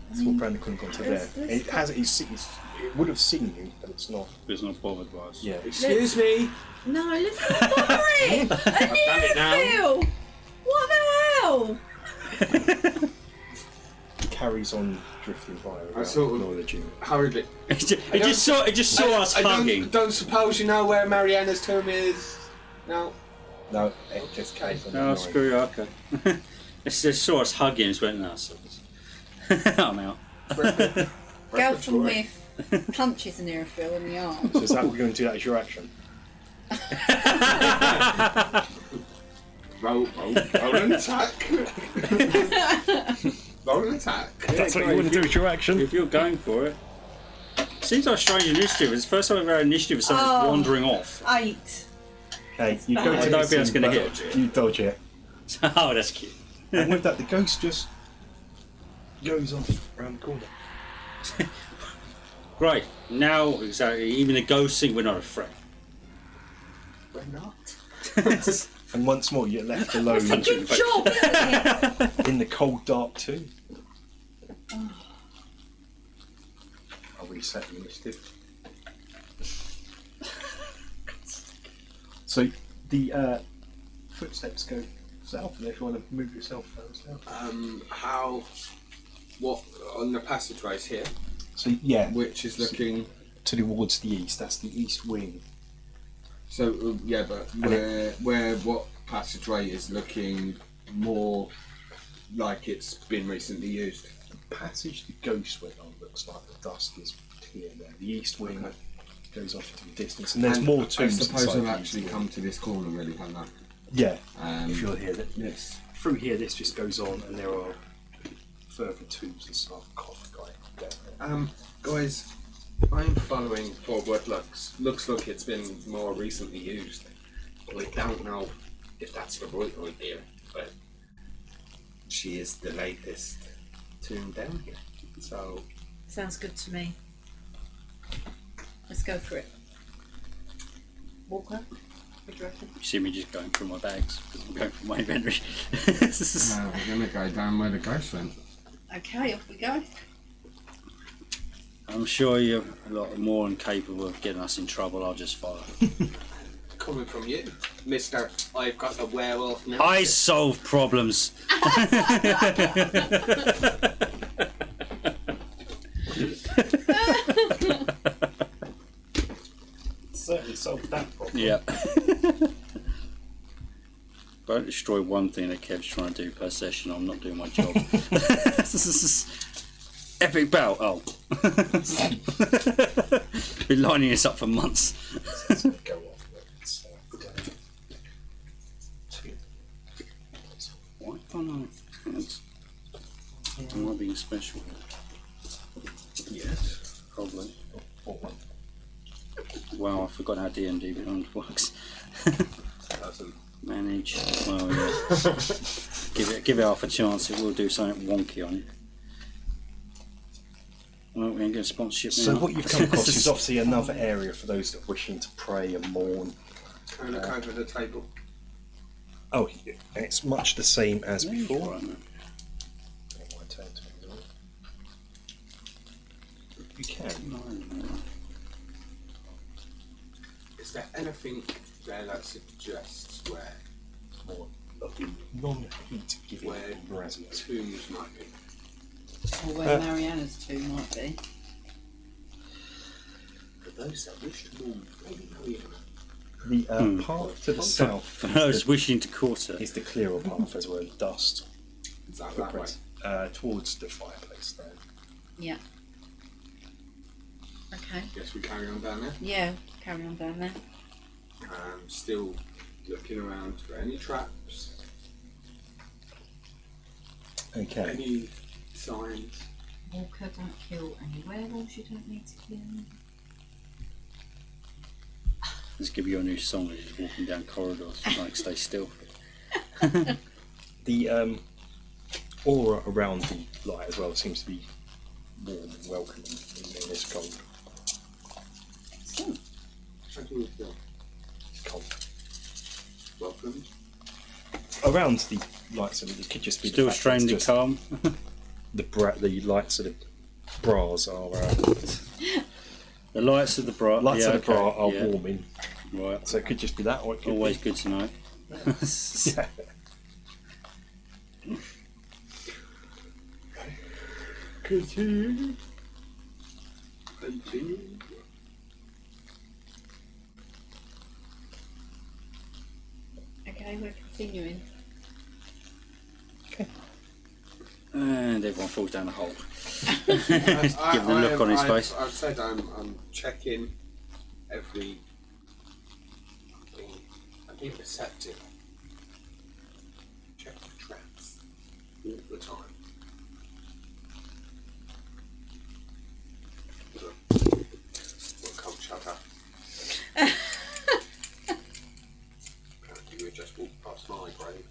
Let's walk around the corner and to there. let's It has. It would have seen you, but it's not. It's not bothered by us. Yeah. Excuse me. No, let's not bother it! done it now. Anirothel! What the hell? It carries on drifting by without sort of- acknowledging. Hurriedly. It just saw us hugging. Don't suppose you know where Mariana's tomb is? No. No, it just carries on. No, ignoring. screw you. Okay. It just saw us hugging and just went, no, so I'm out. Galton with punches Anirothel in the arm. So is that we're going to do that as your action? Roll an attack. Roll an attack. That's what you want to do as your action. If you're going for it. Seems like strange initiative. It's the first time I've ever had initiative with someone who's wandering off. 8. Okay, you go I to don't the think that's gonna scene, hit. but You dodge it. Oh, that's cute. And with that, the ghost just goes off around the corner. Great. Now, exactly. Even the ghosts think we're not afraid. We're not. And once more, you're left alone It's a good job, isn't it? in the cold, dark tomb. I'll reset the initiative. So the footsteps go south, and if you want to move yourself south. What on the passageways here, So yeah, which is looking. towards the east. That's the east wing. So yeah, but where what passageway is looking more like it's been recently used? The passage the ghost went on looks like the dusk is here. There, the east wing goes off into the distance, and there's more I tombs. suppose inside I've the actually east come wing. to this corner really, haven't I? Yeah, Um, if you're here, Yes. through here, this just goes on, and there are further tombs and stuff. Coffin guy. Guys, I'm following for what looks like it's been more recently used. We don't know if that's the right idea, but she is the latest tomb down here. So Sounds good to me. Let's go for it. Walker, what do you reckon? You see me just going through my bags. I'm going through my inventory. we're gonna go down where the ghost went. Okay, off we go. I'm sure you're a lot more incapable of getting us in trouble. I'll just follow. Coming from you, Mister. I've got a werewolf now. I solve problems. Certainly solved that problem. Yeah. Don't destroy one thing that Kev's trying to do per session. I'm not doing my job. Epic bout. Oh. Been lining this up for months. Go off. It's, Why can't I? Am I being special? yes. Probably. Or one. Wow, I forgot how D&D Beyond works. Person. Manage. Well, yeah. give it half a chance. It will do something wonky on it. Well, we ain't get a sponsorship So now. what you've come across is obviously another area for those that are wishing to pray and mourn. Can I look over the table? Oh, and it's much the same as Yeah, before. right, man. My turn to move on. You can. Is there anything there that suggests where More of the non-heat giving Where- braziers. tombs might be? Or where Mariana's tomb might be. For those that wish to mourn, maybe Mariana. The path to the south For those wishing to court her. is the clearer path as well, dust Is that that way? footprints towards the fireplace there. Yeah. Okay. Yes, we carry on down there. Yeah, carry on down there. Still looking around for any traps, Okay. any signs. Walker, don't kill any werewolves, you don't need to kill them. Let's give you a new song as you're walking down corridors. Like, stay still. The aura around the light as well seems to be warm and welcoming in this cold. Excellent. How do we feel? It's cold. Welcomed. Around the lights of it could just be Still the fact that it's strangely just calm. the lights of the bras are The lights of the bra. lights yeah, of the bra okay, are yeah. warming. Right. So it could just be that, or it could Always be good to know. yeah. Continue. Continue. Okay, we're continuing. And everyone falls down the hole. Give the look on his face. I've said I'm checking every. I'm being perceptive. Check the traps all the time. Well, come shut up. Apparently, we just walked past my grave.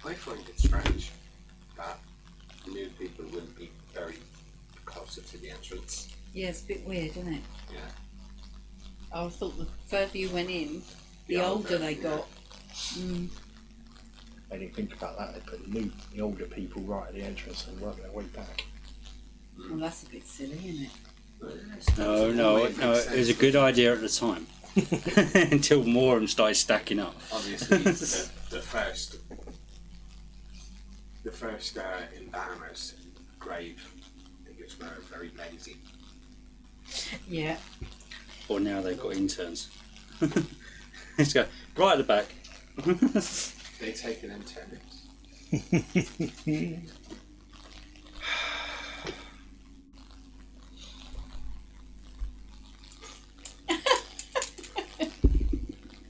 I find it strange that new people wouldn't be very closer to the entrance. Yeah, it's a bit weird, isn't it? Yeah. I thought the further you went in, the The older older, they yeah. got. Mm. They didn't think about that. They put the older people right at the entrance and work their way back. Well, that's a bit silly, isn't it? No, it was a good idea at the time. Until more of them started stacking up. Obviously, the first in Banners grave, I think it's very lazy. Yeah. Or now they've got interns. Let's go right at the back. They take an tenants.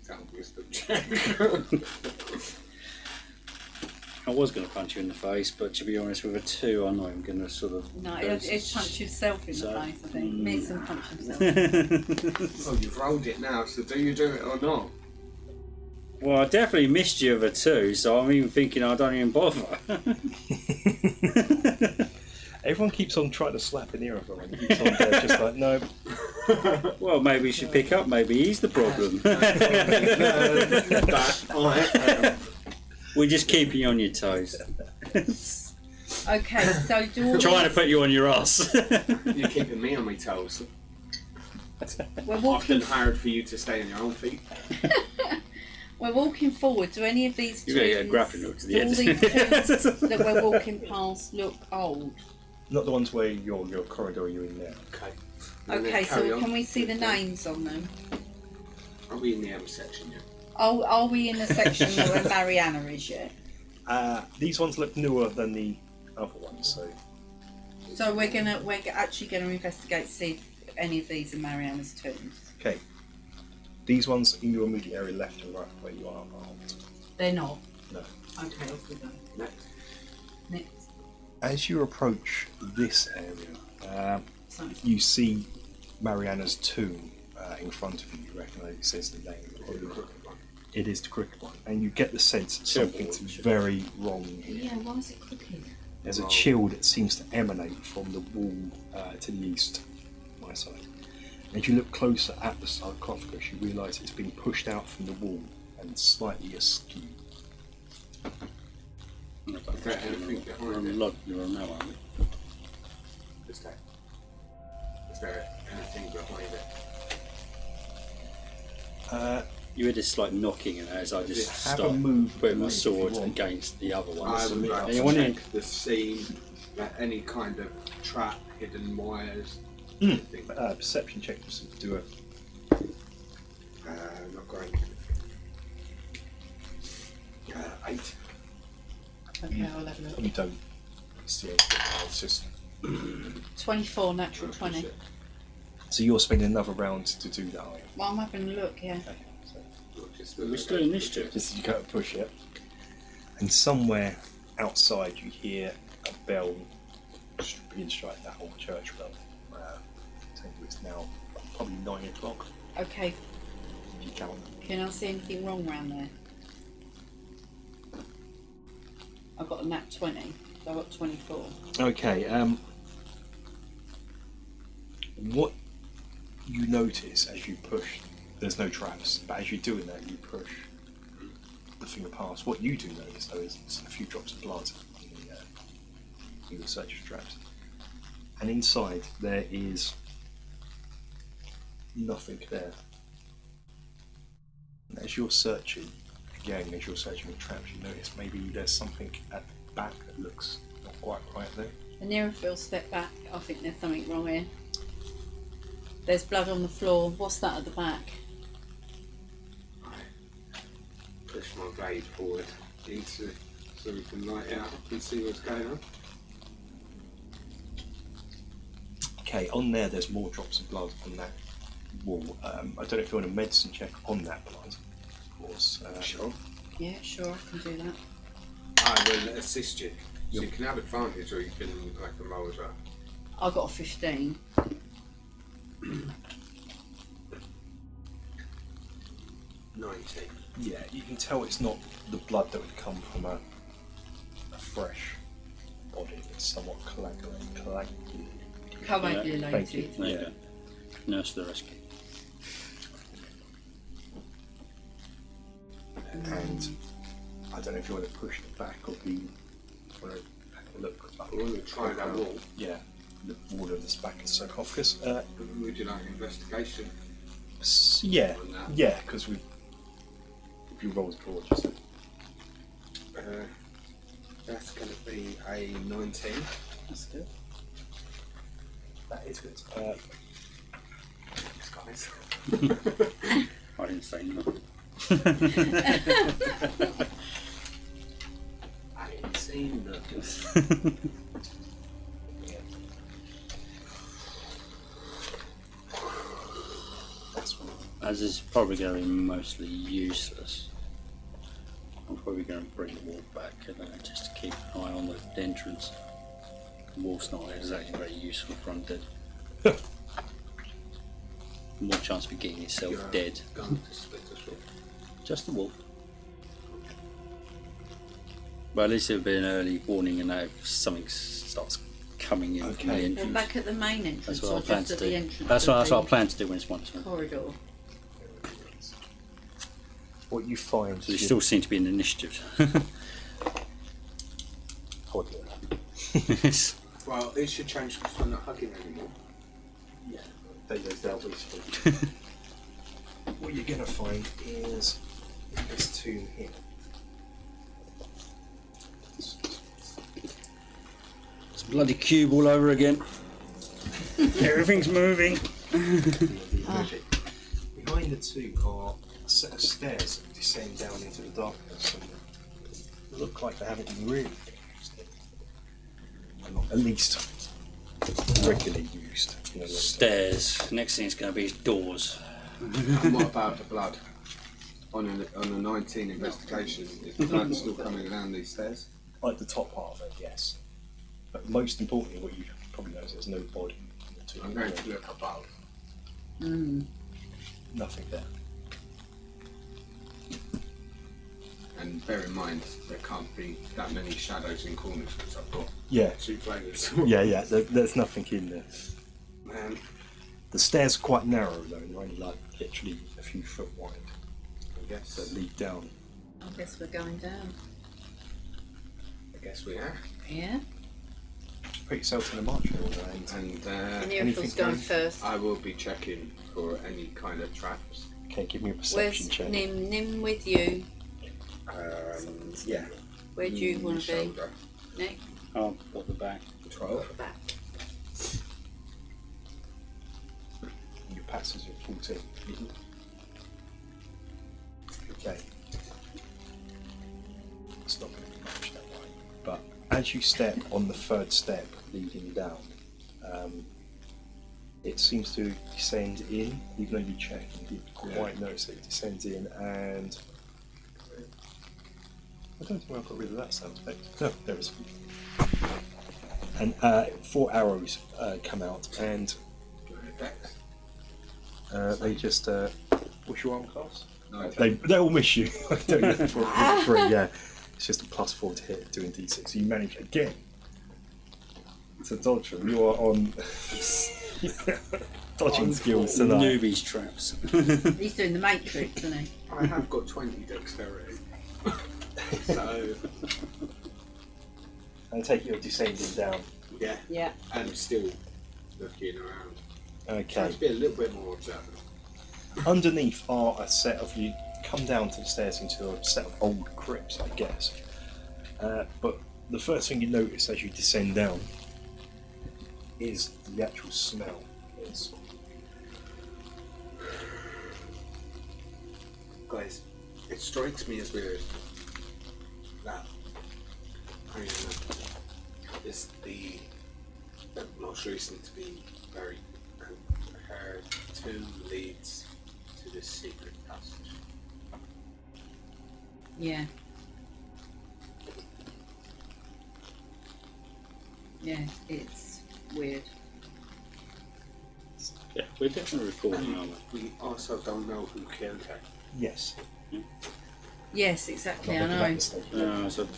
Sound wisdom check. I was going to punch you in the face, but to be honest, with a 2, I know I'm going to sort of. No, go it's punch himself in So, the face, I think. Needs some punch himself. Oh, you've rolled it now, so do you do it or not? Well, I definitely missed you of a 2, so I'm even thinking I don't even bother. Everyone keeps on trying to slap an ear of them and keeps on there just like, no. Well, maybe we should pick up. Maybe he's the problem. We're just keeping you on your toes. Okay, so do all Trying to these- put you on your ass. You're keeping me on my toes. we're Often walking, hired for you to stay on your own feet. we're walking forward. Do any of these You're going to get a tombs- grappling hook to the do all end. these tombs that we're walking past look old? Not the ones where your corridor you're in now. Okay. And then Okay, carry so on. can we see the names on them? Are we in the M section yet? Are we in the section where Mariana is yet? These ones look newer than the other ones, so So we're actually gonna investigate to see if any of these are Mariana's tombs. okay. These ones in your immediate area, left and right, where you are armed. They're not. No. Okay, off we go. Next. Next. As you approach this area, So, you see Mariana's tomb in front of you. You recognise it says the name. It is the crooked one, and you get the sense that something's very wrong here. yeah, why is it crooked? There's a chill that seems to emanate from the wall to the east, my side. As you look closer at the sarcophagus, you realise it's been pushed out from the wall and slightly askew. Is there anything behind it? You're on that one. Is there anything behind it? You heard this like knocking, and as I just Have a start move putting my if you sword want. against the other I ones. would like to Anyone in? check the scene, any kind of trap, hidden wires. Mm. anything. Perception check, just do it. Not great. 8. Okay, I'll have a look. You don't see anything. It's just 24, natural 20. so you're spending another round to do that, are you? Well, I'm having a look, yeah. Okay, so We're still in initiative. just you go to push it, and somewhere outside you hear a bell being struck, that old church bell. I think it's now probably 9 o'clock Okay, if you count. can I see anything wrong round there? I've got a nat 20, so I've got 24. Okay, what you notice as you push, there's no traps, but as you're doing that, you push the finger past. What you do notice, though, is a few drops of blood in the search for traps. And inside, there is nothing there. And as you're searching, again, as you're searching for traps, you notice maybe there's something at the back that looks not quite right there. Anirothel, step back. I think there's something wrong here. There's blood on the floor. What's that at the back? Push my blade forward into so we can light out and see what's going on. Okay, on there's more drops of blood on that wall. I don't know if you want a medicine check on that blood, of course. Sure. Yeah, sure, I can do that. I will assist you. So you can have advantage, or you can like a roll as well. I got a 15. 19. Yeah, you can tell it's not the blood that would come from a fresh body. It's somewhat coagulated. Coagulated. Thank you. There you Yeah. go. Nurse to the rescue. And I don't know if you want to push it back or be want to have a look up. I want to try that wall. Yeah, the wall of this back of the sarcophagus. Would you like an investigation? Yeah, On that? yeah, because if you roll the draw, just That's going to be a 19. that's good. That is good. Thanks, guys. I didn't say nothing. I ain't seen nothing. That's one. As is probably going to be mostly useless, I'm probably going to bring the wall back just to keep an eye on the entrance. The wall's not exactly very useful fronted. More chance of getting yourself You're dead. Going to split us up. Just the wall. But at least it'll be an early warning, and that if something starts coming in from the Okay. We're entrance. back at the main entrance, That's what or I plan just to at do. the entrance. That's of what I the plan to do when it's one turn. corridor. What you find So you is still seem to be in initiative. oddly. Well, it should change because we're not hugging anymore. Yeah, they've dealt with it. What you're going to find is this tomb here. It's a bloody cube all over again. Everything's moving. Behind the tomb are a set of stairs that descend down into the darkness and look like they haven't been really used. Well, not at least regularly used. You know, Stairs. Next thing is going to be doors. And what about the blood? On a 19 investigation, is the blood still coming down these stairs? Like the top part of it, yes. But most importantly, what you probably know is there's no body in the tomb. I'm going to look above. Nothing there. And bear in mind, there can't be that many shadows in corners because I've got Yeah. 2 players. Yeah. There's nothing in there. Man, The stairs are quite narrow though, and they're only like literally a few foot wide I guess that lead down. I guess we're going down. we are. Yeah? Put yourself in a marching order and Anirothel's anything going going? first. I will be checking for any kind of traps. okay, give me a perception Where's check. Nim? Nim with you. Yeah. Where do you want to be? Shoulder. Nick? Oh, got the back. 12. Back. Your pass is at 14. Okay. It's not going to be much that way. But as you step on the third step leading down, it seems to descend in, even though you check and you didn't quite notice it descends in, and I don't think I've got rid of that sound effect. No, there is. And 4 arrows come out, and they just what's your arm class? They all miss you. I don't know for 3, yeah. It's just a +4 to hit, doing d6. So you manage again to dodge them. You are on dodging skills tonight. Newbies traps. He's doing the Matrix, isn't he? I have got 20 dexterity. So, And I take it you're descending down. yeah. Yeah. And still looking around. Try Okay. to be a little bit more observant. Underneath are a set of, you come down to the stairs into a set of old crypts, I guess. But the first thing you notice as you descend down is the actual smell. Guys, it strikes me as weird that is the most recent to be very her tomb leads to this secret passage. Yeah. Yeah, it's weird. Yeah, we're definitely recording, aren't we? We also don't know who killed her. Yes. Yes, exactly, I Not making know. that mistake. So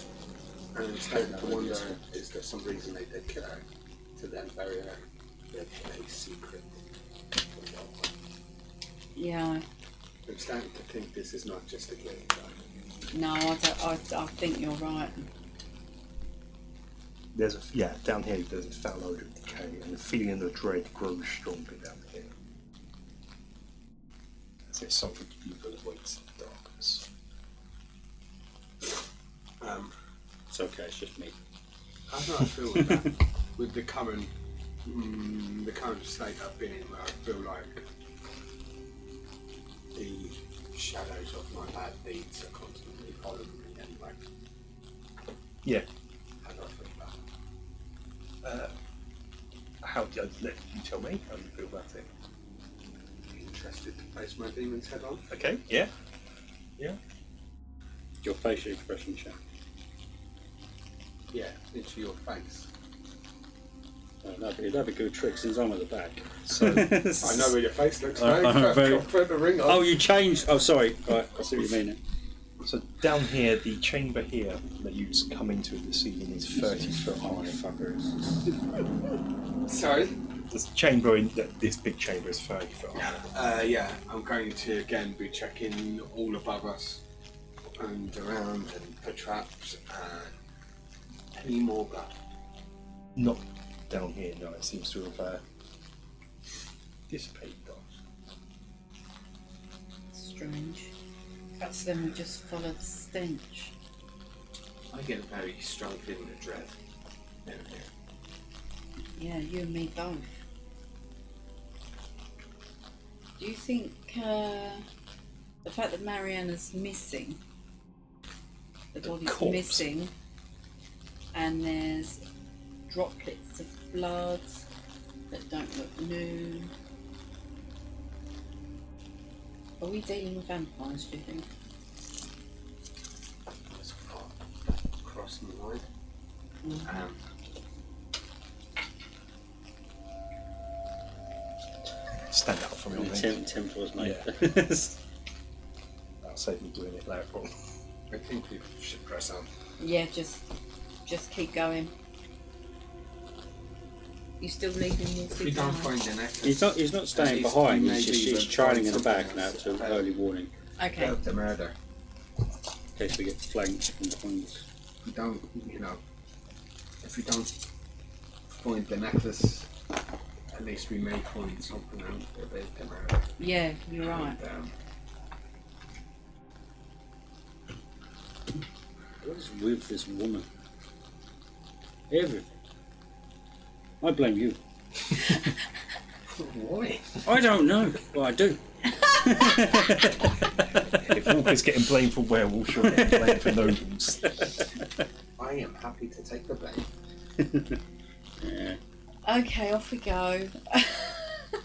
And I'm starting to wonder, is there some reason they did kill her to then bury her with a secret? Yeah, I'm starting to think this is not just a game. no, I think you're right. There's down here there's a foul odour of decay, and the feeling of dread grows stronger down here. As if something evil awaits in the darkness. it's okay, it's just me. How do I feel with that? With the current state I've been in, where I feel like the shadows of my bad deeds are constantly following me anyway. Yeah. How do I feel about it? How do you tell me how you feel about it? Interested to place my demon's head on? Okay. Yeah. Your facial expression check. Yeah, into your face. That'd be a good trick since I'm at the back. So I know where your face looks like. very- Put the ring on. Oh, you changed. Oh, sorry. Right, I see what you mean. So down here, the chamber here that you come into the ceiling is 30 foot high. Sorry? This chamber in this big chamber is 30 foot high. Yeah, I'm going to again be checking all above us and around and for traps and any more blood. Not down here, no. It seems to have dissipated. Strange. Perhaps then we just follow the stench. I get a very strong feeling of dread down here. Yeah, you and me both. Do you think the fact that Mariana's missing, the body's corpse. missing, and there's droplets of blood that don't look new, Are we dealing with vampires, do you think? Let's cross the line. Stand up from your legs. Temples, mate. I'll save you doing it later on. I think we should press on. Yeah, just keep going. You still leaving more If we don't find the necklace, He's not staying least behind. we He's maybe just will trailing find in the back something now else to about- early warning Okay. about the murder. in case we get flanked from behind us. If we don't, if we don't find the necklace, at least we may find something out about the murder. Yeah, you're right. And, What is with this woman? Everything. I blame you. why? I don't know. Well, I do. If Walker's getting blamed for werewolves, you're getting blamed for nobles. I am happy to take the blame. Yeah. Okay, off we go.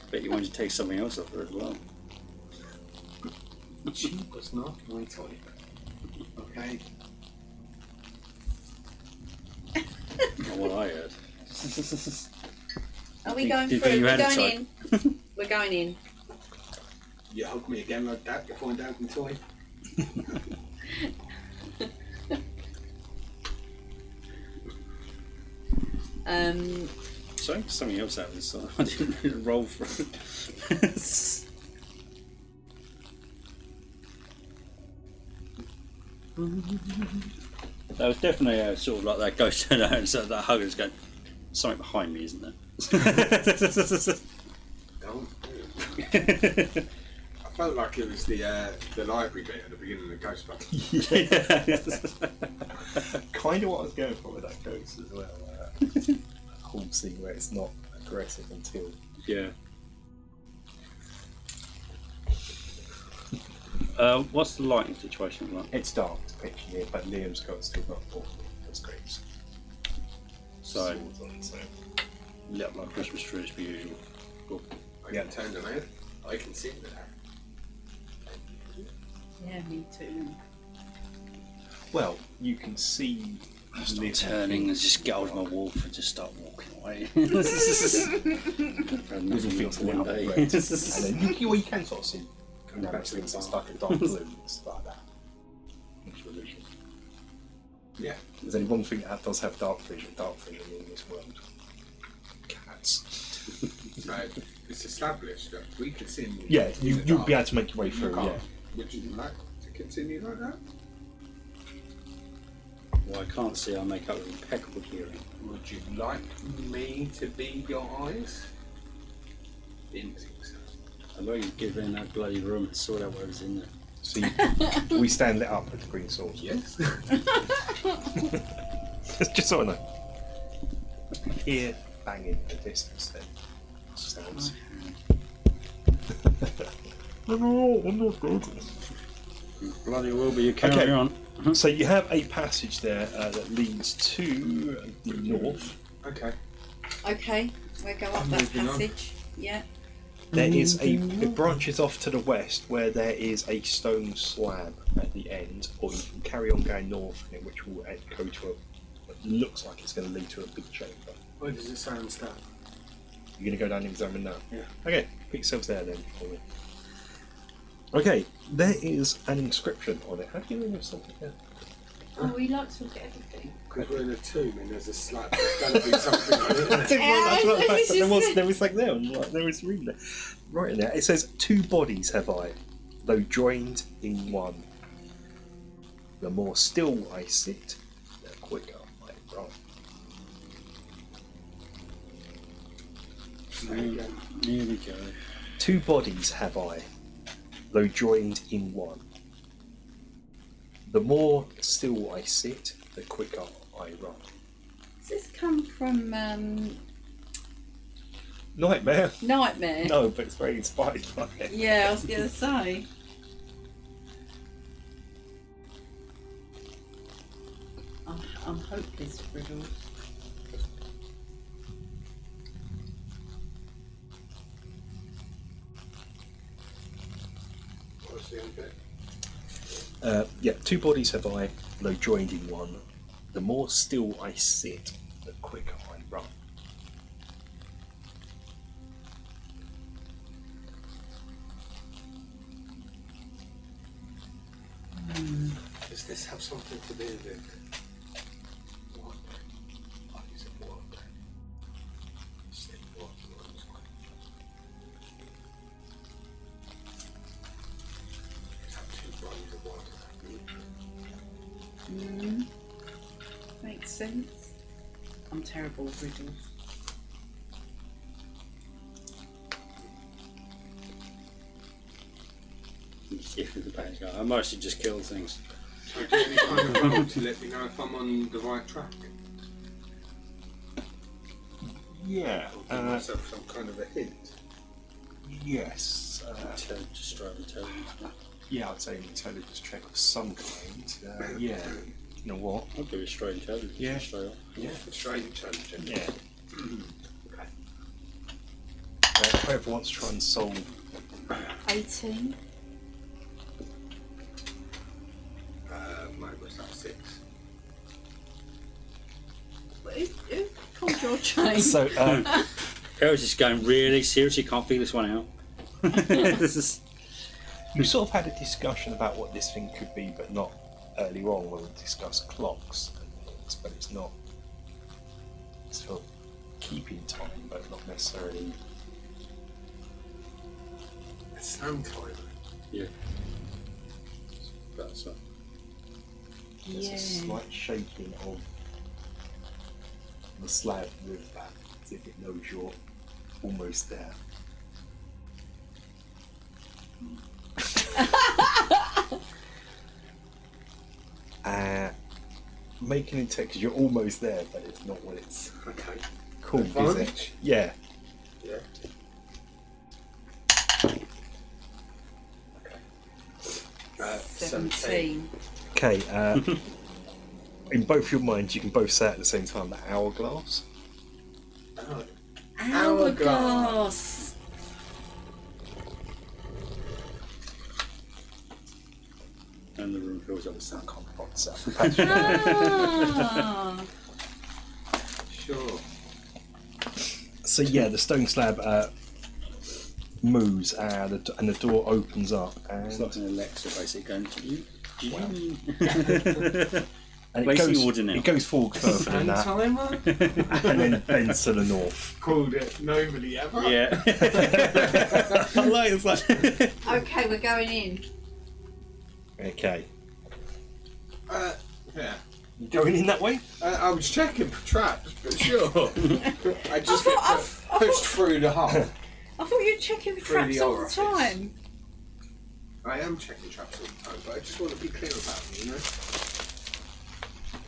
Bet you wanted to take something else off her as well. She was not my type. Okay. Not what I heard. Are we Did- going did through? you We're had a going in. We're going in. You hug me again like that, you find out my type. Sorry, something else happened, so I didn't roll for it. That was definitely sort of like that ghost turned out and so that hugger's going, something behind me, isn't there? Don't. I felt like it was the library bit at the beginning of the Ghostbusters. Kind of what I was going for with that ghost as well. Whole scene where it's not aggressive until. Yeah. What's the lighting situation like? It's dark, it's pitch here, but Liam's got still got all the screens. So, Swords on, so. lit up like Christmas trees per usual. Cool. I can turn them out. I can see them there. Yeah, me too. Well, you can see. Stop turning and just get hold of my wolf and just start walking away. Little things lit up red. And then you can sort of see coming back to things that's like a dark blue and stuff like that. It's religion. Yeah. There's only one thing that does have dark vision in this world. Cats. So it's established that we can see. Yeah, in the you'll dark. be able to make your way You through, can't. yeah. Would you like to continue like that? Well, I can't see, I make up with impeccable hearing. Would you like me to be your eyes? Didn't think so. I'd like you to get in that bloody room and sort out whatever's in there. See, we stand lit up with the green swords. Yes. Just so I know. Hear banging in the distance then. Sounds. No, I'm not good. Bloody will be, you carry Okay. on. So you have a passage there that leads to the north. Okay. Okay, we'll go up I'm that moving on. passage. Yeah. There is it branches off to the west where there is a stone slab at the end, or you can carry on going north, which will go to what looks like it's going to lead to a big chamber. Where does it sound start? You're going to go down and examine that? Yeah. Okay, put yourselves there then for me. Okay, there is an inscription on it. How do you know there's something there? Oh, we like to look at everything. Because we're in a tomb and there's a slab. There's got to be something on it, isn't That's there? right, the fact that there was like there, and like, there was reading there. Right in there. It says, 2 bodies have I, though joined in one. The more still I sit, the quicker I run. Here we go. 2 bodies have I, though joined in one. The more still I sit, the quicker I run. Does this come from Nightmare? Nightmare? No, but it's very inspired by it. Yeah, I was going to say. I'm hopeless, Riddle. What's the end bit? Yeah, 2 bodies have I, though joined in one. The more still I sit, the quicker I run. Does this have something to do with what? What is it? What? Say what? It's have 2 bodies of water. Makes sense. I'm terrible with riddles. The bad guy. I mostly just kill things. So do any kind of roll to let me know if I'm on the right track? Yeah. Give myself some kind of a hint. Yes. Just straight intelligence. Yeah, I'd say an intelligence check of some kind. Yeah. You know what? I'll do it straight intelligence. Yeah. Straight off. Yeah. Straight intelligent. Yeah. Okay. Whoever wants to try and solve. 18. Mine was like 6. Who pulled your chain? So, Eric's just going, really? Seriously, can't figure this one out? This is... you sort of had a discussion about what this thing could be, but not earlier on when we discussed clocks and things, but it's not. It's for keeping time, but not necessarily. It's sound time. Yeah. That's it. There's Yeah. a slight shaking of the slab with that, as if it knows you're almost there. Making it text, you're almost there, but it's not what it's Okay. called, is it? Advantage? Yeah. Yeah. Okay. 17. Okay, in both your minds, you can both say at the same time, the hourglass. Oh. Hourglass. And the room fills up with sound. Ah. Sure. So yeah, the stone slab moves and the door opens up It's and, like an Alexa basically going to you. Wow. And it goes forward further than that Timer? and then bends to the north. Called it nobody ever. Yeah. Okay, we're going in. Okay. Yeah. You going in that way? I was checking for traps, but sure. I just I get thought- pushed through the hole. I thought you were checking for Through traps the all the orifice. time. I am checking traps all the time, but I just want to be clear about them, you know?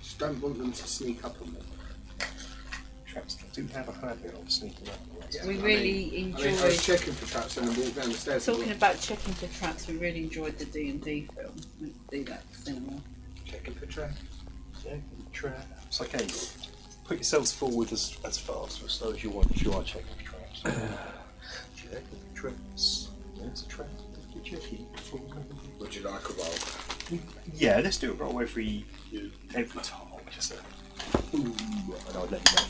Just don't want them to sneak up on me. Traps do have a habit of sneaking up. Yeah, We I really mean, I enjoyed was checking for traps and then walked down the stairs. and talking looked. about checking for traps. We really enjoyed the D&D film. Let's do that at cinema. Checking for traps. Yeah, traps. Okay. Put yourselves forward as fast or as slow as you want if you are checking for traps. Checking for traps. There's a trap. You're checking for. Would you like a roll? Yeah, let's do a roll every time. Just a. Ooh, and I'll let you know.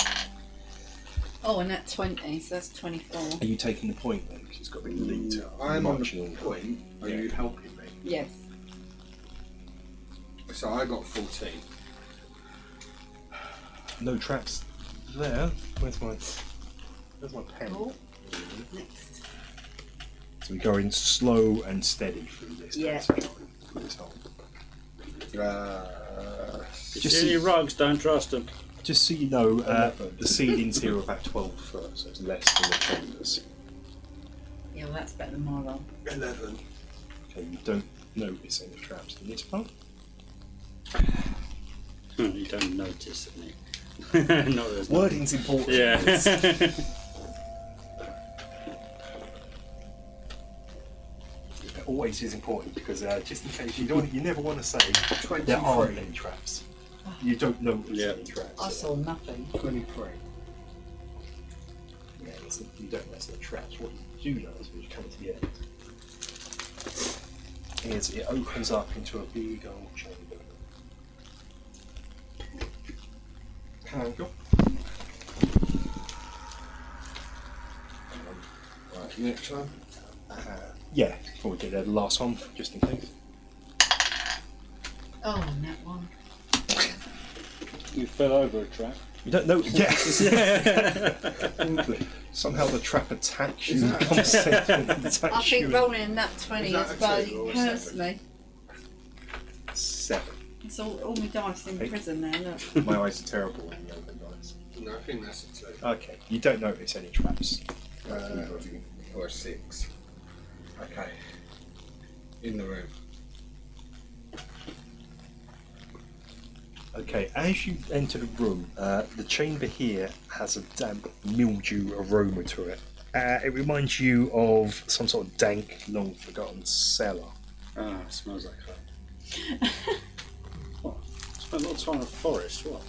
Oh, and that's 20, so that's 24. Are you taking the point then? Because it's got to be the lead to I'm on marching the order. point. Are Yeah. you helping me? Yes. So I got 14. No traps there. Where's my pen? Oh, next. So we're going slow and steady through this. Yeah. Through this hole. Just see rugs, don't trust them. Just so you know, the ceilings here are about 12 foot, so it's less than the chambers. Yeah, well, that's better than my roll. 11. Okay, you don't notice any traps in this part. You don't notice it. Not as Wording's important. Yeah. It always is important because just in case you never want to say 23. there aren't any traps. You don't notice Yeah. any traps. I saw nothing. 23. Yeah, you don't notice the traps. What you do know is when you come to the end. is it opens up into a big old chamber. Go. Right, next one. Yeah, before we get there, the last one, just in case. Oh, that one. You fell over a trap. You don't know. Yeah. Somehow the trap attacks you. Is that- Attacks I think you. rolling that 20 Is that has a bloody two or a cursed seven? me. 7. It's all my dice in Eight. prison now, look. My eyes are terrible when you open dice. No, I think that's a 2. Okay, you don't notice any traps. Or a 6. Okay. In the room. Okay, as you enter the room, the chamber here has a damp mildew aroma to it. It reminds you of some sort of dank, long forgotten cellar. Ah, it smells like crap. What? Spent a lot of time in the forest, what?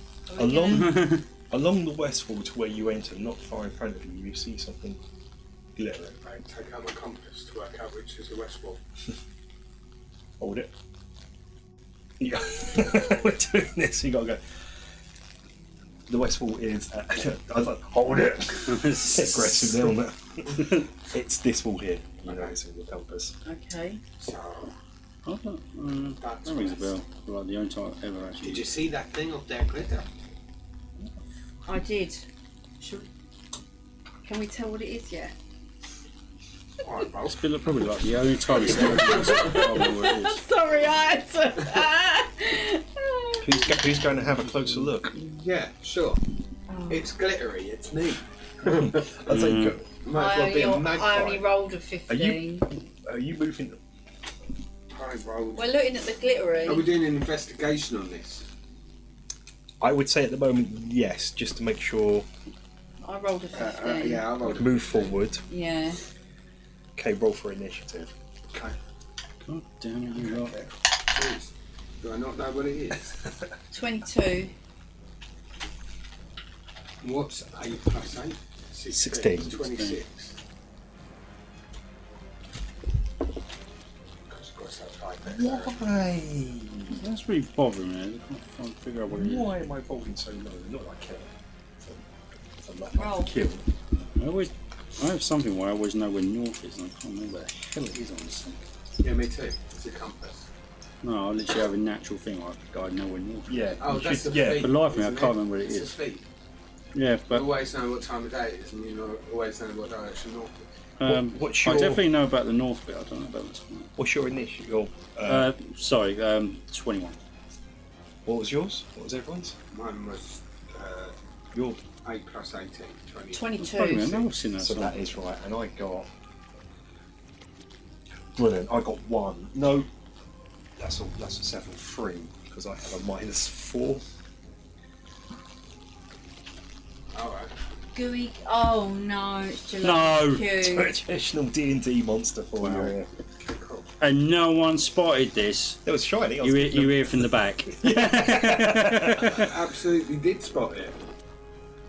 Along the west wall to where you enter, not far in front of you, you see something glittering. I take out my compass to work out which is the west wall. Hold it. Yeah. We're doing this, you gotta go. The west wall is. I was like, hold it! Aggressive there on that. It's this wall here. You know, it's in the compass. Okay. So, Oh, that's that rings a west. bell. Like the only time I've ever actually. Did you see that thing up there, glitter? I did. Can we tell what it is yet? Alright, bro. It's been probably like the only time it's ever been. I don't know what it is. Sorry, I had to. Who's going to have a closer look? Yeah, sure. Oh. It's glittery, it's neat. I'd say go. Might as well be a I only magpie. rolled a 15. Are you moving? I rolled. We're looking at the glittery. Are we doing an investigation on this? I would say at the moment, yes, just to make sure. I rolled a 15. Yeah, I rolled. Move forward. Yeah. Okay, roll for initiative. Okay. God damn it, you lot. Jeez. Do I not know what it is? 22. What's 8 plus 8? 16. 26. Of course, that's right there. Why? That's really bothering me. I can't figure out what it is. Why am I rolling so low? Not like I care. It's a lot Roll. to kill. I have something where I always know where north is, and I can't remember where the hell it is on this thing. Yeah, me too. It's a compass. No, I literally have a natural thing where I know where north is. Yeah. Oh, you that's should- the yeah. feet. For life of me, I isn't can't it? remember what it It's is. the feet. Yeah, but Always know what time of day it is, and you know, always know what direction north is. What's I your definitely know about the north bit. I don't know about the south. What's your initial? Your, Sorry, 21. what was yours? What was everyone's? Mine was Your. 8 plus 18, 20. 22. I know I've seen that So song. that is right, and I got. Brilliant. I got 1. No, that's a 7-3 because I have a -4. Alright. Gooey. Oh no, it's No. gelato. Traditional D&D monster for Wow. you. Okay, cool. And no one spotted this. It was shiny. I was You hear from the back. I absolutely did spot it.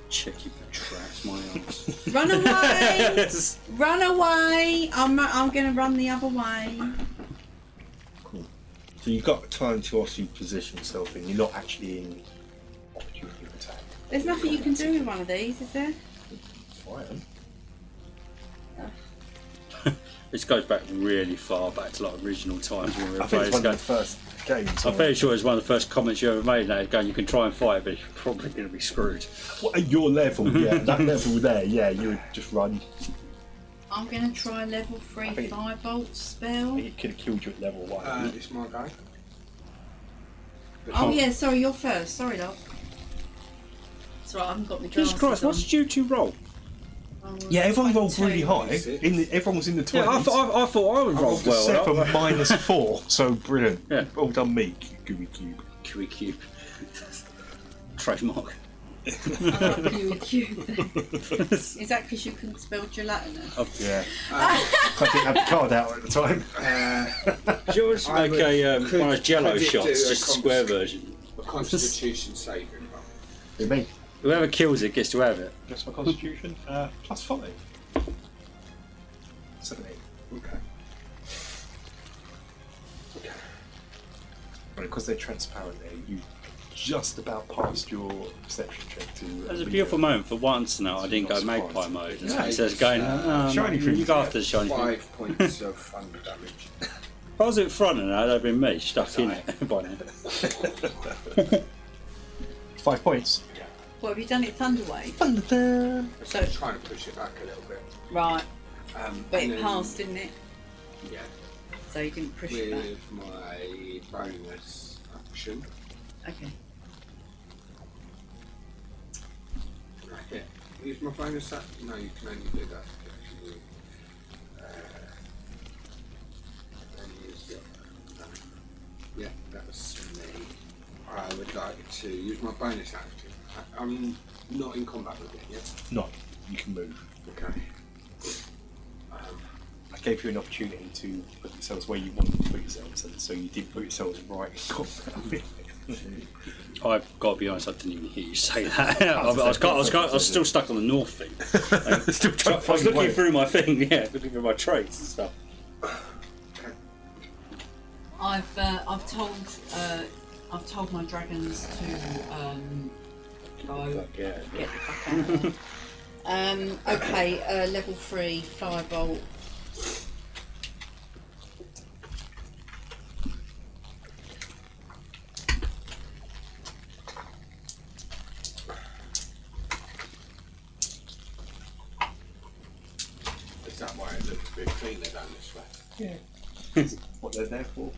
Check your traps, my ass. Run away! Run away! I'm gonna run the other way. So you've got time to actually position yourself in. You're not actually in opportunity of attack. There's nothing you can do with one of these, is there? Fine. This goes back really far back to like original times when we were I think it's playing. one of the first games. I'm fairly sure it's one of the first comments you ever made. That going, you can try and fight, but you're probably going to be screwed. Well, at your level, yeah, that level there, yeah, you would just run. I'm gonna try level 3 I think- firebolt spell. It could have killed you at level 1. It's my guy. Oh yeah, sorry, you're first. Sorry, love. It's right, I haven't got my glasses Jesus Christ, on. what's due to roll? Oh, Yeah, everyone rolled 22. really high. Everyone was in the 20s. Yeah, I thought I would roll rolled a well. 7 -4, so brilliant. Yeah. Well done, me, gooey cube. Kiwi cube. Trademark. I love you, cute. Is that because you couldn't spell gelatinous? Yeah. I didn't have the card out at the time. Do you always I make would- one of those jello could it shots, do a just a square version? A constitution saving roll. With me. Whoever kills it gets to have it. Just my constitution. +5. 17. Okay. because they're transparent there, you just about passed your perception check to. It was a beautiful moment for once now. I didn't go magpie mode. Yeah, It says going, shiny things, you go after the shiny thing. 5 points of thunder damage. If I was at front of that, that'd been me stuck in it by now. 5 points. What, have you done it Thunderwave? So I'm trying to push it back a little bit. Right. But and it then- passed, didn't it? Yeah. So you didn't push it back. With my bonus action. Okay. Yeah. Use my bonus action. No, you can only do that if you. Then use your. Yeah, that was me. I would like to use my bonus action. I'm not in combat with it yet. No, you can move. Okay. I gave you an opportunity to put yourselves where you wanted to put yourselves, and so you did put yourselves right in combat. I've got to be honest, I didn't even hear you say that. I was still stuck on the north thing. Still trying to I was find a way. looking through my thing, yeah, looking through my traits and stuff. I've told my dragons to go Yeah. get the fuck out of there. Okay, level 3 firebolt. Is that why it looks a bit cleaner down this way? Yeah. What they're there for.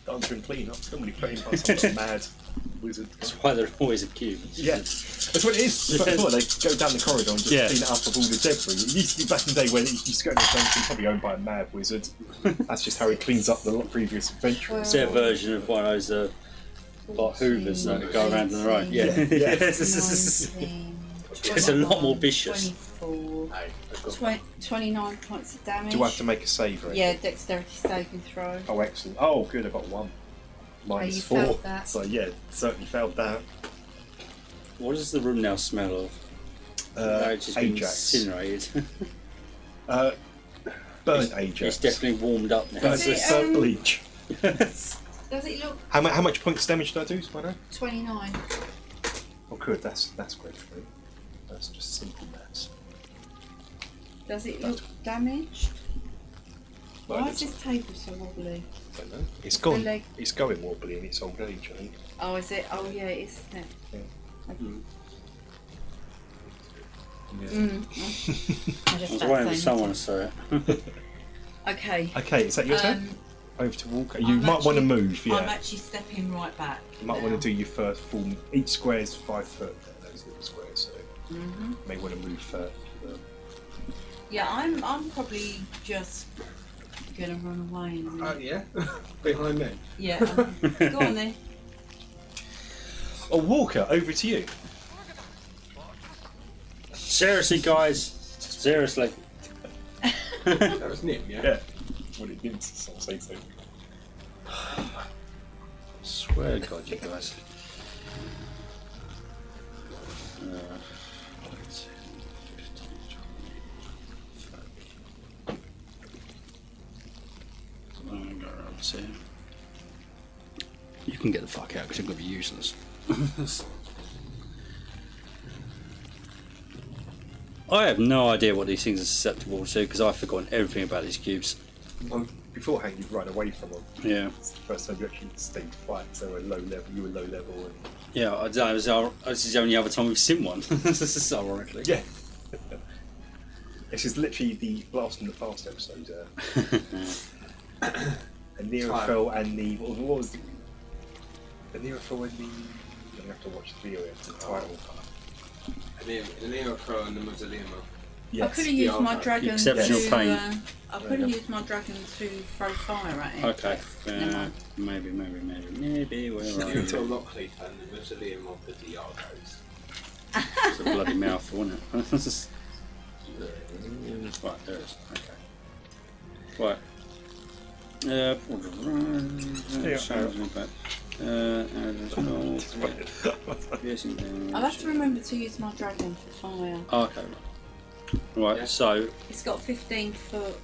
Dancer and clean up. Somebody playing by some sort of mad wizard. That's why they're always a cube. Yeah, that's what it is. It's like before, they go down the corridor and just clean it up of all the debris. It used to be back in the day when it used to go in the dungeon, probably owned by a mad wizard. That's just how he cleans up the previous adventurers. It's their version of one of those like hoovers that go around on their own. Yeah. 19, It's a lot more vicious. 24, Hey, I've got 29 points of damage. Do I have to make a save? Or Yeah, dexterity saving throw. Oh, excellent. Oh, good. I got 1. Minus you 4. failed that. So yeah, certainly failed that. What does the room now smell of? It's just been Ajax. incinerated. Burnt It's Ajax. definitely warmed up now. Burnt, Is it, burnt bleach. Does it look How much points damage did I do, Spider? 29? Oh, good. That's great for me. That's just simple maths. Does it look damaged? Well, Why is this table so wobbly? I don't know. It's gone. leg- It's going wobbly in its old age, I think. Oh, is it? Oh, yeah, it is. Isn't it? I I just was about waiting to for say someone to say it. Okay. Okay, is that your turn? Over to Walker. You I'm might want to actually- move, yeah. I'm actually stepping right back. You might want to do your first full. Each square is 5 foot. Those little squares, so Mm-hmm. you may want to move further. Yeah, I'm probably just gonna run away. And Oh yeah, behind me. yeah. Go on then. Oh, Walker, over to you. Seriously, guys. Seriously. That was Nim, yeah. Yeah. What it means, some say so. Swear to God, you guys. You can get the fuck out because you're going to be useless. I have no idea what these things are susceptible to because I've forgotten everything about these cubes. Well, beforehand, you'd run away from them. Yeah. It's the first time you actually stayed to fight, so they were low level. You were low level, and Yeah, I don't know, this is the only other time we've seen one. This is ironically. yeah. This is literally the Blast from the Past episode. Anirothel and the what was the Anirothel and the? You have to watch the video. It's the title. An Anirothel and the Mausoleum. Yes. I could have used my dragon Exceptional to. pain. I could have used my dragon to throw fire at it. Okay. Never mind. Maybe. Where are you? Until Lockleaf and the Mausoleum of the Diargos. It's a bloody mouthful, isn't it? Right, there it is. Okay. Right. I'll have to remember to use my dragon for fire. Okay. Right. Yeah. So It's got 15 foot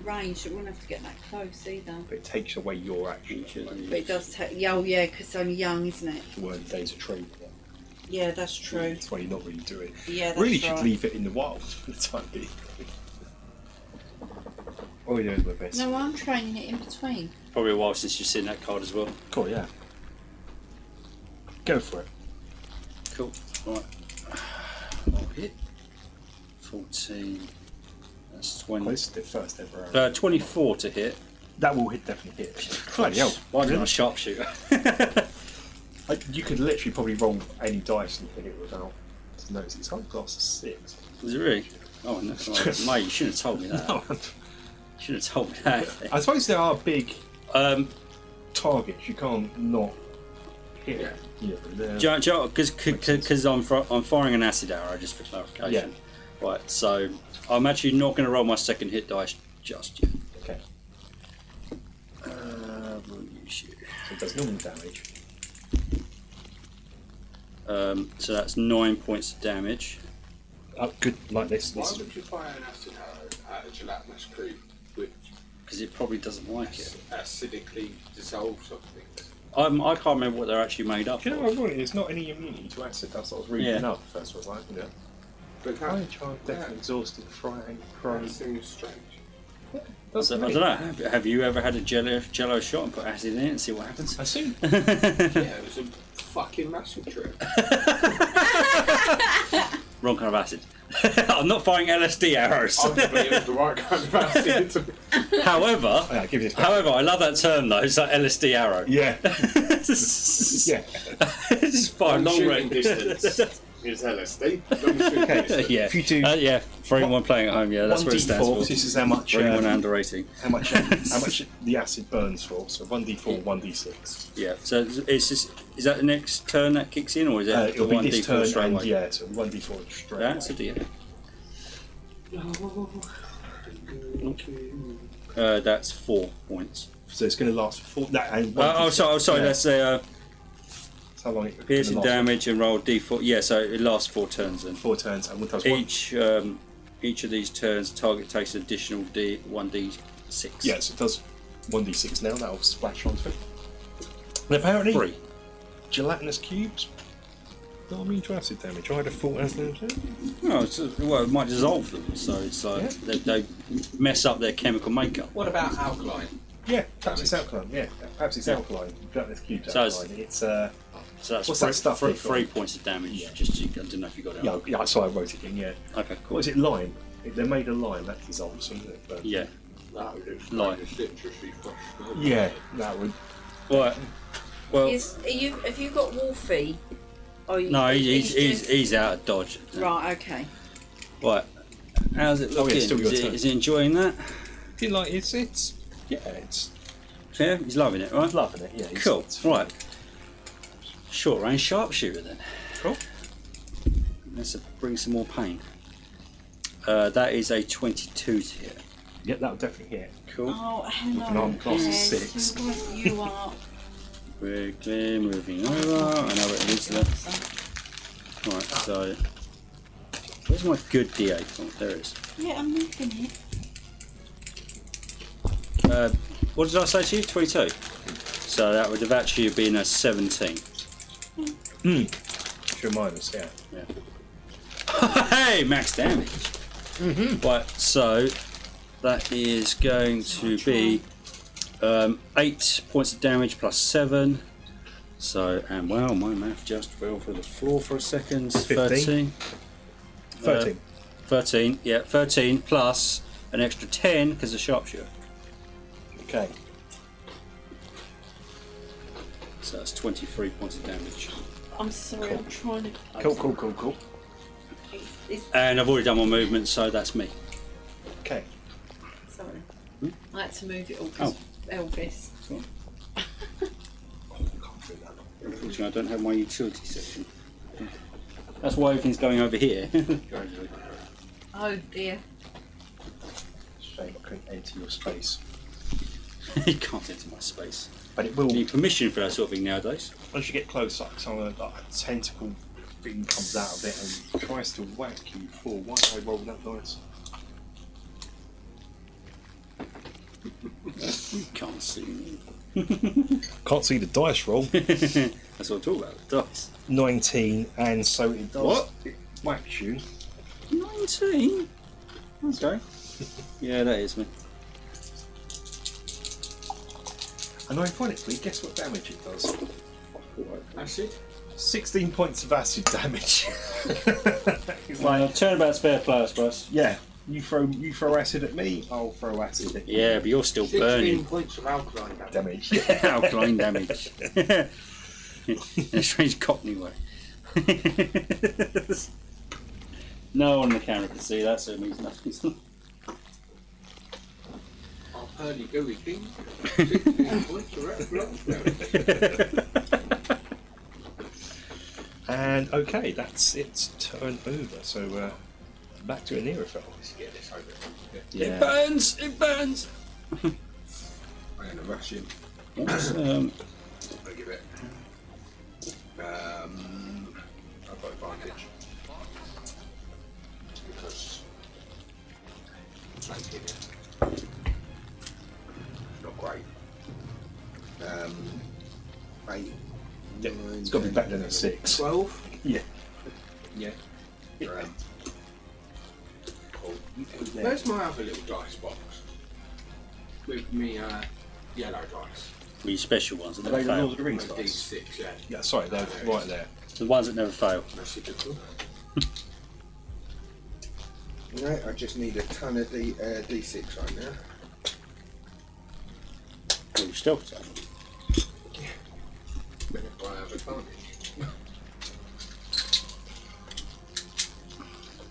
range, so we wouldn't have to get that close either. But it takes away your action. But it does take. Oh yeah, because it's only young, isn't it? The word days of trade. Yeah, that's true. That's why you're not really doing it. Yeah, that's Really right. should leave it in the wild for the time being. Oh, yeah, my best. No, I'm training it in between. Probably a while since you've seen that card as well. Cool, yeah. Go for it. Cool. Right. I'll hit. 14. That's 20. Well, this is the first ever. 24 to hit. That will definitely hit. Bloody hell. Why not a sharpshooter? You could literally probably roll any dice and hit it without notice. It's only class of 6. Is it really? Oh, no. Mate, you shouldn't have told me that. No, You should have told me that. I suppose there are big targets you can't not hit. Yeah. Because I'm firing an acid arrow, just for clarification. Yeah. Right, so I'm actually not going to roll my second hit dice just yet. Okay. We'll use you. So it does normal damage. So that's 9 points of damage. Good, like this. Why This is would you fire an acid arrow at a gelatinous cube which Because it probably doesn't like it. acidically dissolves something? I can't remember what they're actually made up Do you know of. what I mean? There's not any immunity to acid. That's what I was reading Yeah. up. First was like, you know. But Fire charge, death, exhausted, frying, that prone. seems strange. I don't know. Have you ever had a jello shot and put acid in it and see what happens? I see. Yeah, it was a fucking massive trip. Wrong kind of acid. I'm not firing LSD arrows. Arguably, it was the right kind of acid. However, Yeah, give you this back. however, I love that term though. It's like LSD arrow. Yeah. yeah. Just fire long Shooting range. distance is LSD. Long shooting distance. Yeah. If you do yeah. For anyone playing at home, yeah, that's what it stands 1d4. for. This is how much. For anyone underrating. How much the acid burns for? So 1d4, 1d6. Yeah. So it's just, is that the next turn that kicks in, or is that It'll the be this 1d4 turn, straight and away? yeah, so 1d4 straight. That's a away. deal. That's 4 points. So it's going to last for 4. That and Sorry. Yeah. That's That's how long it piercing gonna last. damage and roll d4. Yeah, so it lasts 4 turns then. 4 turns, and does 1. Each of these turns, target takes an additional 1d6. Yes, it does 1d6 now. That'll splash onto it. And apparently, 3. gelatinous cubes. Not immune to acid damage. I had a thought as them too. No, it might dissolve them, so it's like they mess up their chemical makeup. What about alkaline? Yeah, perhaps it's alkaline. Yeah, perhaps it's alkaline. Gelatinous cubes So alkaline. It's So that's What's three, that stuff three, they've got? 3 points of damage. Yeah. I don't know if you got it. yeah. So I wrote it in. Yeah. Okay, cool. What is it? Lime. If they're made of lime, that dissolves, isn't it? But Yeah. That would explain Like- the citrusy fresh. Yeah, that would. Right. Well, Have you got Wolfie? Or no, just- he's out of dodge. Right, okay. Right. How's it Oh, yeah, looking? still your turn. Is he enjoying that? Do you like it's yeah, it's Yeah, he's loving it, right? loving it. Yeah, Cool. It's, Right. Short range sharpshooter then. Cool. Let's bring some more pain. That is a 22 to hit. Yeah, that'll definitely hit. Cool. Oh, hello. An arm class of Yes, 6. who was you are. Quickly moving over. I know it is there. Right, so where's my good D8? Oh, there it is. Yeah, I'm moving it. What did I say to you? 22. So that would have actually been a 17. Sure, minus. Yeah. Hey, max damage. Right, so that is going to be 8 points of damage plus 7. So, and well, my math just fell for the floor for a second. 15. 13. 13, yeah, 13 plus an extra 10 because of sharpshooter. Okay. So that's 23 points of damage. I'm sorry, Cool. I'm trying to. Cool. It's, And I've already done my movement, so that's me. Okay. sorry. I had to move it all because Elvis. Oh, I can't do that. Unfortunately, I don't have my utility section. That's why everything's going over here. Oh dear. Shame I couldn't enter your space. You can't enter my space. But it will. You need permission for that sort of thing nowadays. Once you get close, like a tentacle thing comes out of it and tries to whack you for. Why did I roll that dice? You can't see me. Can't see the dice roll. That's what I'm talking about. The dice. 19, and so it does. What? It whacks you. 19. Okay. Yeah, that is me. And ironically, guess what damage it does? Acid? 16 points of acid damage. It's Well, turnabout's fair play, I suppose. yeah, you throw acid at me, I'll throw acid at you. Yeah, but you're still 16 burning. points of alkaline damage. Damage. Alkaline damage. In a strange Cockney way. No one on the camera can see that, so it means nothing. I'll hurdy-gurdy ding. 16 points of alkaline damage. And okay, that's its turn over. So back to Anirothel. Let's get this over. It burns! It burns! I'm going to rush in. What's, I'll give it. I've got advantage. Because it's making it. Not great. 8. Yeah, it's got to be better than a 6. 12? Yeah. Yeah. Yeah. Cool. Where's my other little dice box? With me yellow dice. these special ones that Are never they the Lord fail. of the Rings My dice? D6, yeah. Yeah, sorry, they're right there. The ones that never fail. That's typical. No, I just need a ton of D6 right now. Oh, stealth attack. But if I have advantage.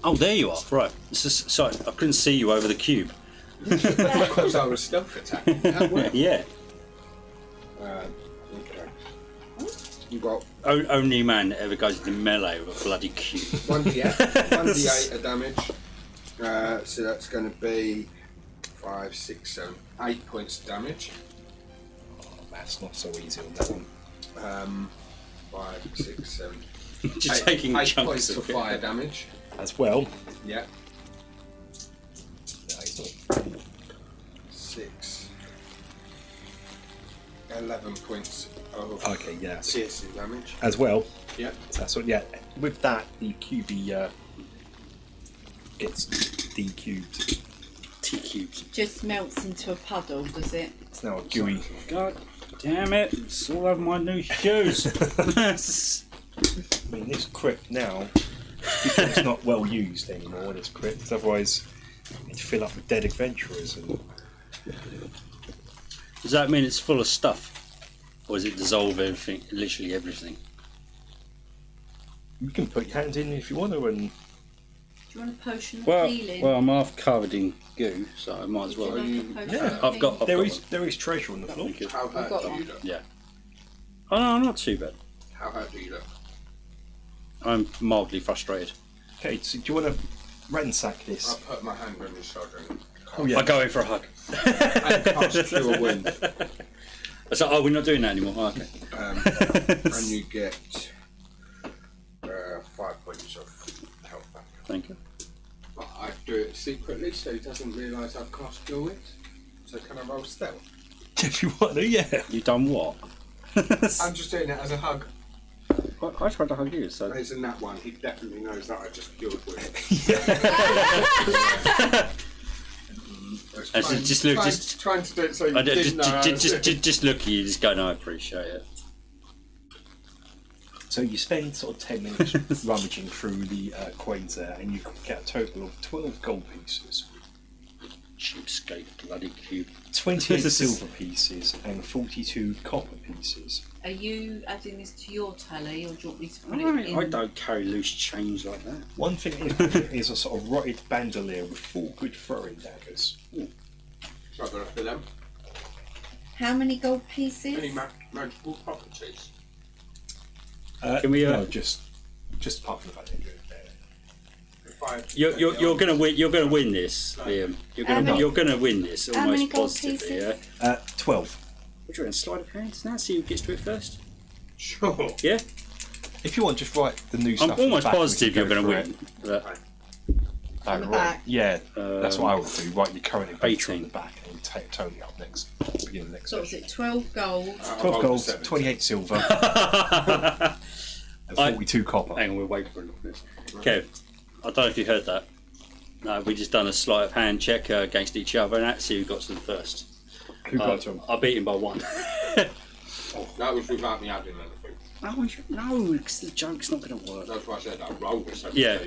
Oh, there you are. Right. Sorry, I couldn't see you over the cube. Because I was stealth attacking. That worked. Yeah. Okay. You got Only man that ever goes into melee with a bloody cube. 1d8 of damage. So that's going to be 5, 6, 7, 8 points of damage. Oh, that's not so easy on that one. 5, 6, 7. Just taking 8 chunks points of of it. fire damage. As well. Yeah. No, he's not. 6. 11 points of Okay, yeah. piercing damage. As well. Yeah. That's what. Yeah. With that, the QB gets decubed. T-cubes. Just melts into a puddle, does it? It's now a gooey. God damn it. It's all over my new shoes. I mean, this crypt now it's not well used anymore. This crypt, 'cause otherwise it'd fill up with dead adventurers. And Does that mean it's full of stuff? Or does it dissolve everything, literally everything? you can put your hands in if you want to, and Do you want a potion of Well, healing? well, I'm half covered in goo, so I might as Would well. you like a potion yeah, of I've got- healing? there is treasure on the floor. How hurt got do you one. look? Yeah. Oh no, not too bad. How hurt do you look? I'm mildly frustrated. Okay, so do you want to ransack I this? put my hand on your shoulder and Oh yeah. I go in for a hug. and cast Cure Wound. I said, oh, we're not doing that anymore. Oh, okay. And you get 5 points of health back. Thank you. But I do it secretly so he doesn't realise I've cast Cure Wound. So can I roll stealth? If you want to, yeah. You done what? I'm just doing it as a hug. I tried to hug you, so. It's in that one. He definitely knows that I just cured Wound. I said, just look, just- trying to do it so you I didn't know. just look at you, just go, no, I appreciate it. So you spend sort of 10 minutes rummaging through the coins there, and you get a total of 12 gold pieces, Cheapskate, bloody cube. 28 silver pieces, and 42 copper pieces. Are you adding this to your tally, or do you want me to put it in? I don't carry loose change like that. One thing is a sort of rotted bandolier with 4 good throwing daggers. So I've got to fill them. How many gold pieces? Any magical properties? Can we, No, just apart from the fact that you're there. If I- You're gonna win. You're gonna win this, Liam. You're gonna win this How many almost gold positively. Yeah. pieces? 12. What do you reckon? Sleight of hands now. See who gets to it first. Sure. Yeah. If you want, just write the new I'm stuff. almost back and we positive can you're go gonna through win. it. But On the back. Yeah, that's what I would do. Write your current adventure 18. on the back and take Tony up next. Beginning of next So was session. it 12 gold? 12 gold, 17. 28 silver, and 42 copper. Hang on, we'll wait for it. Kev, I don't know if you heard that. No, we just done a sleight of hand check against each other and see who got to them first. Who got to him? I beat him by 1. That was without me adding anything. No, because the joke's not going to work. That's why I said that roll was 17. Yeah.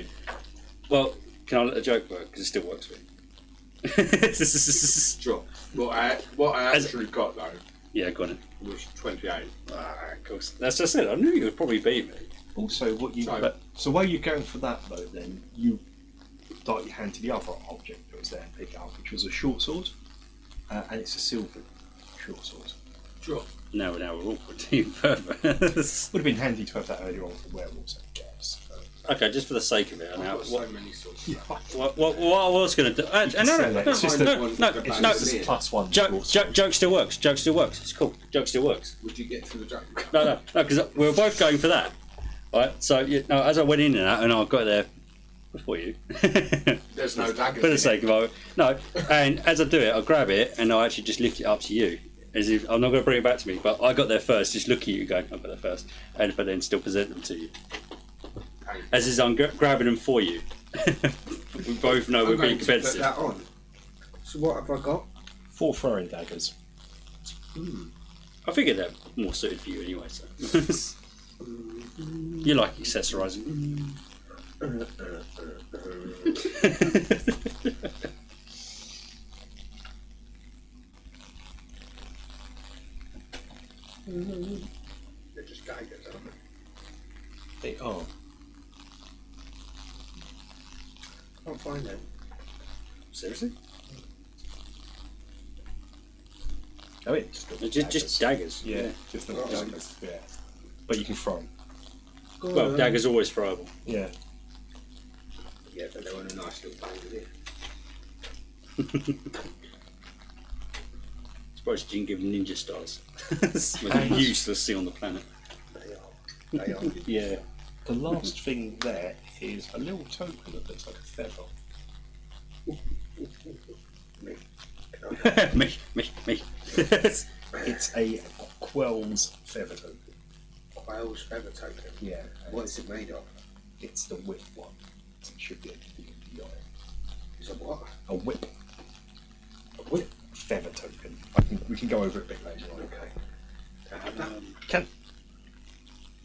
Well, can I let the joke work? Because it still works for me. Sure. What I actually got though Yeah, got it. was 28. Of course. That's just it. I knew you would probably beat me. Also, what you so while you're going for that though, then you dart your hand to the other object that was there and pick it up, which was a short sword, and it's a silver short sword. Sure. Now we're awkward even further. Would have been handy to have that earlier on for werewolves, I guess. Okay, just for the sake of it. I've Now, got so many sorts. what I was going to do? No. It's just No. It's just a +1 Joke still works. Joke still works. It's cool. Joke still works. Would you get to the joke? No, because we were both going for that. Right. So as I went in and I got there before you. There's no daggers. For the in sake of it. No. And as I do it, I grab it and I actually just lift it up to you. As if I'm not going to bring it back to me, but I got there first. Just looking at you, going, I got there first, but then still present them to you. Okay. As is, I'm grabbing them for you. We both know I'm we're going being to put competitive. that on. So what have I got? 4 throwing daggers. I figured they're more suited for you anyway. So you like accessorising. They're just daggers, aren't they? They are. Can't find them. Seriously? Oh, it's Just daggers. yeah, just little daggers. Yeah, but you can throw them. Well, daggers are always throwable. Yeah. Yeah, but they're on a nice little bang with it. Suppose you didn't give them ninja stars. Most useless thing on the planet. They are. Yeah. The last thing there is a little token that looks like a feather. me. It's a Quell's feather token. Whale's feather token. Yeah. What is it made of? It's the whip one. It should be a DI. Is it what? A whip. A whip. Feather token. We can go over it a bit later on. Okay. Can.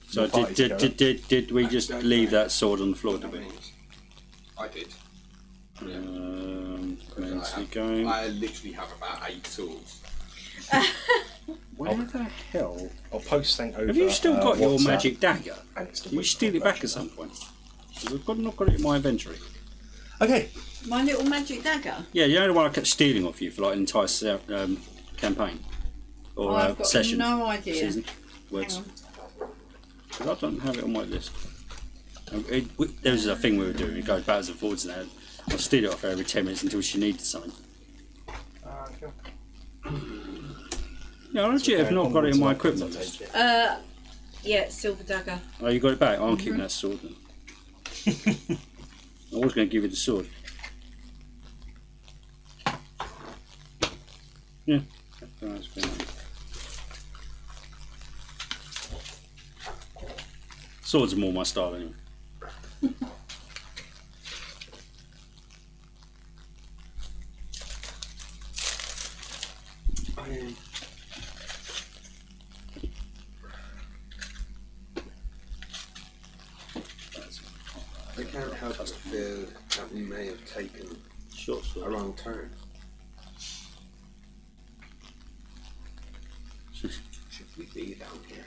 So did we just leave that sword on the floor? Did we? I did. Mentally going. I literally have about 8 tools. Where the hell? I'll post something over. Have you still got your WhatsApp, magic dagger? and it's the Can you whip steal it back at version. some point? 'Cause I've not got it in my inventory. Okay. My little magic dagger? Yeah, you know the one I kept stealing off you for like an entire campaign or I've got session. no idea. Season. Hang Words. on. 'Cause I don't have it on my list. There was a thing we were doing. It goes backwards and forwards now. I'll steal it off her every 10 minutes until she needed something. Yeah, I legit have not got it in my equipment list. Yeah, silver dagger. Oh, you got it back? I'm keeping that sword then. I was going to give you the sword. Yeah. That's fine. Swords are more my style anyway. I can't help but feel that we may have taken Short a sword. wrong turn. Should we be down here?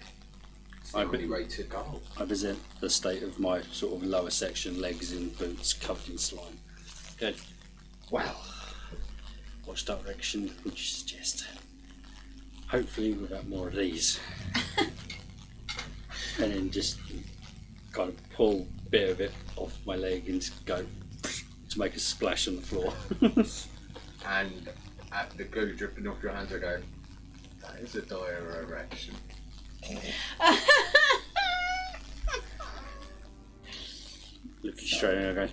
It's the I only bet- way to go. I present the state of my sort of lower section, legs in boots covered in slime. Good. Well, what direction would you suggest? Hopefully without more of these. And then just kind of pull a bit of it off my leg and just go to make a splash on the floor. And at the goo dripping off your hands, I go, that is a dire erection. Look you straight in and I go,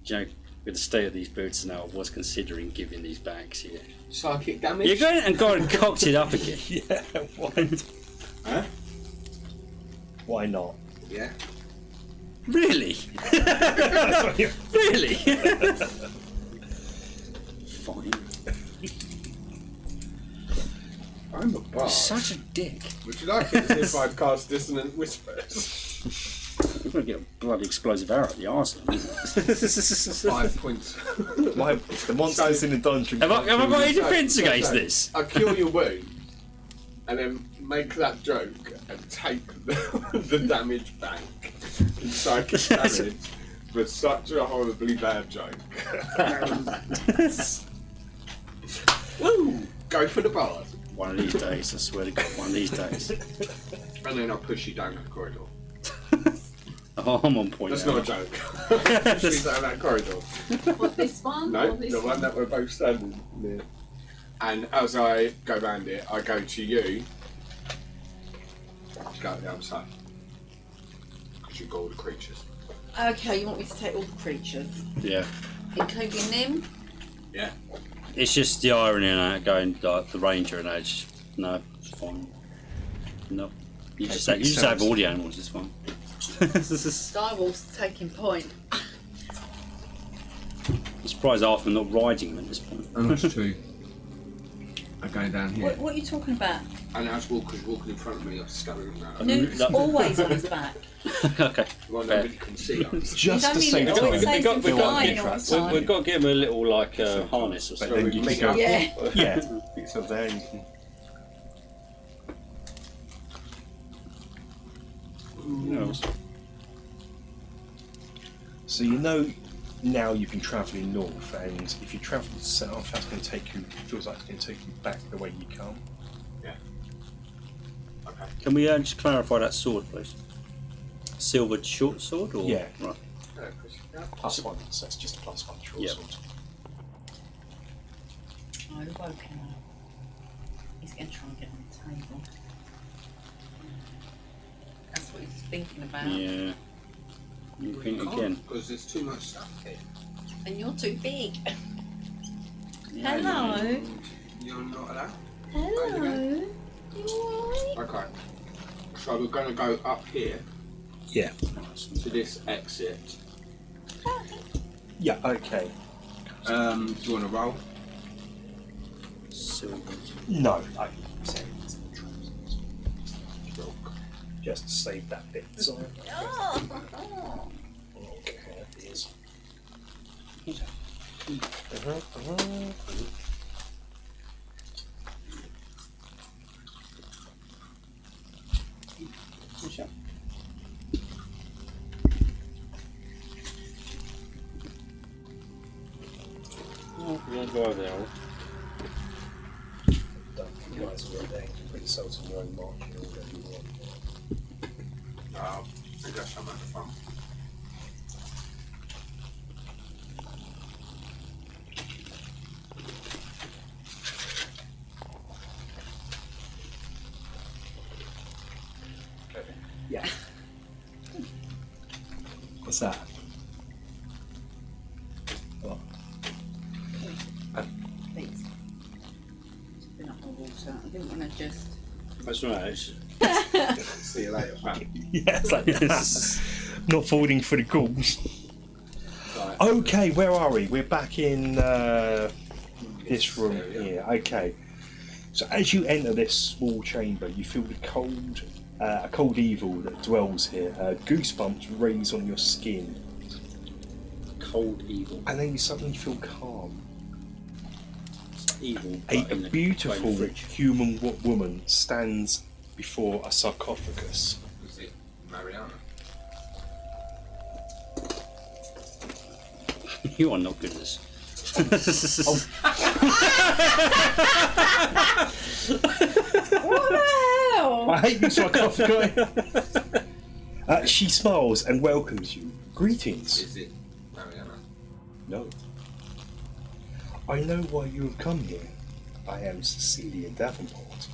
do you know, with the state of these boots now, I was considering giving these back to you. Psychic damage? You're going and gone and cocked it up again. Yeah, why? Huh? Why not? Yeah. Really? Really? Fine. I'm a bard. Such a dick. Would you like it if I'd cast Dissonant Whispers? We're going to get a bloody explosive arrow at the arse. 5 points. Why? The monsters in the dungeon. Have I got any So- defence so- against so, this? I cure your wound and then make that joke and take the damage back. Psychic damage for such a horribly bad joke. Woo! Go for the bard. One of these days, I swear to God, one of these days. And then I'll push you down the corridor. Oh, I'm on point That's now. not a joke. Push you down that corridor. What, this one? No, or this the one that we're both standing near. And as I go round it, I go to you. Go to the other side. Because you've got all the creatures. Okay, you want me to take all the creatures, Yeah. including them? Yeah. It's just the irony in that going like the ranger and that. It's just, no, it's fine. No. You just makes have sense. all the animals, it's fine. Direwolf's taking point. I'm surprised half of them not riding them at this point. And that's two. I'm going down here. What are you talking about? And as Walker's walking in front of me, I'm staring at that. Newt's always on his back. Okay. Well, Fair. nobody can see us. Just Don't to mean save it time. always says got- he's we got- lying all the time. We've got to give him a little like harness or But something. then you Make can up. go. Yeah. Yeah. So there you can. No. So you know now you've been travelling north, and if you travel south, that's going to take you. It feels like it's going to take you back the way you come. Okay. Can we just clarify that sword, please? Silvered short sword, or Yeah. Right. +1, so that's just a +1 short Yep. sword. Oh, the woken up. He's going to try and get on the table. That's what he's thinking about. Yeah. You think again? Because there's too much stuff here. And you're too big. Yeah, Hello. You're not allowed? Hello. You alright? Okay. So we're going to go up here Yeah. to this exit. Yeah. Okay. Do you want to roll? Silvered. No. I say it's just to save that bit. So, Oh. okay, there it is. Oh, we're going to go over there. Don't you guys are there. You can put yourselves in your own marching order if you want. I guess I'm at the front. Yeah. What's that? What? Please. Just been up my water. I didn't want to just. That's right. See you later, fam. Yeah, it's like not falling for the calls. Right. Okay, where are we? We're back in this room here. Okay. So as you enter this small chamber, you feel the cold, a cold evil that dwells here. Goosebumps raise on your skin, Cold evil. and then you suddenly feel calm. Evil. A but in the beautiful fridge. human woman stands before a sarcophagus. Is it Mariana? You are not good at this. What the hell? I hate you, sarcophagus. She smiles and welcomes you. Greetings. Is it Mariana? No. I know why you have come here. I am Cecilia Davenport,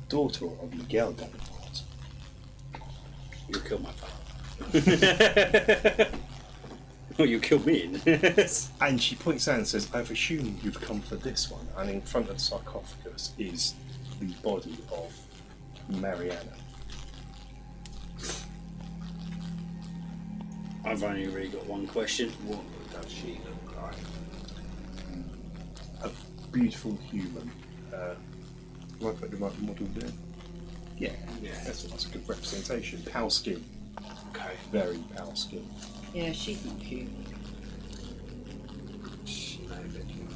daughter of Miguel Davenport. You'll kill my father. Well, you killed me in. And she points out and says, I've assumed you've come for this one. And in front of the sarcophagus is the body of Mariana. I've only really got one question. What does she look like? A beautiful human. Have I put the right model there? Yeah, that's a good representation. Pale skin. Okay. Very pale skin. Yeah, she's not human. She may have been human.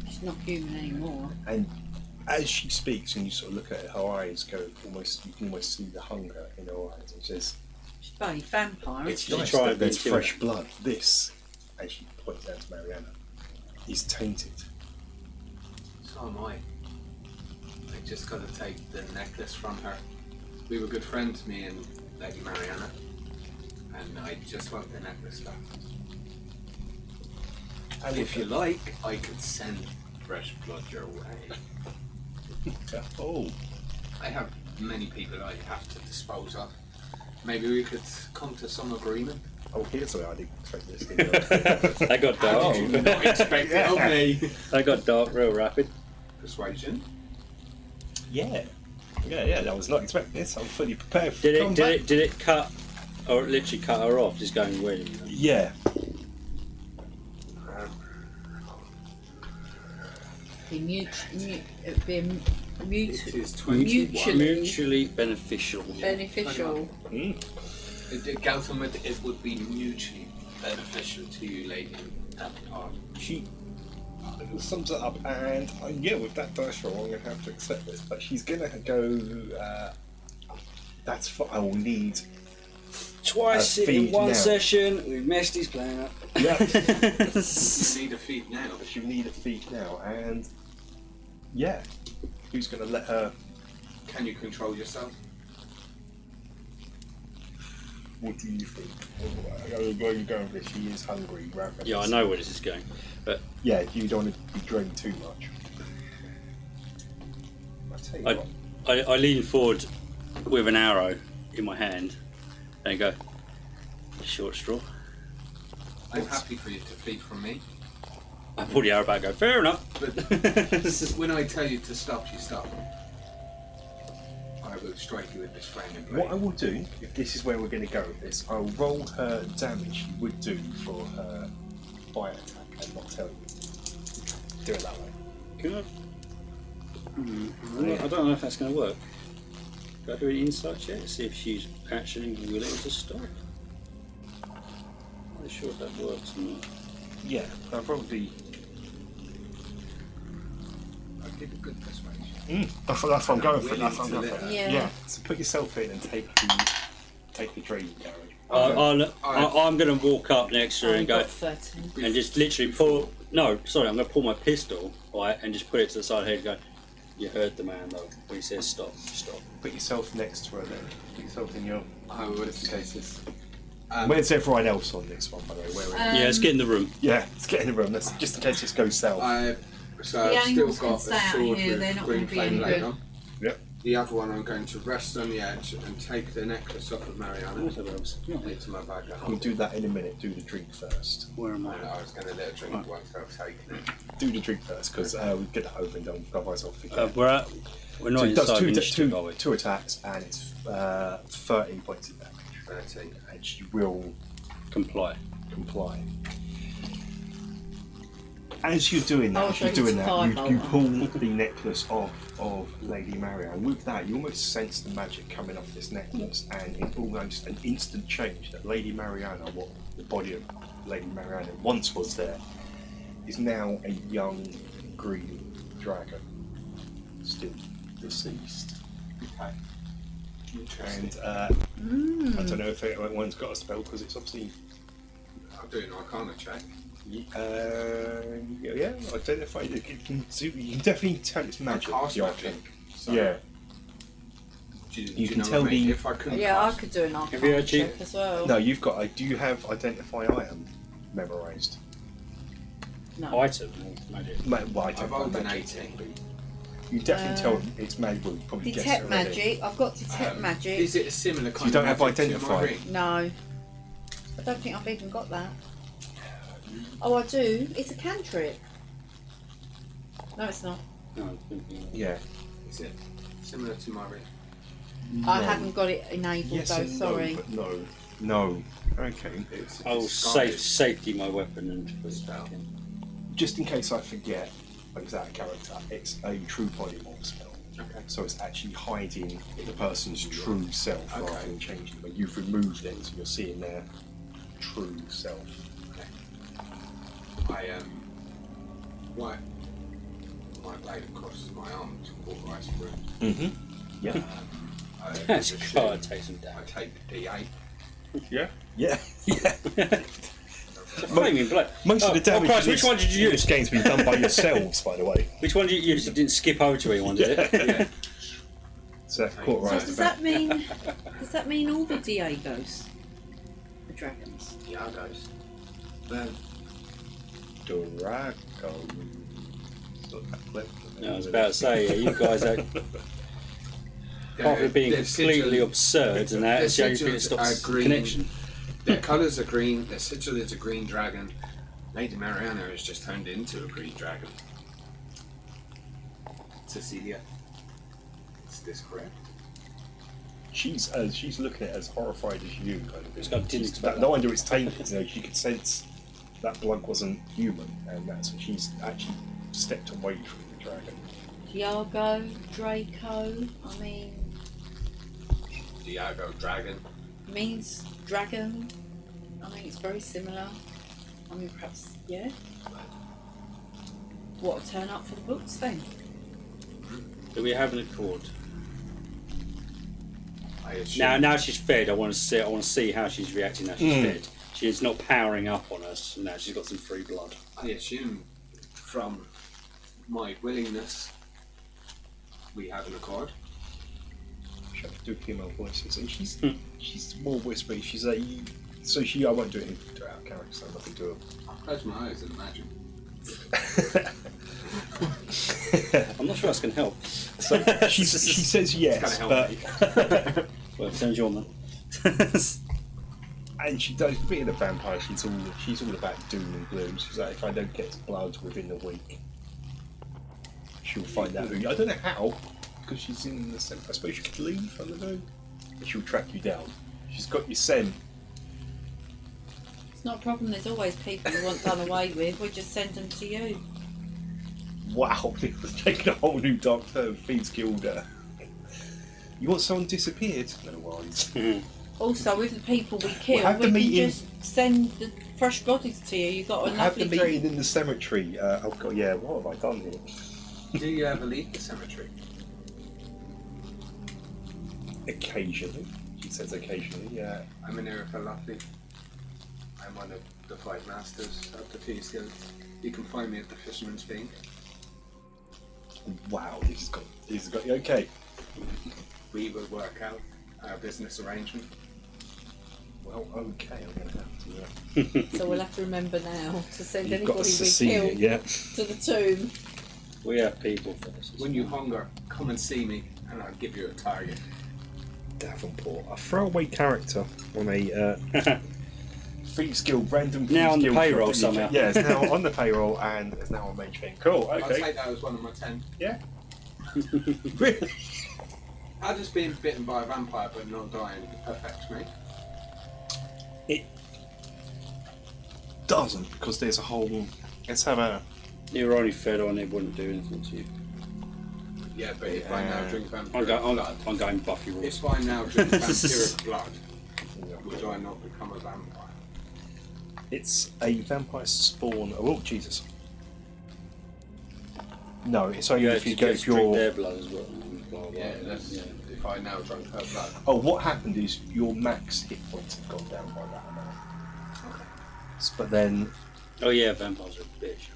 She's not human anymore. And as she speaks and you sort of look at her eyes go almost, you can almost see the hunger in her eyes. And she says, She's bloody vampire. it's isn't nice try that and there's kill fresh her. blood. This, as she points down to Mariana, is tainted. So am I. I just got to take the necklace from her. We were good friends, me and Lady Mariana. And I just want the necklace back. And If you like, I could send fresh blood your way. Oh, I have many people I have to dispose of. Maybe we could come to some agreement. oh, here's where I didn't expect this. Didn't I? That got How dark. did you not expect it of me? That got dark real rapid. Persuasion. Yeah. I was not expecting this. I'm fully prepared for Did combat. it cut, or it literally cut her off, just going weird? Yeah. It is 21. Mutually. Mutually beneficial. beneficial. It would be mutually beneficial to you, lady. She sums it up, and with that dice roll, I'm going to have to accept this. But she's going to go. That's what I will need. Twice A in feed one now. session, we've messed his plan up. Yeah. You need a feed now. She'll need a feat now, and who's going to let her? Can you control yourself? What do you think? Where are you going with this? She is hungry, ravenous. Yeah, I know where this is going. But Yeah, you don't want to be drained too much. I tell you what. I lean forward with an arrow in my hand and go, short straw. I'm happy for you to feed from me. I pull the arrow back and go, fair enough. But when I tell you to stop, you stop. I will strike you with this flaming blade. What I will do, if this is where we're going to go with this, I'll roll her damage she would do for her fire attack and not tell you. Do it that way. Can I? I don't know if that's going to work. Do I do an insight check to see if she's actually willing to stop? I'm not sure if that works or not. Yeah, I'll probably. I'll give a good persuasion. That's what I'm going for. Willing That's what I'm to going let for. her. Yeah. So put yourself in and take the drain carry. I'm going to walk up next to her I've and go, got 13. and just literally pull. No, sorry, I'm going to pull my pistol, right, and just put it to the side of her head and go, you heard the man though, when he says stop, stop. Put yourself next to her then. Put yourself in your. I would. Cases. Um, Where's everyone else on this one, by the way? Where are we? Yeah, let's get in the room. Yeah, let's get in the room. That's just in case this goes south. So The I've still animals got can a stay out sword here, they're with not green gonna be flame any blade good. on. Yep. The other one I'm going to rest on the edge and take the necklace off of Mariana. What's that else? Put it to my bag. We'll do that in a minute. Do the drink first. Where am I? I was going to let her drink once I've taken it. Do the drink first, because we'll get that over and done. Otherwise, I'll forget. We're not So it does inside the initiative, are we? two attacks, and it's 13 points of damage. 13. And she will Comply. comply. As you're doing that, Oh, as you're so doing it's that, you five, pull the necklace off of Lady Marianne. With that, you almost sense the magic coming off this necklace, and it's almost an instant change that Lady Marianne, what the body of Lady Marianne once was there, is now a young green dragon, still deceased. Okay. Interesting. And I don't know if anyone's got a spell because it's obviously. I'll do an Arcana check. Yeah, identify it. You can definitely tell it's magic. Cast the magic. arcane. So, Yeah. Do You you can know tell what I mean? the- If I couldn't Yeah, I cast, could do an you arcana actually- check as well. No, you've got. Do you have identify item memorised? No. Item or magic. Well, I've identify rolled an magic. 18. You definitely tell it's magic. Well, you probably guess it Detect already. magic. I've got detect magic. Is it a similar kind You don't of have magic to identify? my ring? No. don't think I've even got that. Oh, I do. It's a cantrip. No, it's not. No, I'm thinking- Yeah. Is it similar to my ring? I No. haven't got it enabled Yes though. and Sorry. No, but no. No. Okay. It's a I'll disguise safety my weapon and put it back in. Just in case I forget, like that character, it's a true polymorph spell. Okay. So it's actually hiding the person's true self rather Okay. than changing them. But you've removed it, so you're seeing their true self. I Why? My blade across my arm to cauterize the wound. Mm-hmm. Yeah. I That's assume God, take some I damage. take the D8. Yeah. Yeah. Yeah. Flaming blood. Most of the damage Christ, in which this- one did you in this use? game's been done by yourselves, by the way. Which one did you use? You didn't skip over to anyone, did it? Yeah. So So cauterized does the back. that mean? Does that mean all the DA goes? The dragons. The Argos. Draco. It's not that clever. No, I was about to say, yeah, you guys are probably being Their completely sigil- absurd, and that their is the only thing that sigils stops are green. connection. Their colours are green, their sigil is a green dragon. Lady Mariana has just turned into a green dragon. Cecilia. Is this correct? She's looking at it as horrified as you, kind of. It's got She's didn't got no idea it's tainted. You know, she could sense that blood wasn't human, and that's when she's actually stepped away from the dragon. Diago, Draco. I mean, Diago dragon. means dragon. I mean, it's very similar. I mean, perhaps yeah. What a turn up for the books then. Do we have an accord? I assume. Now she's fed. I want to see how she's reacting now she's fed. She's not powering up on us. Now she's got some free blood. I assume from my willingness we have an accord. She has to do female voices, and she's more whispery. She's like, I won't do it into our character, so nothing to I'll close my eyes and imagine. her. I'm not sure that's going to help. So she says yes, gonna but help Well, turns your man. and she does. Being a vampire, she's all about doom and gloom. She's like, if I don't get blood within a week, she'll find out who. I don't know how, because she's in the scent. I suppose you could leave. I don't know. She'll track you down. She's got your scent. It's not a problem. There's always people you want done away with. We just send them to you. Wow, it was taking a whole new dark turn. Thieves Guild. You want someone disappeared? No worries. Also, with the people we kill, have we the can meeting- just send the fresh bodies to you. You've got a Have the lovely meeting drink. in the cemetery. Oh god, yeah. What have I done here? Do you ever leave the cemetery? Occasionally, she says occasionally. Yeah. I'm Anirothel Lockleaf. I'm one of the 5 masters of the Thieves Guild. You can find me at the Fisherman's Bean. Wow, this has got you okay. We will work out our business arrangement. Well, okay, I'm gonna have to. So we'll have to remember now to send You've got anybody we Cecilia, kill yeah. to the tomb. We have people for this. When you hunger, come and see me, and I'll give you a target. Davenport, a throwaway character on a Thieves Guild random. Now Thieves on the Guild payroll company. somehow. Yeah, it's now on the payroll and it's now on Mage Thing. Cool. I'll Okay. take that as one of my 10. Yeah. Really? How does being bitten by a vampire but not dying affect me? It doesn't, because there's a whole. Let's have a. You were only fed on it, wouldn't do anything to you. Yeah, but if I now drink I'm, vampiric blood, I'm going Buffy rules. if I now drink vampiric blood, would I not become a vampire? It's a vampire spawn. Oh Jesus! No, it's only You if you actually go. get If to drink you're. their blood as well. Blah, blah, Yeah, blah, that's if I now drunk her blood. Oh, what happened is your max hit points have gone down by that amount. But then, Oh yeah, vampires are a bitch.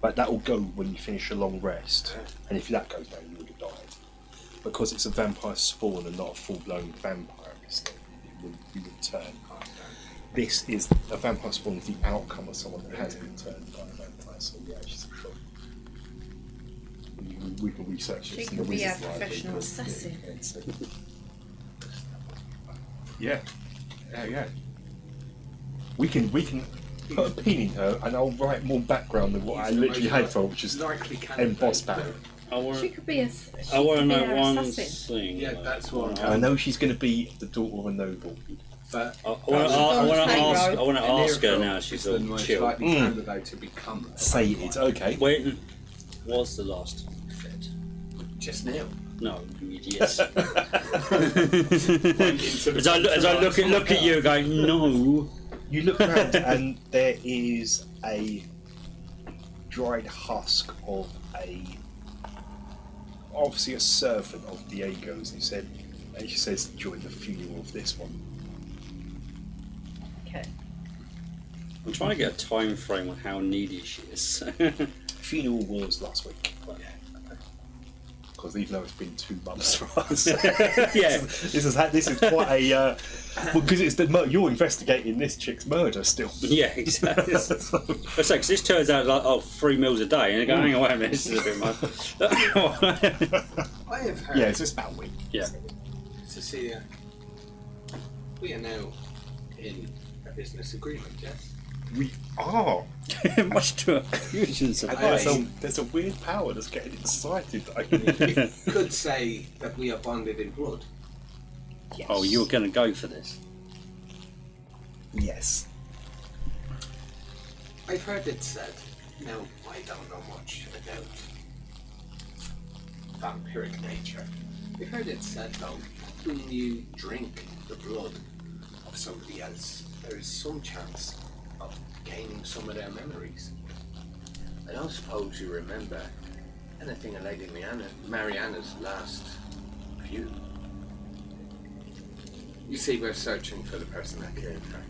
but that will go when you finish a long rest, and if that goes down, you would have died. Because it's a vampire spawn and not a full-blown vampire, you would turn. This is a vampire spawn is the outcome of someone that has been turned by a vampire. So yeah, she's a problem. We can research She this in could the be a Wizard's Library, professional because, assassin. Yeah, yeah. We can put a pin in her, and I'll write more background than what I literally had for, which is likely emboss barrel. I want She to. could be a. I want to know our one assassin. thing. Yeah, that's what I know she's going to be the daughter of a noble. But I want to ask her now. She's the all most chill. likely candidate to become. Say it, okay. When was the last fed? Just now. No, you idiot. as I look at you, going no. You look around, and there is a dried husk of obviously a servant of Diego's. And she says, join the funeral of this one. Okay. I'm trying to get a time frame on how needy she is. Funeral was last week. Because even though it's been 2 months for us, Yeah. this is quite a because it's you're investigating this chick's murder still. Yeah, exactly. It's like, 'cause this turns out like 3 meals a day, and they go, hang on, wait a minute, this is a bit much. I have heard. Yeah, it's just about a week. Yeah. Cecilia, we are now in a business agreement, yes? We are. Much to our confusion, There's a weird power that's getting excited. You could say that we are bonded in blood. Yes. Oh, you were going to go for this? Yes. I've heard it said, now I don't know much about vampiric nature. I've heard it said though, when you drink the blood of somebody else, there is some chance of gaining some of their memories. I don't suppose you remember anything of Lady Mariana's last feud. You see, we're searching for the person that killed her.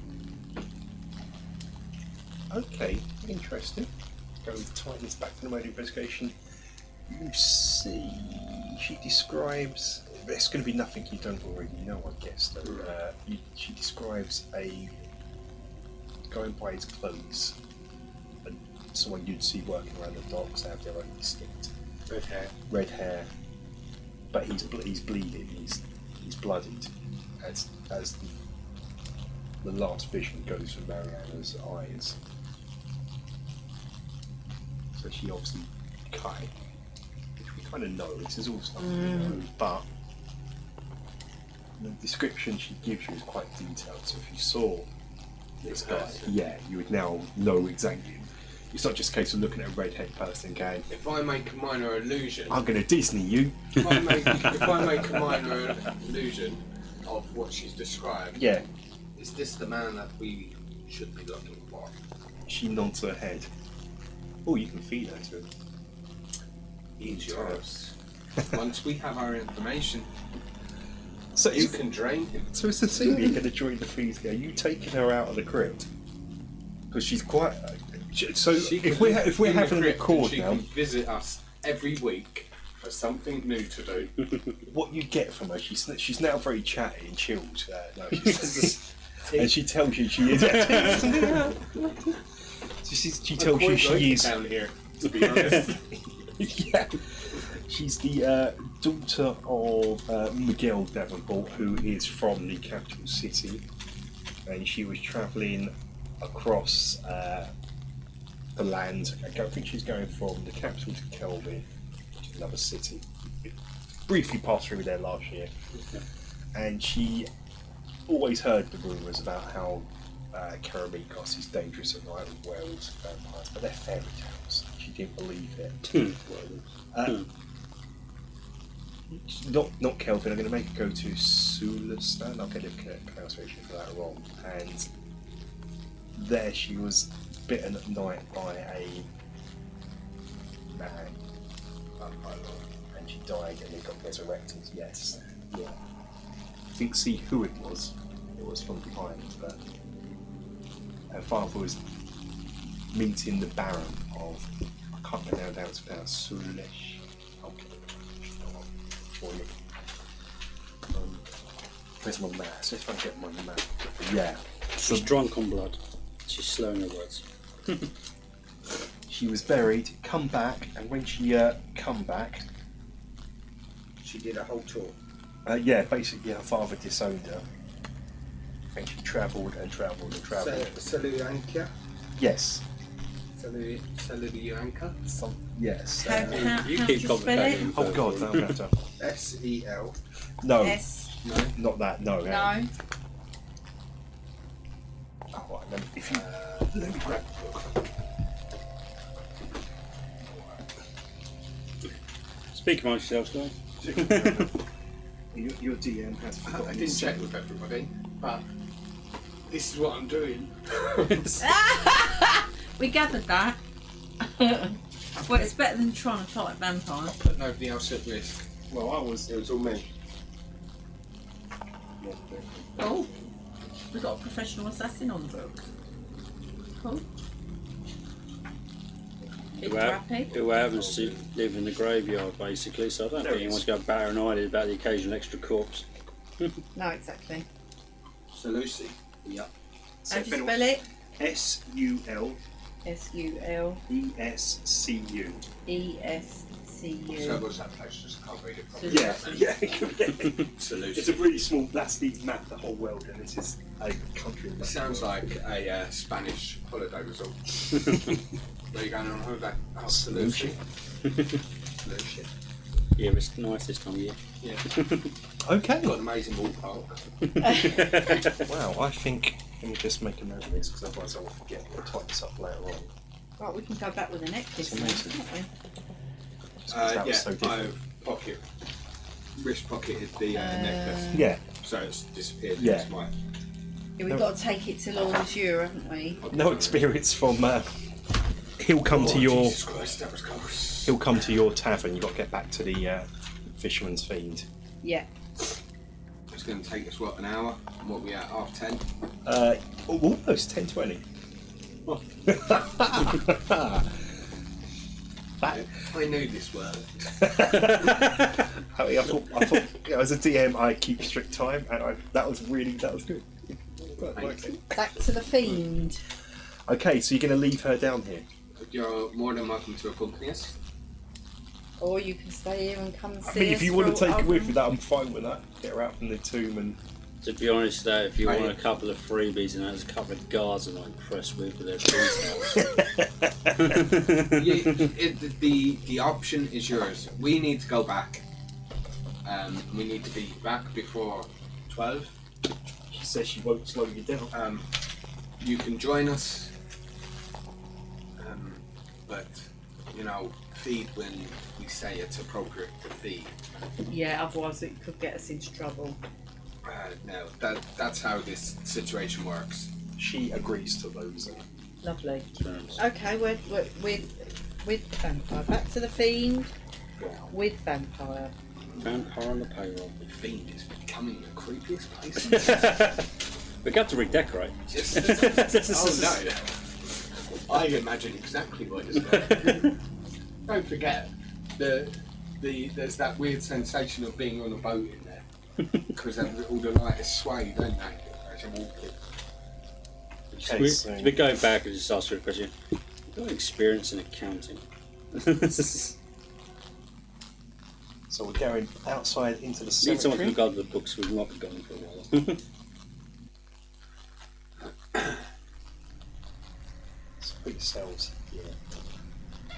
Okay, interesting. Go tighten this back to the mode investigation. You see, she describes. There's going to be nothing you don't already know, I guess. Though. She describes going by his clothes, and someone you'd see working around the docks. They have their own distinct red hair, but he's bleeding. He's bloodied as the last vision goes from Mariana's eyes. So she obviously cut it, which we kind of know. This is all stuff we know, but the description she gives you is quite detailed. So if you saw this guy, yeah, you would now know exactly. It's not just a case of looking at a redhead person going, If I make a minor illusion, I'm going to Disney you. if I make a minor illusion of what she's described, Yeah, is this the man that we should be looking for? she nods her head. Oh, you can feed her to him. He's yours. Once we have our information, So you can drain him. So is Cecilia going to join the feed here? Are you taking her out of the crypt? Because she's quite. So She if can we're live having in the a crypt and record she now, can visit us every week for something new to do. what you get from her? She's now very chatty and chilled. And she tells you she is. She tells you she is. Down here, to be honest. Yeah. She's the daughter of Miguel Davenport, who is from the capital city, and she was travelling across the land. I think she's going from the capital to Kelvin, which is another city. Briefly passed through there last year, and she always heard the rumours about how Karamikos is dangerous at night with werewolves and vampires, but they're fairy tales. She didn't believe it. Not Kelvin. I'm going to make her go to Sulistan. I'll get the pronunciation for that wrong. And there she was bitten at night by a man, and she died and then got resurrected. Yes, yeah. Didn't see who it was. It was from behind, but her father was meeting the Baron of, I can't remember how it's pronounced, Sulish. Okay. For you. Where's my map? So if I get my map. Yeah. She's drunk on blood. She's slurring her words. She was buried, come back, and when she come back, She did a whole tour. yeah, basically her father disowned her. And she travelled and travelled and travelled. Saluyanka. Yes. Saluyanka. Yes. How You do keep you spell complicating. it? Oh God, no, better. S-E-L. No, S. No. not that. No. No. Oh, right, if you let me grab the book. Speak amongst yourselves, guys. Your DM has forgotten. I didn't check with everybody, but this is what I'm doing. We gathered that. Well, it's better than trying to fight a vampire. But nobody else at risk. Well, It was all me. Oh, we got a professional assassin on the book. Cool. Keep Who, her happy. who happens to live in the graveyard, basically, so I don't There think it anyone's is. got paranoid about the occasional extra corpse. No, exactly. So Lucy. Yep. How do you spell it? S-U-L-E-S-C-U. S-U-L-E-S-C-U. So what's that place? Just can't read it properly. Yeah, yeah. So It's a Lucy. really small. That's the map of the whole world, and this is a country. It sounds like a Spanish holiday resort. Where you going on holiday? Oh, to Lucy. Lucy. Yeah, it's nice this time of year. Yeah. Okay. Got an amazing walk park. Wow, I think. Let me just make a note of this because otherwise I will forget. We'll type this up later on. Right, we can go back with a necklace It's now, amazing. can't we? Just 'cause that was Yeah, so different. I wrist pocketed the necklace, Yeah, so it's disappeared. Yeah. It's mine. Yeah, we've got to take it to Monsieur, haven't we? no experience from. He'll come to your. Jesus Christ, that was close. He'll come to your tavern. You've got to get back to the Fisherman's Fiend. Yeah. It's going to take us what, an hour? And what we at, 10:30? Almost 10:20. I knew this word. I thought as a DM I keep strict time, and that was good. I liked it. Back to the fiend. Okay, so you're going to leave her down here. You're more than welcome to accompany us. Or you can stay here and come and I see mean, us if you want to for take our- her with you, that I'm fine with that. Get her out from the tomb and. To be honest, though, if you Right. want a couple of freebies and there's a couple of guards I'm not impressed with their details. The option is yours. We need to go back. We need to be back before 12. She says she won't slow you down. You can join us, but feed when we say it's appropriate to feed. Yeah, otherwise it could get us into trouble. No, that's how this situation works. She agrees to those. Lovely. terms. Okay, we're with vampire. Back to the fiend with vampire. Vampire on the payroll. The Fiend is becoming the creepiest place. We got to redecorate. Oh no! I imagine exactly what it's like. Don't forget, there's that weird sensation of being on a boat in there because all the light is swayed, don't they? As you're walking. Okay, so, We go back and just ask her a question. You've got experience in accounting. so we're going outside into the Need someone to cemetery. look over the books we've not been going for a while. So put yourselves here.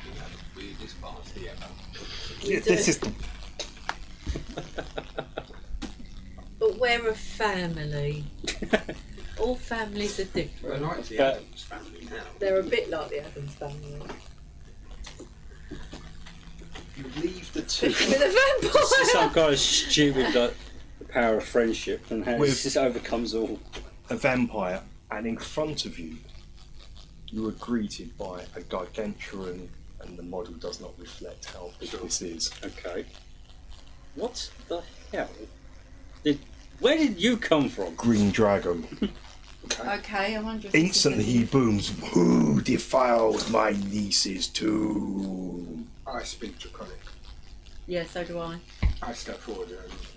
We have the weirdest party ever. Yeah, this is the. But we're a family. All families are We're different. like the But- Adams family now. They're a bit like the Adams family. You leave the tomb. With a It's just vampire! some kind of stupid like the power of friendship and how it With- just overcomes all. a vampire, and in front of you, you are greeted by a gargantuan, and the model does not reflect how big this is. Okay. What the hell? Where did you come from? Green dragon. Okay, I wonder if Instantly he booms, "Who defiled my niece's tomb?" I speak Draconic. Yeah, so do I. I step forward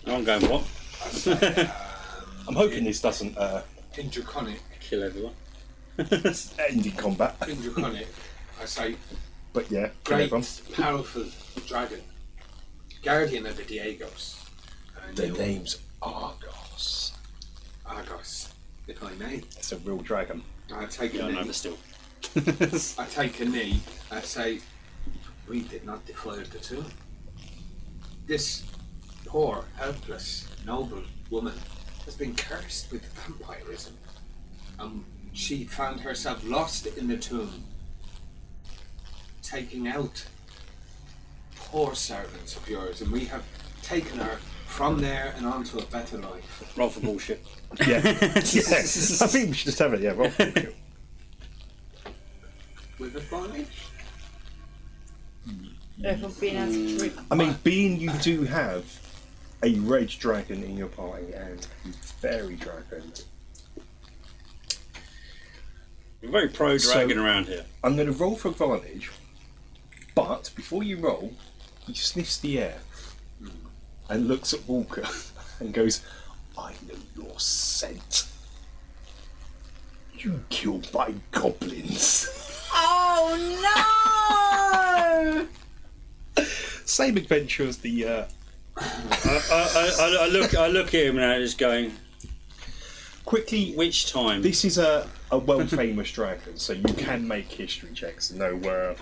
and I'm going what? I say, I'm hoping this doesn't in Draconic, Kill everyone. end in combat, in Draconic, I say, but yeah, kill great, everyone. powerful dragon, guardian of the Diegos. And The your name's Argos. Argos, if I may. It's a real dragon. I take Yeah, a I know, knee. but still. I take a knee. I say, we did not defile the tomb. This poor, helpless, noble woman has been cursed with vampirism. She found herself lost in the tomb, taking out poor servants of yours, and we have taken her from there and onto a better life. Roll for bullshit. Yeah. I think we should just have it, yeah. Roll. With advantage? If being able to drink. I mean, being you do have a red dragon in your party and a fairy dragon, We're very pro dragon So- around here. I'm going to roll for advantage, but before you roll, he sniffs the air and looks at Walker and goes, I know your scent. You killed my goblins. Oh no! Same adventure as the... I look at him and I'm just going, Quickly, which time? this is a world famous dragon, so you can make history checks and know where.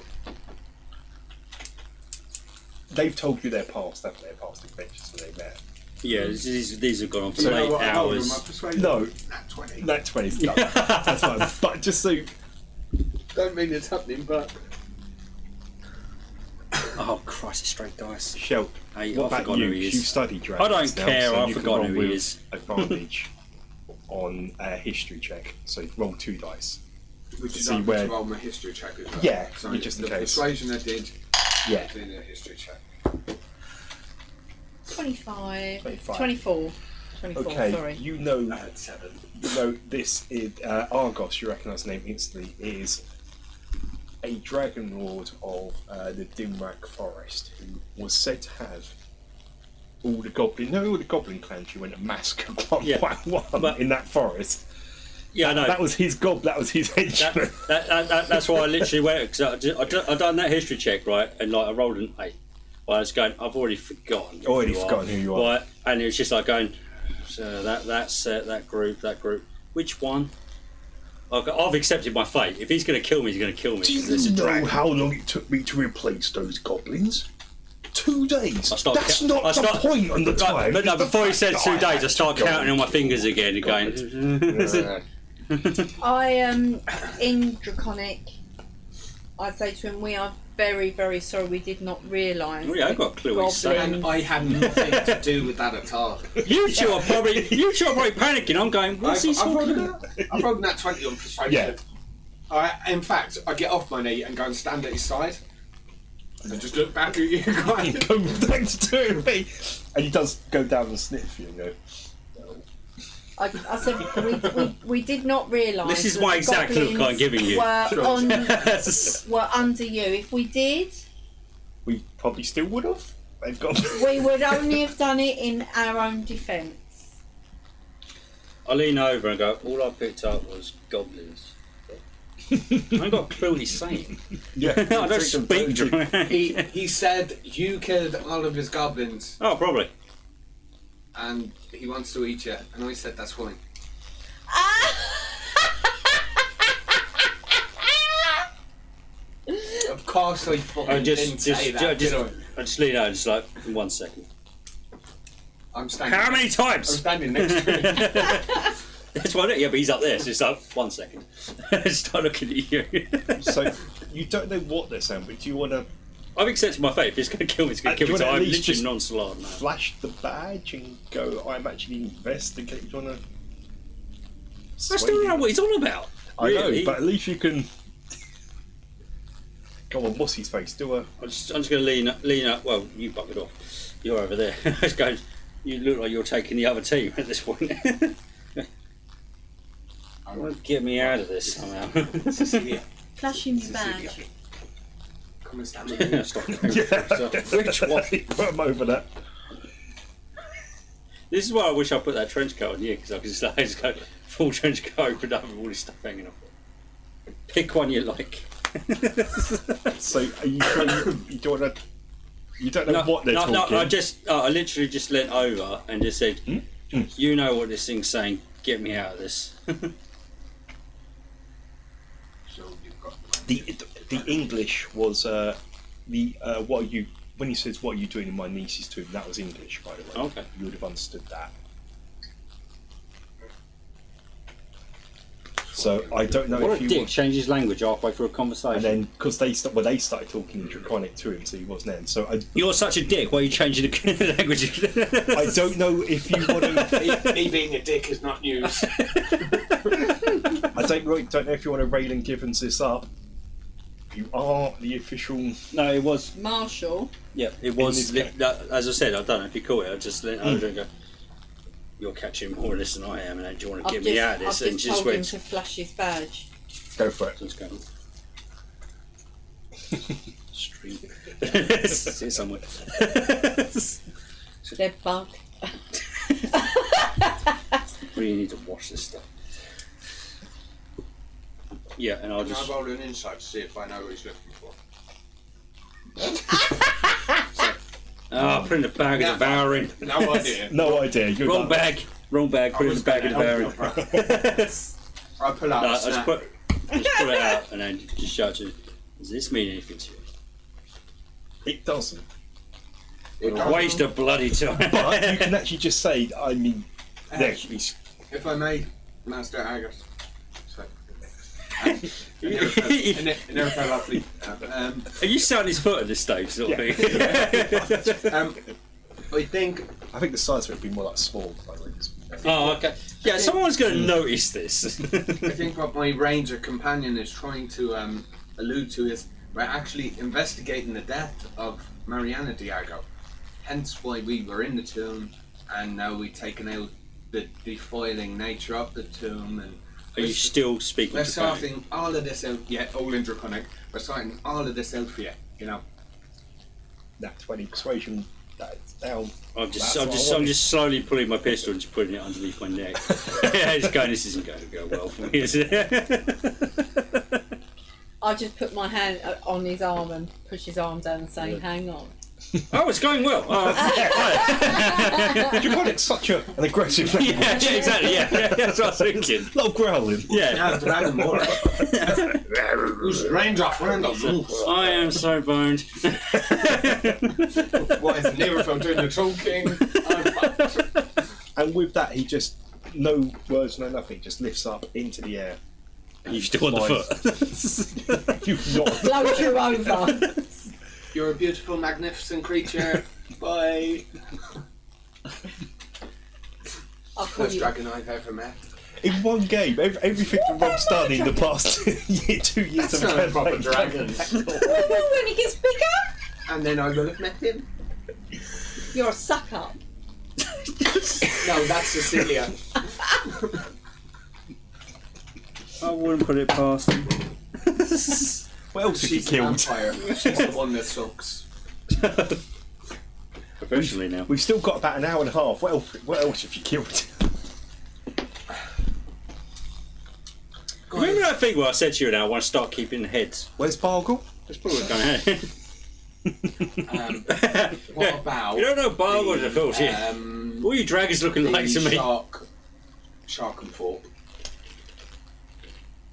They've told you their past, haven't they? Past adventures when they met. Yeah, these have gone on for So late what, how old am I hours. persuaded? No. Nat 20. That 20's done. That's fine. But just so. Don't mean it's happening, but Oh Christ, it's straight dice. Shel, Hey, what I about forgot you? who he is. You studied dragons. I don't now, care, so I you can forgot roll who he with is. Advantage on a history check. So roll 2 dice. would you See like me where- to roll my history check as well? Yeah, So just in the case. persuasion I did, Yeah. in a history check. 25. 25. 24. 24, Okay, sorry. you know, I had 7. you know this is Argos. You recognise the name instantly. Is a dragon lord of the Dimrak Forest who was said to have all the goblin clans you went to massacre one Yeah, by one but- in that forest. Yeah, I know. That was his that was his henchman. That's why I literally went, because I done that history check, right, and like I rolled an 8. Well, I was going, I've already forgotten. Who you are. Right, and it was just like going, so that's that group. Which one? I've accepted my fate. If he's going to kill me, he's going to kill me. Do 'cause it's a you know dragon. how long it took me to replace those goblins? 2 days. I start That's ca- not I the start- point on the Right, time. but no, It's the before he said fact 2 that I days, I had start to go. counting on my fingers again and going. I in Draconic, I say to him, we are very, very sorry. We did not realise. Oh, yeah, I've got a clue what he's saying. And I had nothing to do with that at all. You two are probably panicking. I'm going. What's he talking about? I've rolled Nat 20 on persuasion. Yeah. In fact, I get off my knee and go and stand at his side. And just look back at you going, Thanks to me. And he does go down and sniff you and go, I said we did not realise. This is that my the exact look goblins I'm giving you. Were under you. If we did, we probably still would have. They've got. we would only have done it in our own defence. I lean over and go, all I picked up was goblins. I ain't got a clue what he's saying. Yeah. I don't speak he said you killed all of his goblins Oh, probably. and he wants to eat you. And I said, that's fine. Of course I fucking I didn't say that, did I? I just lean over, just like, in 1 second. I'm standing. How many I'm times? standing next to him. That's why I don't. Yeah, but he's up there, so it's like 1 second. Start looking at you. So you don't know what they're saying, but do you want to I've accepted my fate. If he's going to kill me, he's going to Do kill you me. So wanna at I'm least literally just nonchalant now. flash the badge and go? I'm actually investigating. Do you want to? I still don't know what he's on about. I know, Really? but at least you can. Go on, what's his face? Do a. I'm just going to lean up. Well, you buggered off. You're over there. I was going. You look like you're taking the other team at this point. I want to get me out of this somehow. Cecilia, Flash him your badge. come and stand with me. Stop going through stuff. Which one? Put him over that. This is why I wish I put that trench coat on you, because I could just go full trench coat opened up with all this stuff hanging off it. Pick one you like. So are you sure you don't want to? You don't know what they're talking. I literally just leant over and just said, "You know what this thing's saying? get me out of this. So you've got The English was what are you when he says what are you doing in my niece's tomb? That was English, by the way. Okay. You would have understood that. So I don't know What if a you dick! want, Changes language halfway through a conversation. and then because they started talking Draconic to him, so he wasn't in. So You're such a dick. Why are you changing the language? I don't know if you want to. me being a dick is not news. I don't know if you want to Raylan Givens this up. You are the official. No, it was. Marshall. Yeah, it was. As I said, I don't know if you caught it. I just let Andrew go. You're catching more of this than I am, and do you want to get me out of this? I've And just she just told him went. to flash his badge. Go for it. Let's go. Street. See it somewhere. Dead bug. We need to wash this stuff. Yeah, and I'll Can I just. roll an insight to see if I know what he's looking for? Oh, put in the bag of devouring. No idea. No idea. You're Wrong done. bag. Wrong bag. Put it in the bag of devouring. I pull out No, a I just snack. put it out and then just shout you. Does this mean anything to you? It doesn't. Waste of bloody time. But you can actually just say, I mean, there. He's, If I may, Master Agus. It never felt lovely. Are you selling his foot at this stage, sort of thing? I think I think the size of it would be more like small, by the way. Oh, okay. Yeah, someone's going to notice this. I think what my ranger companion is trying to allude to is we're actually investigating the death of Mariana Diago. Hence why we were in the tomb, and now we've taken out the defiling nature of the tomb. And Are you still speaking we're to sorting all of this out. Yeah, all in Draconic. We're sorting all of this out for you. You know. That 20 persuasion, that's down. I'm That's what I just slowly pulling my pistol and just putting it underneath my neck. It's going. This isn't going to go well for me, is it? I just put my hand on his arm and push his arm down and saying, "Hang on." Oh, it's going well. Draconic's such an aggressive Yeah, exactly. Yeah, that's what I was thinking. A lot of growling. Yeah, Now dragon more. Who's raindrop? I am so boned. What is Anirothel doing the talking? And with that, he just, no words, no nothing, just lifts up into the air. You still on the foot. You've not. Float you over. You're a beautiful, magnificent creature. Bye. I'll call First you. dragon I've ever met. In one game, everything that Rob's done in the past 2 years That's of not a proper campaign. dragon. When he gets bigger, And then I will have met him. you're a suck up. No, that's Cecilia. I wouldn't put it past him. What else have you She's a killed? vampire. She's the one that sucks. Professionally now. We've still got about an hour and a half. What else have you killed? Remember that thing where I said to you, now I want to start keeping the heads? Where's Bargle? That's probably what's going ahead. What about You don't know Bargles, of course, yeah. All you dragons looking the like to me. shark and fork.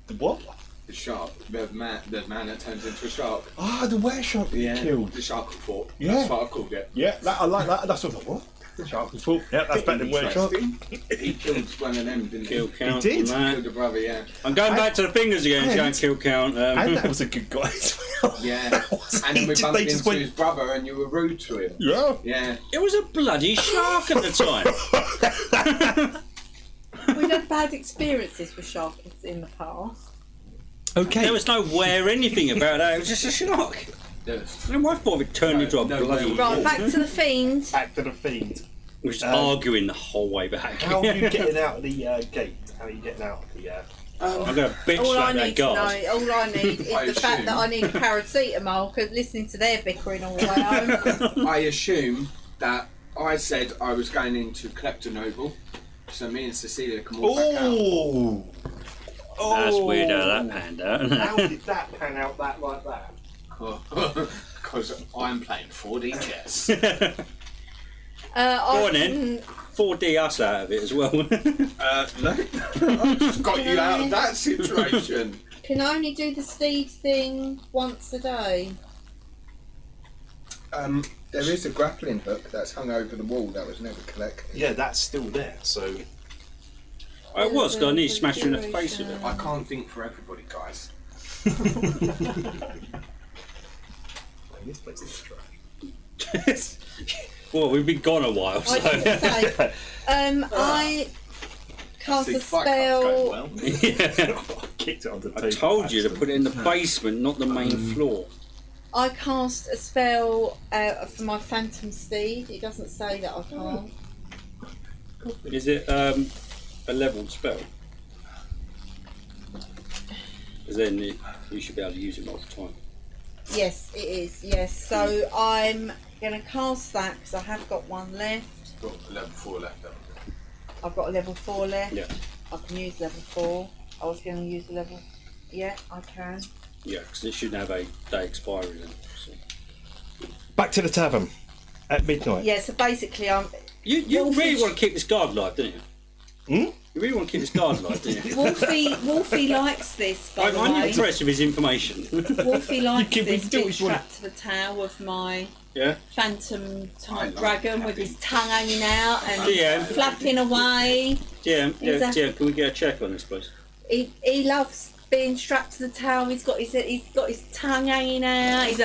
The what? The shark. The man that turns into a shark. Ah, the were-shark that you killed. The shark and fork. Yeah. That's what I've called it. Yeah, I like that. That's what I thought. What? Shark and fault. Yeah, that's better than were-shark. Interesting. He killed one of them, didn't Kill he? count. He did. on that. Killed the brother, yeah. I'm going back to the fingers again, And- going kill count. And that was a good guy as well. Yeah. And then we They bumped just into went- his brother and you were rude to him. Yeah. Yeah. It was a bloody shark at the time. We've had bad experiences with sharks in the past. Okay. There was no wear anything about that. It was just a shark. Yes. And my thought it turned into a No, bloody. no. Right, back to the fiend. Back to the fiend. We was arguing the whole way back. How are you getting out of the gate? How are you getting out of the? I'm going to bitch All I like that need to know, guard. all I need is I the fact assume. that I need paracetamol because listening to their bickering all the way home. I assume that I said I was going into Kleptonoble, so me and Cecilia can walk back out. Oh. That's weird how that panned out. How did that pan out like that? Because I'm playing 4D chess. Go on then. 4D us out of it as well. No, I've just got you out of that situation. Can I only do the steed thing once a day? There is a grappling hook that's hung over the wall that was never collected. Yeah, that's still there. So I was, 'cause I need to smash you in the face with it. I can't think for everybody, guys. this place is trash. Well, we've been gone a while, so. I was gonna say, I cast a See, fight club's going spell. well. Yeah. I kicked it on the I table. told you to by put it in the basement, not the main floor. I cast a spell for my phantom steed. It doesn't say that I can't. Is it a leveled spell? Because then you should be able to use it multiple times. Yes, it is. Yes. So I'm gonna cast that because I have got one left. Got level 4 left up. I've got a level 4 left. Yeah. I can use level 4. I was going to use a level. Yeah, I can. Yeah, because it shouldn't have a day expiry then. So. Back to the tavern at midnight. Yeah. So basically, You Wolfish. really want to keep this guard alive, don't you? Hmm? You really want to keep this guard alive, don't you? Wolfie likes this. By the I'm way, impressed with his information. Wolfie likes You can this do what bit you want. strapped to the tail of my Yeah? phantom I type like dragon with his tongue hanging out and Yeah. flapping away. Yeah, Exactly. yeah, can we get a check on this, please? He loves being strapped to the tail. He's got his tongue hanging out. He's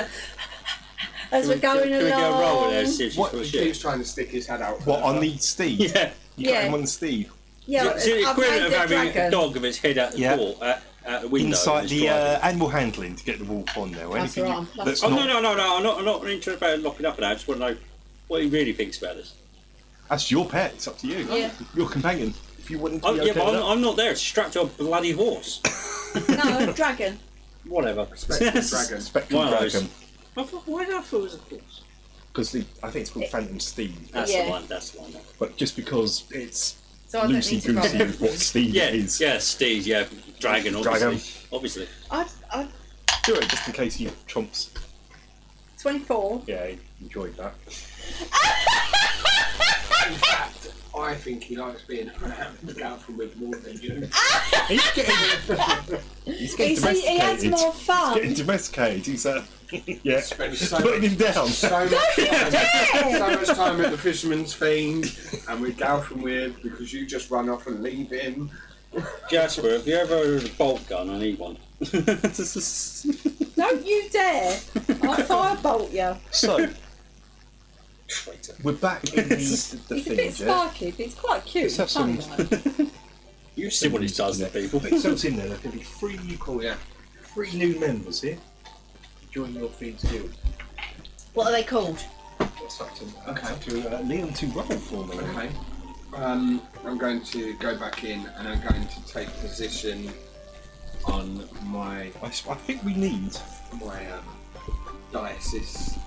as we're going Can we get a roll along. with that? See if she's What? full of He shit. keeps trying to stick his head out. What, on further. the steed? Yeah. You got Yeah. him on the steed. Yeah, It's the I've equivalent made of the having a dragon. dog with its head out the Yeah. door, out the window. Inside and the it's driving. animal handling to get the wolf on there. Or That's anything all right, I'm plus that's Oh, not, no, I'm not interested about locking up and I just want to know what he really thinks about this. That's your pet. It's up to you. Yeah. Your companion. If you want him to Oh, be yeah, okay but with that. I'm not there. It's strapped to a bloody horse. No, dragon. Whatever. Spectre dragon. Spectral One of those. dragon. Why did I thought it was a horse? Because I think it's called Phantom Steed. That's Yeah. the one. That's the one. But just because it's So I don't loosey need to roll. goosey with what Steed Yeah, is. yeah, Steed. Yeah, dragon. Obviously. Dragon. Obviously. I Do it just in case he trumps. 24. Yeah, he enjoyed that. In fact, I think he likes being around the alpha with more than you. He's getting He has domesticated. more He's fun. getting domesticated. He's yeah, Spent so putting him down. So much time at the Fisherman's Fiend, and we're golfing with because you just run off and leave him. Jasper, have you ever heard of a bolt gun? I need one. Don't you dare. I'll firebolt you. So Traitor. we're back in the He's a bit thing, yeah. spiky, but it's quite cute. Let's have some- Tongue-like. You see what he does to people. So it's in there. There's going to be three new members here. Join your Thieves Guild. What are they called? It's up to Liam to roll for me. Okay. I'm going to go back in and I'm going to take position on my I think we need. diocese.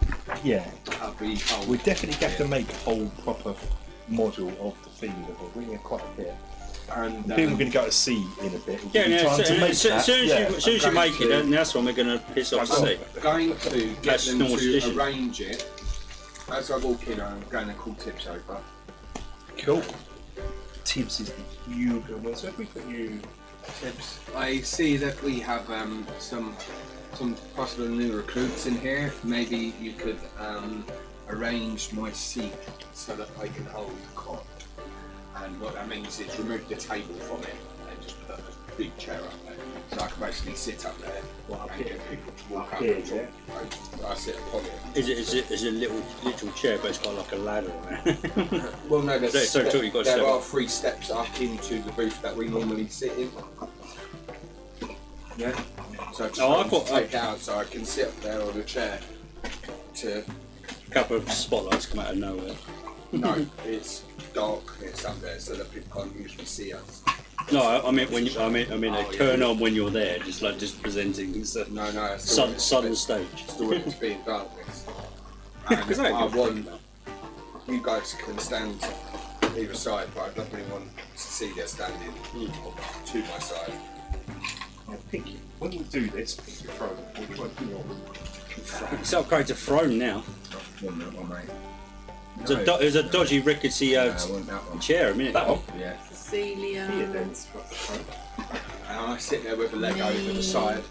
Yeah, Hubby hole. we definitely have to make a whole proper model of the theme of it. We need quite a bit. And I think we're going to go to sea in a bit. We'll Yeah, give you yeah. time to make As that. soon Yeah. as you I'm make it, going then that's when we're going to piss off the sea. I'm going to get That's them normal to tradition. arrange it. As I walk in, I'm going to call Tips over. Cool. Tibbs is the yoga one. So if we put you. Tips, I see that we have some possible new recruits in here. Maybe you could arrange my seat so that I can hold the cot. And what that means is remove the table from it and just put a big chair up there. So I can basically sit up there and get people to walk up and talk. I sit upon it. Is it a little chair, but it's got like a ladder on it? Well, no, there's So you've got to there step are up. 3 steps up into the booth that we normally sit in. Yeah. So just Oh, I thought- take out so I can sit up there on a chair. To A couple of spotlights come out of nowhere. no, it's dark. It's up there so that people can't usually see us. No, I mean when you, I mean Oh, they yeah. turn on when you're there, just presenting stuff. No, I still want it Sudden to stage. be- still want it to be in darkness. Because And that I ain't good want for you guys can stand either side, but I don't really want to see you standing to my side. I'll pick you. When we do this, pick your phone. We'll try to do your It's upgraded to throne now. One minute, one mate. It was a dodgy, rickety I want that one. chair a minute That ago. one? Yeah. Cecilia. Here then, across the front. And I sit there with a leg over the side.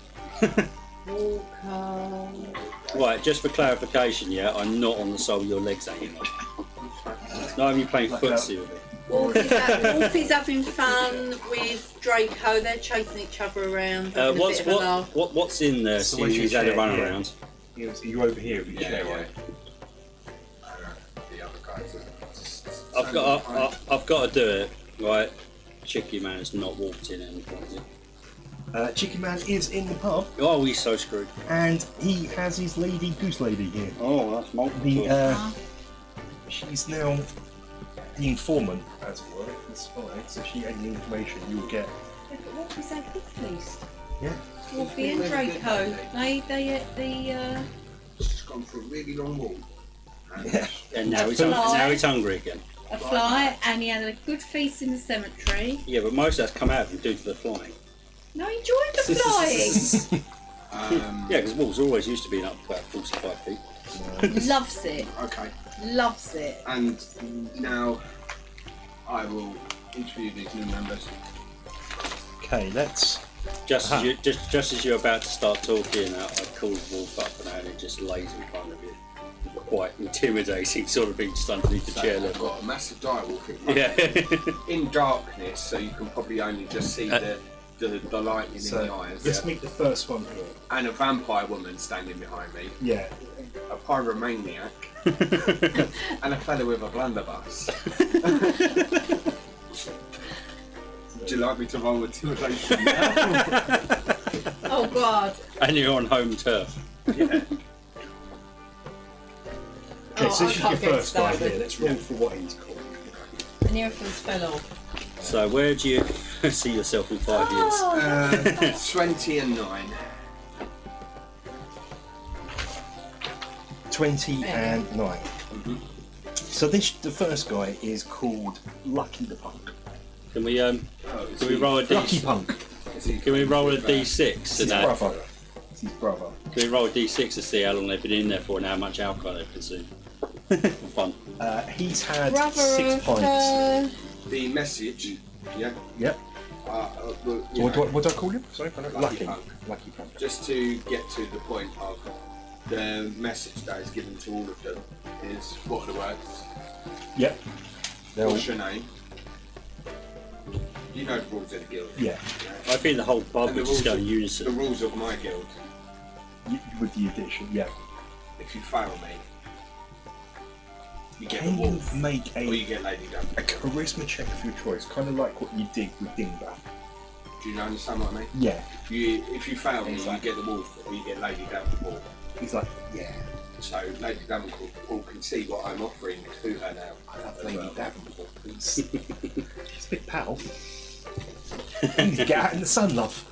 Walker. Right, just for clarification, yeah, I'm not on the sole of your legs anymore. No, I'm playing footsie with it. Wolfie's having fun with Draco. They're chasing each other around. having a bit of a laugh. What's in there? So So where's he's your had a chair? run Yeah. around. You over here with your Yeah, chair, yeah. right? The other guys are I've got to do it. Right, Chicky Man has not walked in anything. Chicken Man is in the pub, Oh, he's so screwed. and he has his lady, Goose Lady, here. Oh, that's multiple. The she's now the informant, as it were, the spy. So she any information you'll get. Yeah, but Wolfie's had good feast. Yeah. Wolfie and Draco. They ate the. She's gone for a really long walk. And Yeah. And now he's hungry again. A fly, and he had a good feast in the cemetery. Yeah, but most of that's come out of him due to the flying. No, he enjoyed the flying. Yeah, because wolves always used to be up about 45 feet. Loves it. Okay. Loves it. And now I will interview these new members. Okay, let's. Just as you're about to start talking, I call the wolf up and it just lays in front of you. Quite intimidating sort of thing, just underneath the So chair I've level. got a massive direwolf in front Yeah. of me. In darkness, so you can probably only just see the lightning in the So eyes. let's meet the first one here. And a vampire woman standing behind me. Yeah. A pyromaniac. And a fellow with a blunderbuss. Would you like me to roll intimidation now? Oh God. And you're on home turf. Yeah. Okay, so I this is can't your get first guy started. here. Let's roll for what he's called. Anirothel fell off. So where do you see yourself in 5 years? 20 and 9. 20 and 9. So the first guy is called Lucky the Punk. Can we roll a Lucky d? Punk. Can we roll a d6 It's his and that? brother. It's his brother. Can we roll a d6 to see how long they've been in there for and how much alcohol they've consumed? For fun. He's had Brother 6 of pints. The message, yeah. Yep. Well, you What know, do I call him? Sorry, Lucky Punk. Lucky Punk. just to get to the point of the message that is given to all of them is what are the words? Yep. They'll, What's your name? You know the rules of the guild. yeah. I think the whole pub And the would just go in the unison. rules of my guild. With the addition, yeah. If you fail me, you get Can the you wolf, make or you a get Lady Dove. charisma check of your choice? Kind of like what you did with Dingbat. Do you understand what I mean? Yeah. If you fail me, Exactly. you get the wolf, or you get Lady Davenport. He's like, yeah. So Lady Davenport can see what I'm offering to her now. I love Lady Davenport. He's a bit pal. You need to get out in the sun, love.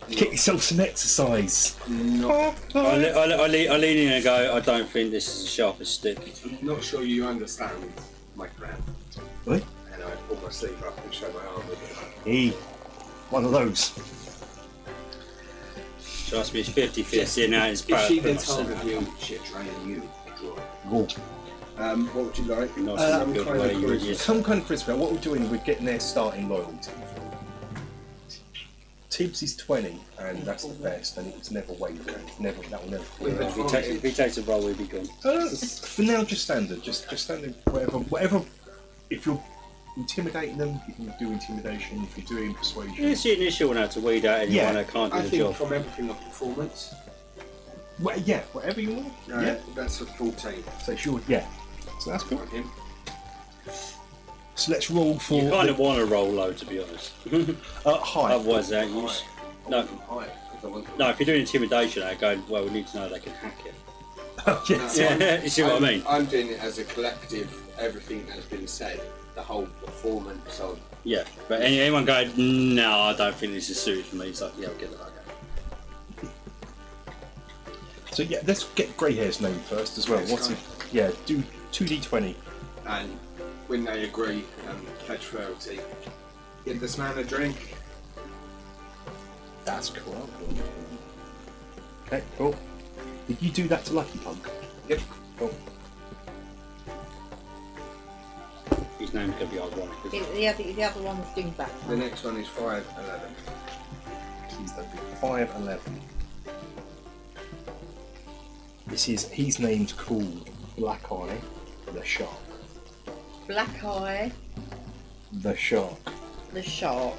Get yourself some exercise. Not, I lean in and go, I don't think this is the sharpest stick. not sure you understand my plan. What? And I pull my sleeve up and show my arm with it. He. One of those. Trust me, it's 50-50 and now it's If she pretty then much told set. you, she'll train you to draw. Whoa. What would you like? Not Um, in a good kind way, of you charisma. idiot. Some kind of charisma. What we're doing, we're getting their starting loyalty. Tibbs is 20, and that's the best, and it's never wavering. That will never fall. With If he takes a roll, we'll be gone. For now, just standard. Just standard. Whatever. If you're intimidating them, you can do intimidation. If you're doing persuasion, It's the initial now to weed out anyone Yeah, that can't do I the think job. from everything of performance, yeah, whatever you want. Yeah. that's a 14. So it's your So that's cool. On him. So let's roll for You kind of want to roll low, to be honest. high. Otherwise, that use. No, High, 'cause I want no. If you're doing intimidation, I go. Well, we need to know they can hack it. Yes. Yeah, you see what I mean? I'm doing it as a collective, everything that's been said, the whole performance of. Yeah, but anyone going, no, I don't think this is suited for me. It's like, yeah, I'll get the fuck out. So yeah, let's get grey hair's name first as well. Yes, What's right. it? Yeah, do 2d20. And when they agree and pledge fealty, give this man a drink. That's cool. Okay, cool. Did you do that to Lucky Punk? Yep. Cool. name's going to be ironic, isn't it? The other one was Dingbat. The next one is 5'11". He's 5'11". He's named called Black Eye the Shark. Black Eye, The Shark. the shark.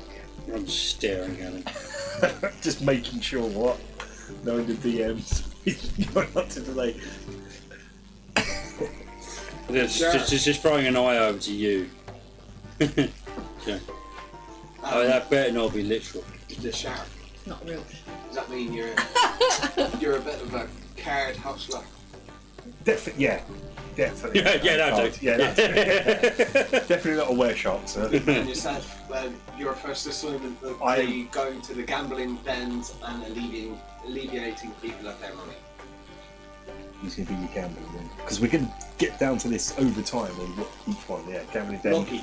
I'm staring at him. Just making sure what? Knowing the DMs. You're not to delay. Just throwing an eye over to you. Okay. That better not be literal. The shark. It's not real. Does that mean you're a bit of a card hustler? Definitely. Yeah, that'll do. Yeah, definitely not a wear shark, sir. And you said your first assignment would be going to the gambling dens and alleviating people of their money. Who's going to be your gambling then? Because we're going to get down to this over time and what each one, gambling den. Lucky,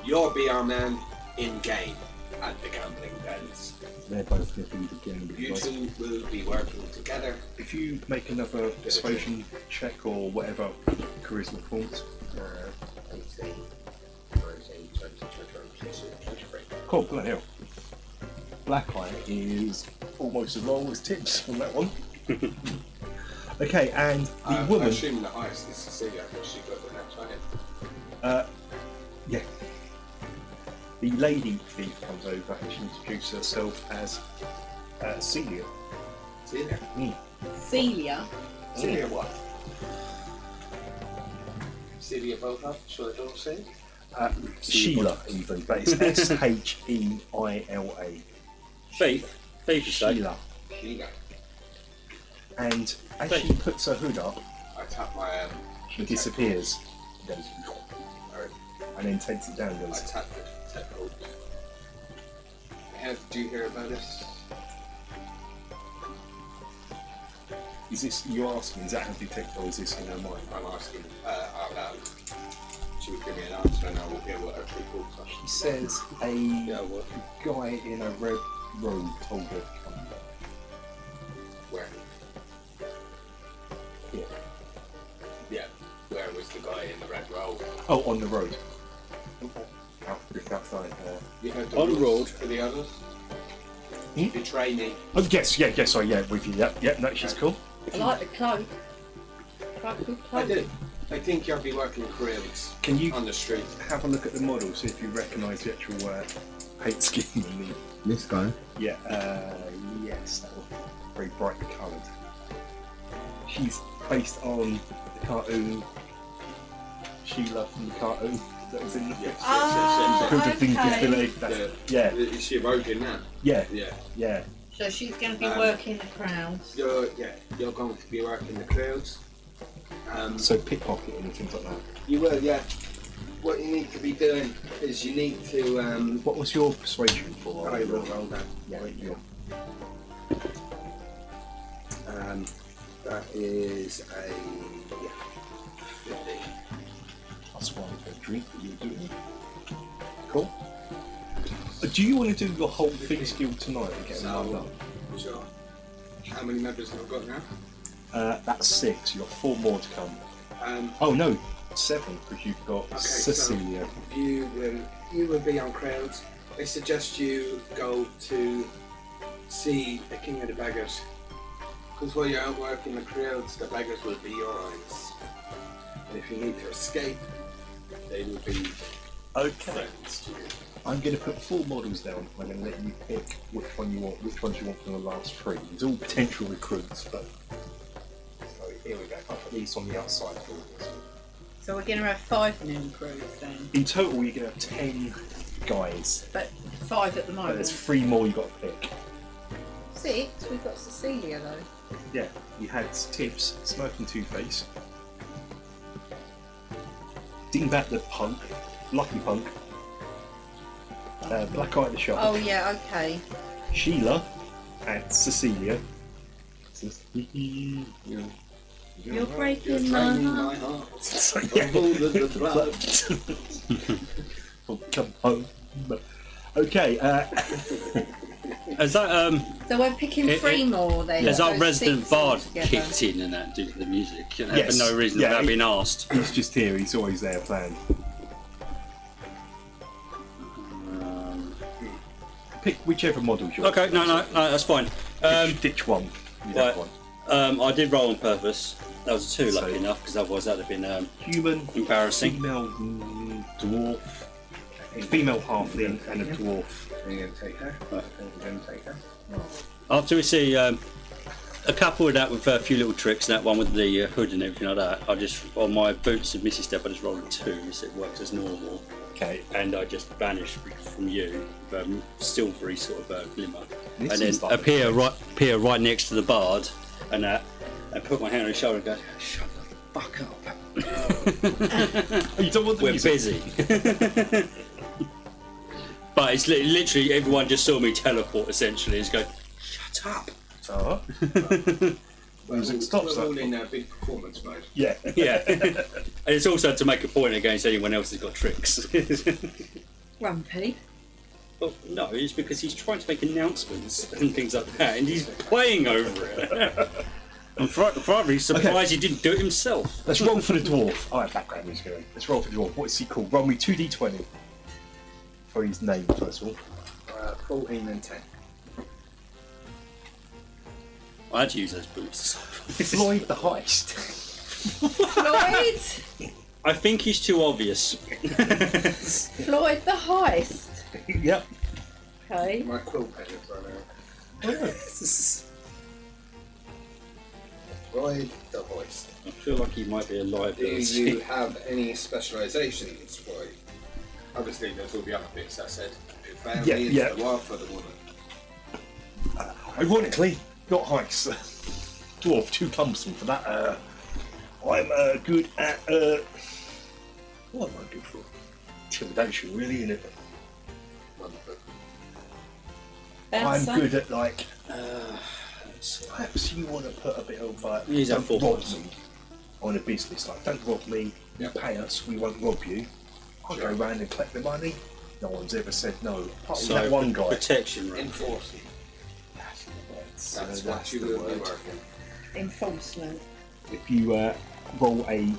you'll be our man in game at the gambling dens. They're both going to be the gambling You guys. two will be working together. If you make another persuasion check or whatever charisma points. 18, 19, 20, 21, 22, 23. Cool, bloody hell. Black Eye is almost as long as Tips on that one. Okay, and the I woman. assume the highest is Cecilia because she got the next one. Yeah. The lady thief comes over and she introduces herself as Celia. Celia? Celia. Celia what? Celia both up, so I don't say. Sheila, even, but it's Sheila. Thief you say? Sheila. Sheila. And as she puts her hood up, I tap my she disappears. Goes, and then takes it down and I goes, tap the code. Did you hear about this? is this, you're asking, is that how detect or is this in her mind? I'm asking out loud. She would give me an answer and I will hear what her true thoughts are. She says a guy in a red robe told her to come back. Where? Yeah. Yeah. Where was the guy in the red robe? Oh, on the road. Just outside. You heard On the rules road. for the others? Hmm? Betray me. Oh, yes, sorry, with you. Yeah, no, she's cool. I like the cloak. Quite a good I cloak. do. I think you'll be working cribs Can you on the street. have a look at the model, see if you recognise the actual paint scheme and the... This guy? Yeah, yes, that was very brightly coloured. She's based on the cartoon Sheila from the cartoon that was in the Yes, Ah, Who the thing okay. disbelief. Yeah, Is she evoking that? yeah, Yeah. yeah. So she's going to be working the crowds. You're going to be working the crowds. So pickpocketing and things like that. You will, yeah. What you need to be doing is you need to. What was your persuasion for? I will roll that. Yeah, Right, yeah. That is a 15. Plus one for a drink that you're doing. Cool. Do you want to do your whole thieves guild tonight and get them lined up? Sure. How many members have I got now? That's 6. You've got 4 more to come. Um, No, 7 because you've got Okay, Cecilia. you will be on crowds. I suggest you go to see the King of the Beggars. Because while you're out working the crowds, the beggars will be your eyes. And if you need to escape, they will be Okay. friends to you. I'm going to put 4 models down. I'm going to let you pick which ones you want from the last 3. It's all potential recruits, but so here we go. I'll put these on the outside for you. So we're going to have 5 new recruits then. In total, you're going to have 10 guys, But 5 at the but moment. there's 3 more you got to pick. 6? We've got Cecilia though. Yeah, you had Tips, Smirking Two-Face, Dingbat the Punk, Lucky Punk, Black Eye the Shark, Oh yeah, okay. Sheila, and Cecilia. You're breaking my Training heart. my heart. So, yeah. All the blood. Oh, come home. Okay, Has that So we're picking 3 more then. has so our resident 6 bard altogether. kicked in and that due to the music? Yes. For no reason Yeah, without he- being asked. he's just here, he's always there playing. Pick whichever model you want. Okay, no, that's fine. Ditch one. You Right. have one. I did roll on purpose. That was a 2, So- lucky enough, because otherwise that'd have been Human, embarrassing. female dwarf, female halfling, and a dwarf. Are you going to take her? Are you going to take her? After we see a couple of that with a few little tricks, and that one with the hood and everything like that, I just, on my boots of Missy Step, I just rolled a 2, so it works as normal. Okay. And I just vanish from you, silvery sort of glimmer, This and then is like- appear right next to the bard, and put my hand on his shoulder and go, "Shut the fuck up. You don't want the We're music. busy." But it's literally everyone just saw me teleport essentially. It's go, "Shut up." Music stops We're all that. in big performance mode. Yeah. Yeah, and it's also to make a point against anyone else who's got tricks. Grumpy. Well, no, it's because he's trying to make announcements and things like that, and he's playing over it. I'm frankly surprised he didn't do it himself. Let's roll for the dwarf. Oh, background music going. Let's roll for the dwarf. What's he called? Roll me 2d20. For his name, first of all. 14 and 10. I had to use those boots. Floyd the Heist. Floyd? I think he's too obvious. Floyd the Heist. Yep. Okay. My quill pen is run out. Ride the hoist. I feel like he might be a Do liability. you have any specialisations, Roy? Obviously, there's all the other bits I said. Family, Yeah, yeah. the wife for the woman. Ironically, not heist. Dwarf, too cumbersome for that. I'm good at. What am I good for? Intimidation, really, isn't it? Wonderful. I'm Bouncer. good at like. Perhaps you want to put a bit of like. He's at Don't 4 rob points. me on a business. Like, don't rob me. You pay us. We won't rob you. I'll go round and collect the money. No one's ever said no. Apart from So, that one guy. protection, right? Enforcing. That's what that's you the will be word. working. Enforcement. If you roll a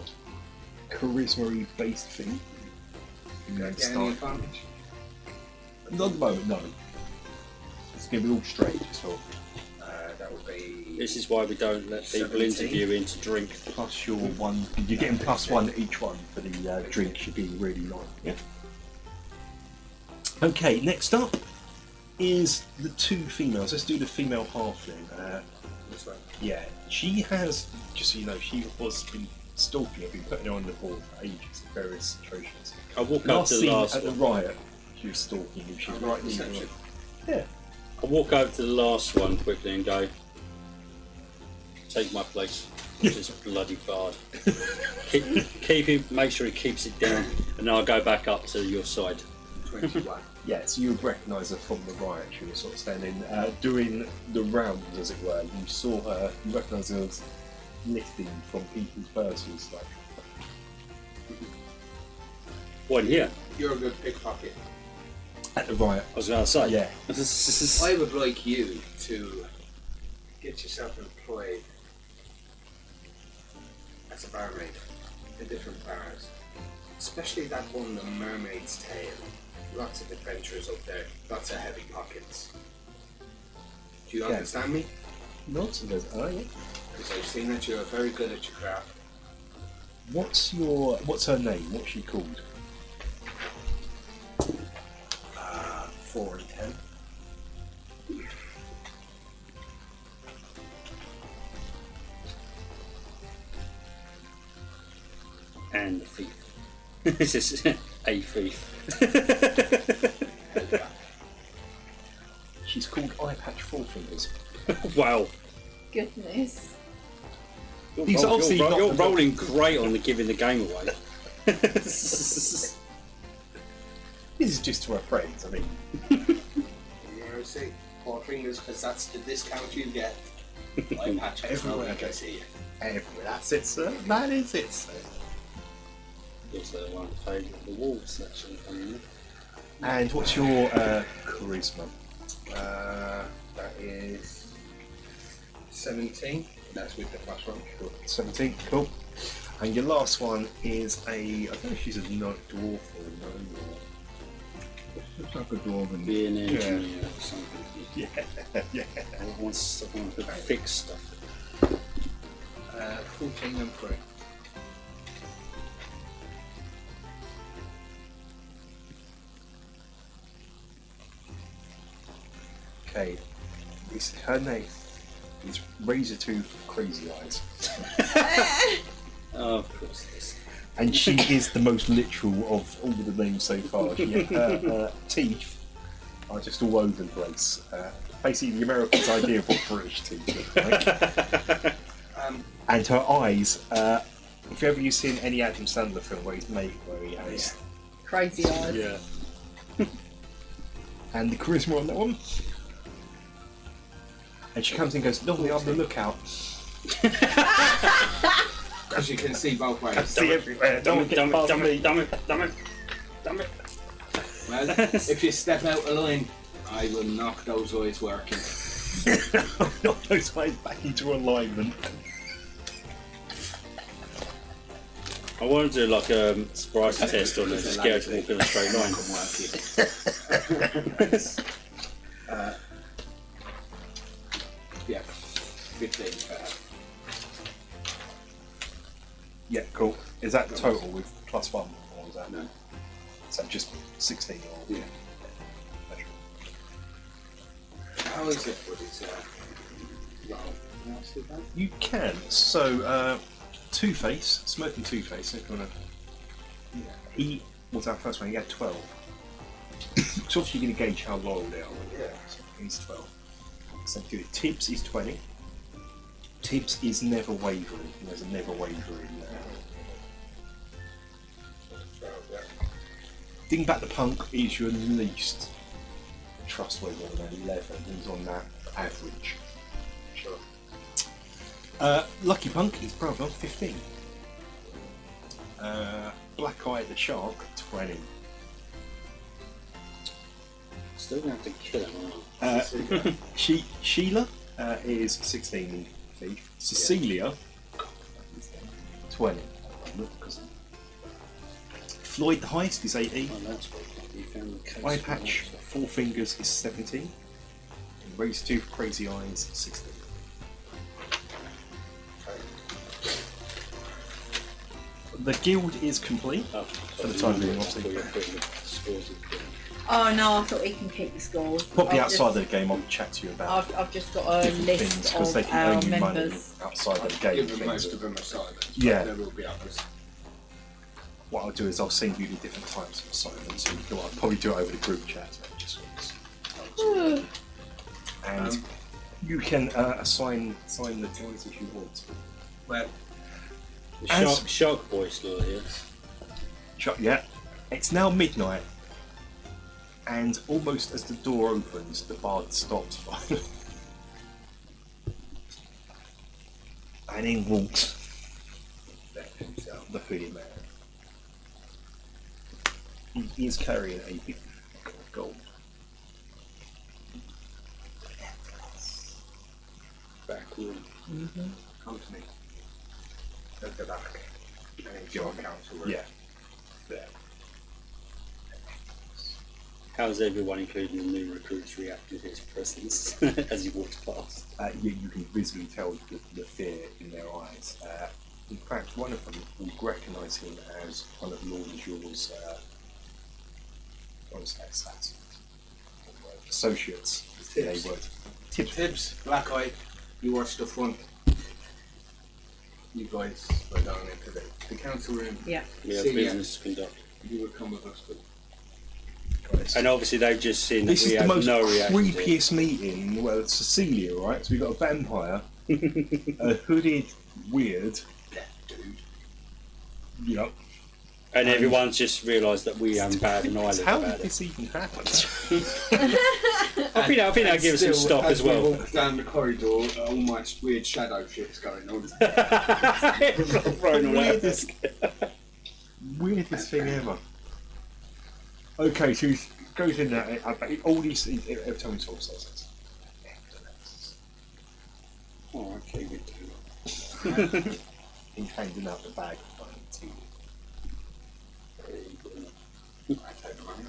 charisma based thing, you can Get any start. advantage? Not at the moment, no. It's going to be all straight, so That would be. This is why we don't let people 17. interview into drink. plus your one. You're getting plus one each one for the drink, should be really nice. Yeah. Okay, next up is the 2 females. Let's do the female halfling. This way. Yeah, she has, just so you know, she was been stalking. I've been putting her on the board for ages in various situations. I walk up Last to the scene last at the one. riot, she was stalking him. She was Oh, right near perception. the Yeah. I walk over to the last one quickly and go, take my place. This bloody bard. Keep him, make sure he keeps it down, and then I'll go back up to your side. 21. Yeah, so you would recognise her from the riot. She was sort of standing, doing the rounds, as it were. You saw her, you recognise her as lifting from people's purses. Like, One here. You're a good pickpocket. at the riot. I was going to say. Yeah. I would like you to get yourself employed as a barmaid in different bars. Especially that one, the Mermaid's Tale. Lots of adventurers up there, lots of heavy pockets. Do you Yeah. understand me? Not yeah. Because I've seen that you're very good at your craft. What's her name? What's she called? 4 and 10. And the thief. This is a thief. She's called Eye Patch Four Fingers. Wow. Goodness. You're, These are obviously not you're the- rolling great on the giving the game away. This is just to her friends. I mean, You see, 4 fingers, because that's the discount you get. I patch Everywhere everywhere I go. I see you. everywhere. That's it, sir. That is it, sir. Also, one favourite of the wolves section coming in. And what's your charisma? That is 17. That's with the plus 1. 17, cool. And your last one is I don't know if she's a dwarf or a gnome or... Looks like a dwarven. Be an engineer or something. Yeah, yeah. I want someone to fix stuff. 14 and 3. Okay. Her name is Razortooth Crazy Eyes. Oh, of course it is. And she is the most literal of all of the names so far. Her teeth are just all over the place. Basically, the Americans' idea of what British teeth look like. And her eyes, if ever you've seen any Adam Sandler film where he has... Crazy eyes. Yeah. And the charisma on that one. And she comes in and goes, normally I'm the lookout. Because you can see both ways. See everywhere, don't get past me. Damn it. Well, if you step out of line, I will knock those eyes working. Knock those eyes back into alignment. I want to do like a sobriety test on it, just get her to walk in a straight line. Yeah, 15. Yeah, cool. Is that total with +1 or is that? No. Is that just 16 or? Yeah. How is it with his roll? Can I see that? You can. So, Two-Face, Smirking Two-Face, if you want to... Yeah. He was our first one, he had 12. So obviously you're going to gauge how loyal they are. Yeah. So he's 12. So good. Tibbs is 20. Tibbs is never wavering. There's a never wavering. Dingbat the Punk is your least trustworthy on 11. He's on that average. Sure. Lucky Punk is brother 15. Black Eye the Shark 20. Still gonna have to kill him, Sheila is 16 thief. Cecilia 20. Floyd the Heist is 18. Oh, that's what you found the case. Eye Patch Four Fingers is 17. And Razortooth Crazy Eyes 16. The guild is complete. Oh, For the time being, obviously. Oh no, I thought he can keep the scores. Probably I've outside just, of the game, I'll chat to you about I've just got a different things list because they of can our earn you money members. outside of the game. Given things. most of them are silent, Yeah. but there will be others. What I'll do is I'll send you the different types of assignments. So you can, I'll probably do it over the group chat. Just and you can assign the toys if you want. Well, The shark boy still here. Yeah, it's now midnight, and almost as the door opens, the bard stops finally. And in walks the hoodie man. He is carrying a big bag of gold. back room. Come to me. At the back. And it's your council room. Yeah. There. How's everyone, including the new recruits, reacting to his presence as he walks past? You can visibly tell the fear in their eyes. In fact, one of them will recognise him as one of Lord Azur's associates. Tibbs. They were Tibbs. Tibbs, Black Eye, you watch the front. You guys are going into the council room. Yeah. We have Senior. business to conduct. You would come with us, but And obviously they've just seen that This we is the have most no reaction to it. creepiest meeting. Well, it's Cecilia, right? So we've got a vampire, a hooded weird dude. Yep. And everyone's just realised that we haven't bad an eyelid How about did it. this even happen? I think that'll give some Still, stop as well. We walk down the corridor, all my weird shadow shit's going on. Thrown all out. Weirdest thing ever. Okay, so he goes in there. All these every time he talks, says Oh, okay, good too. he's handing out the bag of money to you. I take the money.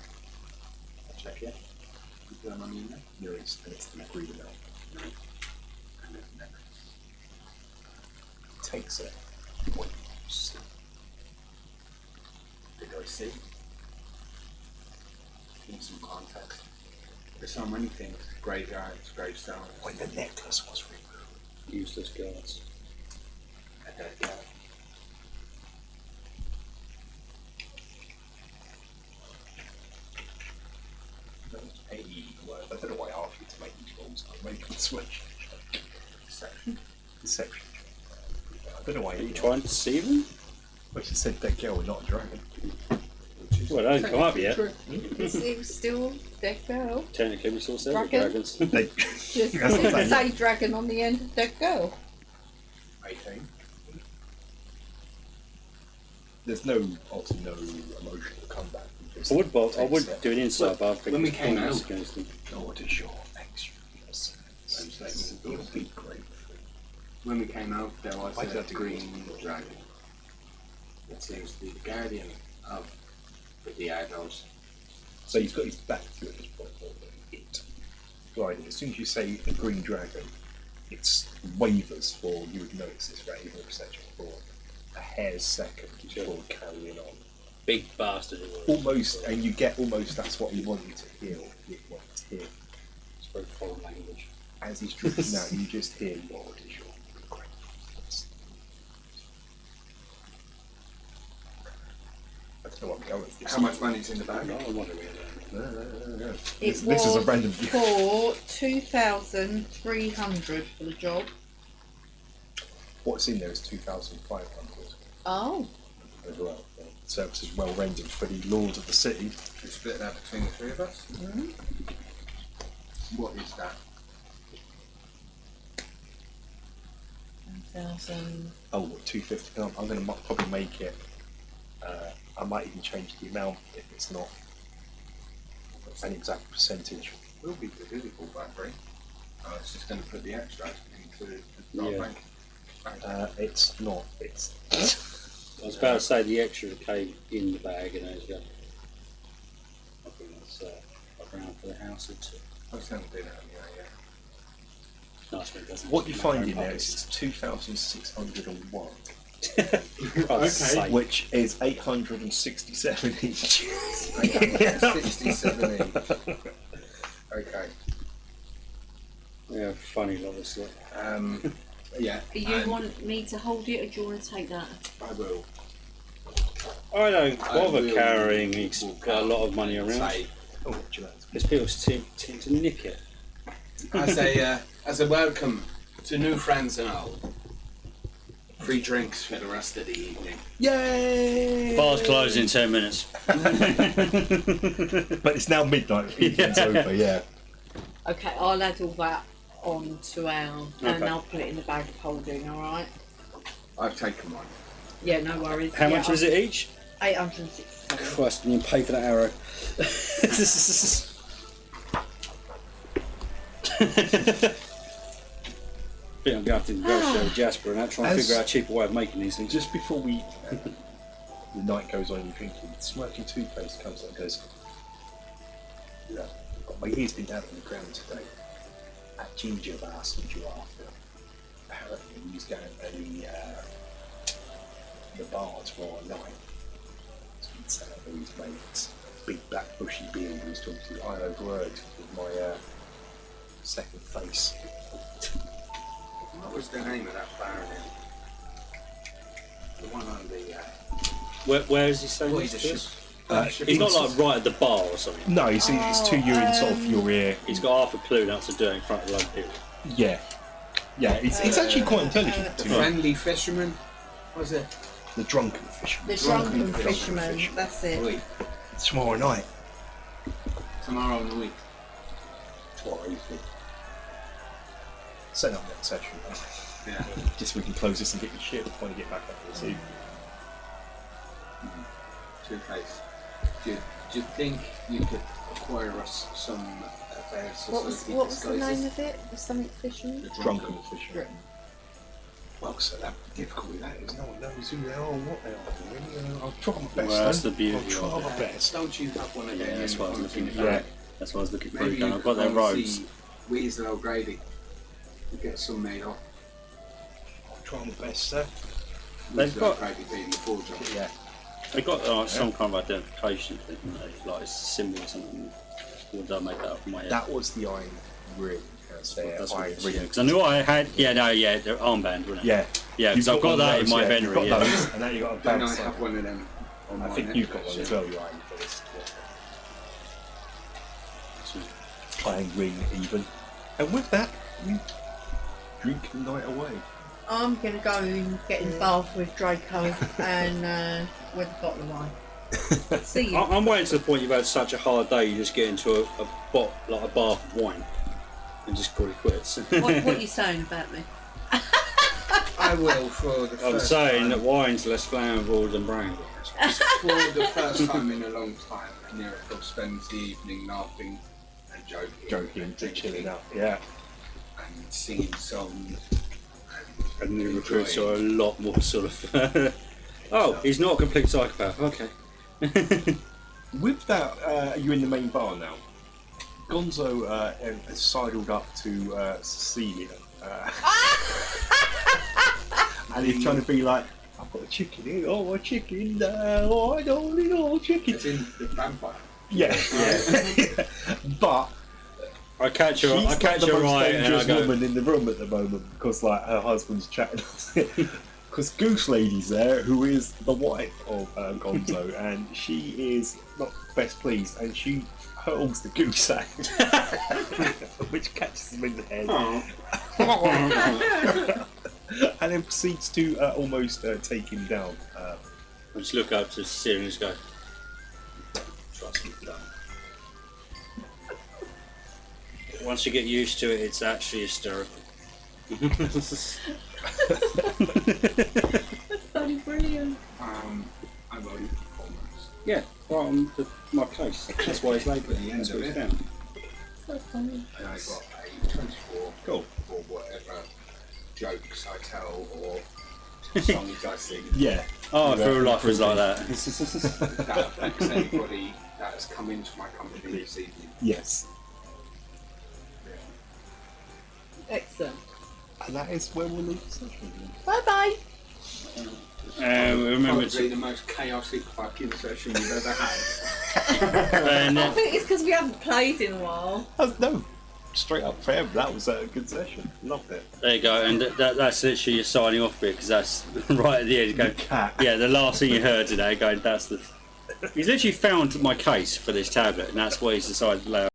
money in there? There is, and it's the agreed amount. No. And there's never. Takes it. What you see. Did I see? Give me some context. There's so many things. Graveyards, gravestones. When the necklace was removed. Useless guards. A dead guy. Any word. I don't know why I asked you to make these rolls. I'm making a switch. Deception. Deception. I don't know why Are you trying to deceive them? But she said dead girl, not a dragon. Well, it hasn't come up yet. It was still dead girl. Technically, we still said Dragon. dragons. They, Just That's what I'm saying. say dragon on the end of dead girl. 18. there's no, obviously no emotional comeback. I would do an inside, but I think When we it's came pointless out- against them. God is your extra. It would be great. When we came out, there was Why did I a do green this? dragon that seems to be the guardian of the Diagos. So he's got his back to it at this point. It. Right, as soon as you say the green dragon, it's wavers for, you would notice this, right, even perception for a hair's second before carrying on. Big bastard. Almost, and you get almost, that's what he wanted to hear. You want to hear. It's very foreign language. As he's drifting out, you just hear, Lord is your gratefulness. I don't know what I'm going with this. How much money's in the bag? No, I wonder really. No. It This is a was random for 2,300 for the job. What's in there is 2,500 Oh. as well. The service is well rendered for the lord of the city. Should we split that between the three of us? Mm. What is that? 1,000. Oh, what, 250? I'm going to probably make it. I might even change the amount if it's not an exact percentage. Will be the physical battery. I was just going to put the extra into the Yeah. bank. It's not. It's. I was about to say the extra came in the bag and I was going. I think that's around for the house or two. I was going to do that anyway, yeah. Nice one, doesn't it? What you find in there is it's 2,601, Okay. which is 867 each. 67 each. Okay. Yeah, funny, obviously. Yeah. Do you and want me to hold it or do you want to take that? I will. I don't I bother will carrying. He's walk got a out lot of money and around. say, Oh, what do you like? Because people tend to nick it. as a welcome to new friends and all, free drinks for the rest of the evening. Yay! Bar's closed in 10 minutes. But it's now midnight. The evening's over. Yeah. Okay, I'll add all that on to our, and Okay. I'll put it in the bag of holding, alright? I've taken one. Yeah, no worries. How much is it each? 860. Christ, you pay for that arrow. I think I'm going to have to negotiate with Jasper and that, try and As- figure out a cheaper way of making these things. Just before the night goes on, you're drinking. Smirking Toothpaste comes up and goes, "Look, my ear's been down on the ground today. That ginger bastard you're after. Apparently he's going to the bar tomorrow night. He's been telling all his mates. Big black bushy beard he was talking to. I overheard with my second face. What was the name of that bar then? The one on the. Where is he saying Well, this he's to a us? ship. He's not like right at the bar or something. No, it's to you in sort of your ear. He's got half a clue not to do it in front of a load of people. Yeah. Yeah, it's actually quite intelligent. The to me. friendly fisherman. Was it? The drunken fisherman. The Drunken drunken fisherman. fisherman, that's it. Wait, Tomorrow night. tomorrow night. Tomorrow evening. Set up that session. Yeah. Just so we can close this and get your shit before we get back up this evening. Two-Face. Do you think you could acquire us some What was the name of it? Was something fisherman? Drunken fisherman. Well, so that difficult with that is no one knows who they are or what they are doing. I'll try my best. Well, that's then. the beauty I'll try of my best. Don't you have one of them? Yeah, that's what I was looking in for. Yeah. That's what I was looking for. Maybe I've got their robes. Weasel O'Grady. Get some made up. I'll try my best, sir. They've got- O'Grady being the forger. Yeah. They got some kind of identification thing, haven't they? Like it's a symbol or something. Or did I make that up in my head? That was the iron ring. That's That's what iron it is, ring. yeah. Because I knew I had. Yeah, no, yeah, the armband, wasn't it? Yeah. Yeah, because You've I've got one that of in my those, inventory. You've got Yeah. those, and now you've got a Don't I bounce have one of them? On I my think you've got necklace, one as yeah. well, you iron first. Iron ring, even. And with that, we drink the night away. I'm going to go and get in the bath with Draco and with a bottle of wine. See you. I'm waiting to the point you've had such a hard day, you just get into a bath of wine and just call it quits. What are you saying about me? I will for the first I'm saying time. that wine's less flammable than brandy. For the first time in a long time, Anirothel spends the evening laughing and joking And chilling out. Yeah. and singing songs. And the enjoying- recruits are a lot more sort of. Oh, he's not a complete psychopath. Okay. With that, you're in the main bar now. Gonzo has sidled up to Cecilia. And he's trying to be like, I've got a chicken here, oh, a chicken, oh, I don't need all chicken. It's in the vampire. Yeah, yeah. But I catch her. she's I catch not her the most right, and I dangerous go. woman in the room at the moment because like her husband's chatting. Because Goose Lady's there, who is the wife of Gonzo, and she is not best pleased, and she hurls the goose at him, which catches him in the head, and then proceeds to almost take him down. I just look up to Cecilia and just go. Trust me, done. Once you get used to it, it's actually hysterical. Bloody brilliant. I'm only performance. Yeah, right on my case. That's why it's labelled. At the end That's of what it's it. down. So funny. And I got a 24 Cool. for whatever jokes I tell or songs I sing Yeah. Oh, if Yeah, real life was like that. that affects anybody that has come into my company this evening. Yes. Excellent. And that is where we'll leave the session. Bye bye. Remember Probably to. the most chaotic fucking session you've ever had. And, I think it's because we haven't played in a while. No, straight up fair. That was a good session. Loved it. there you go, and that's literally your signing off bit because that's right at the end. You go, Cat. yeah, the last thing you heard today. Going, that's the. He's literally found my case for this tablet, and that's why he's decided to allow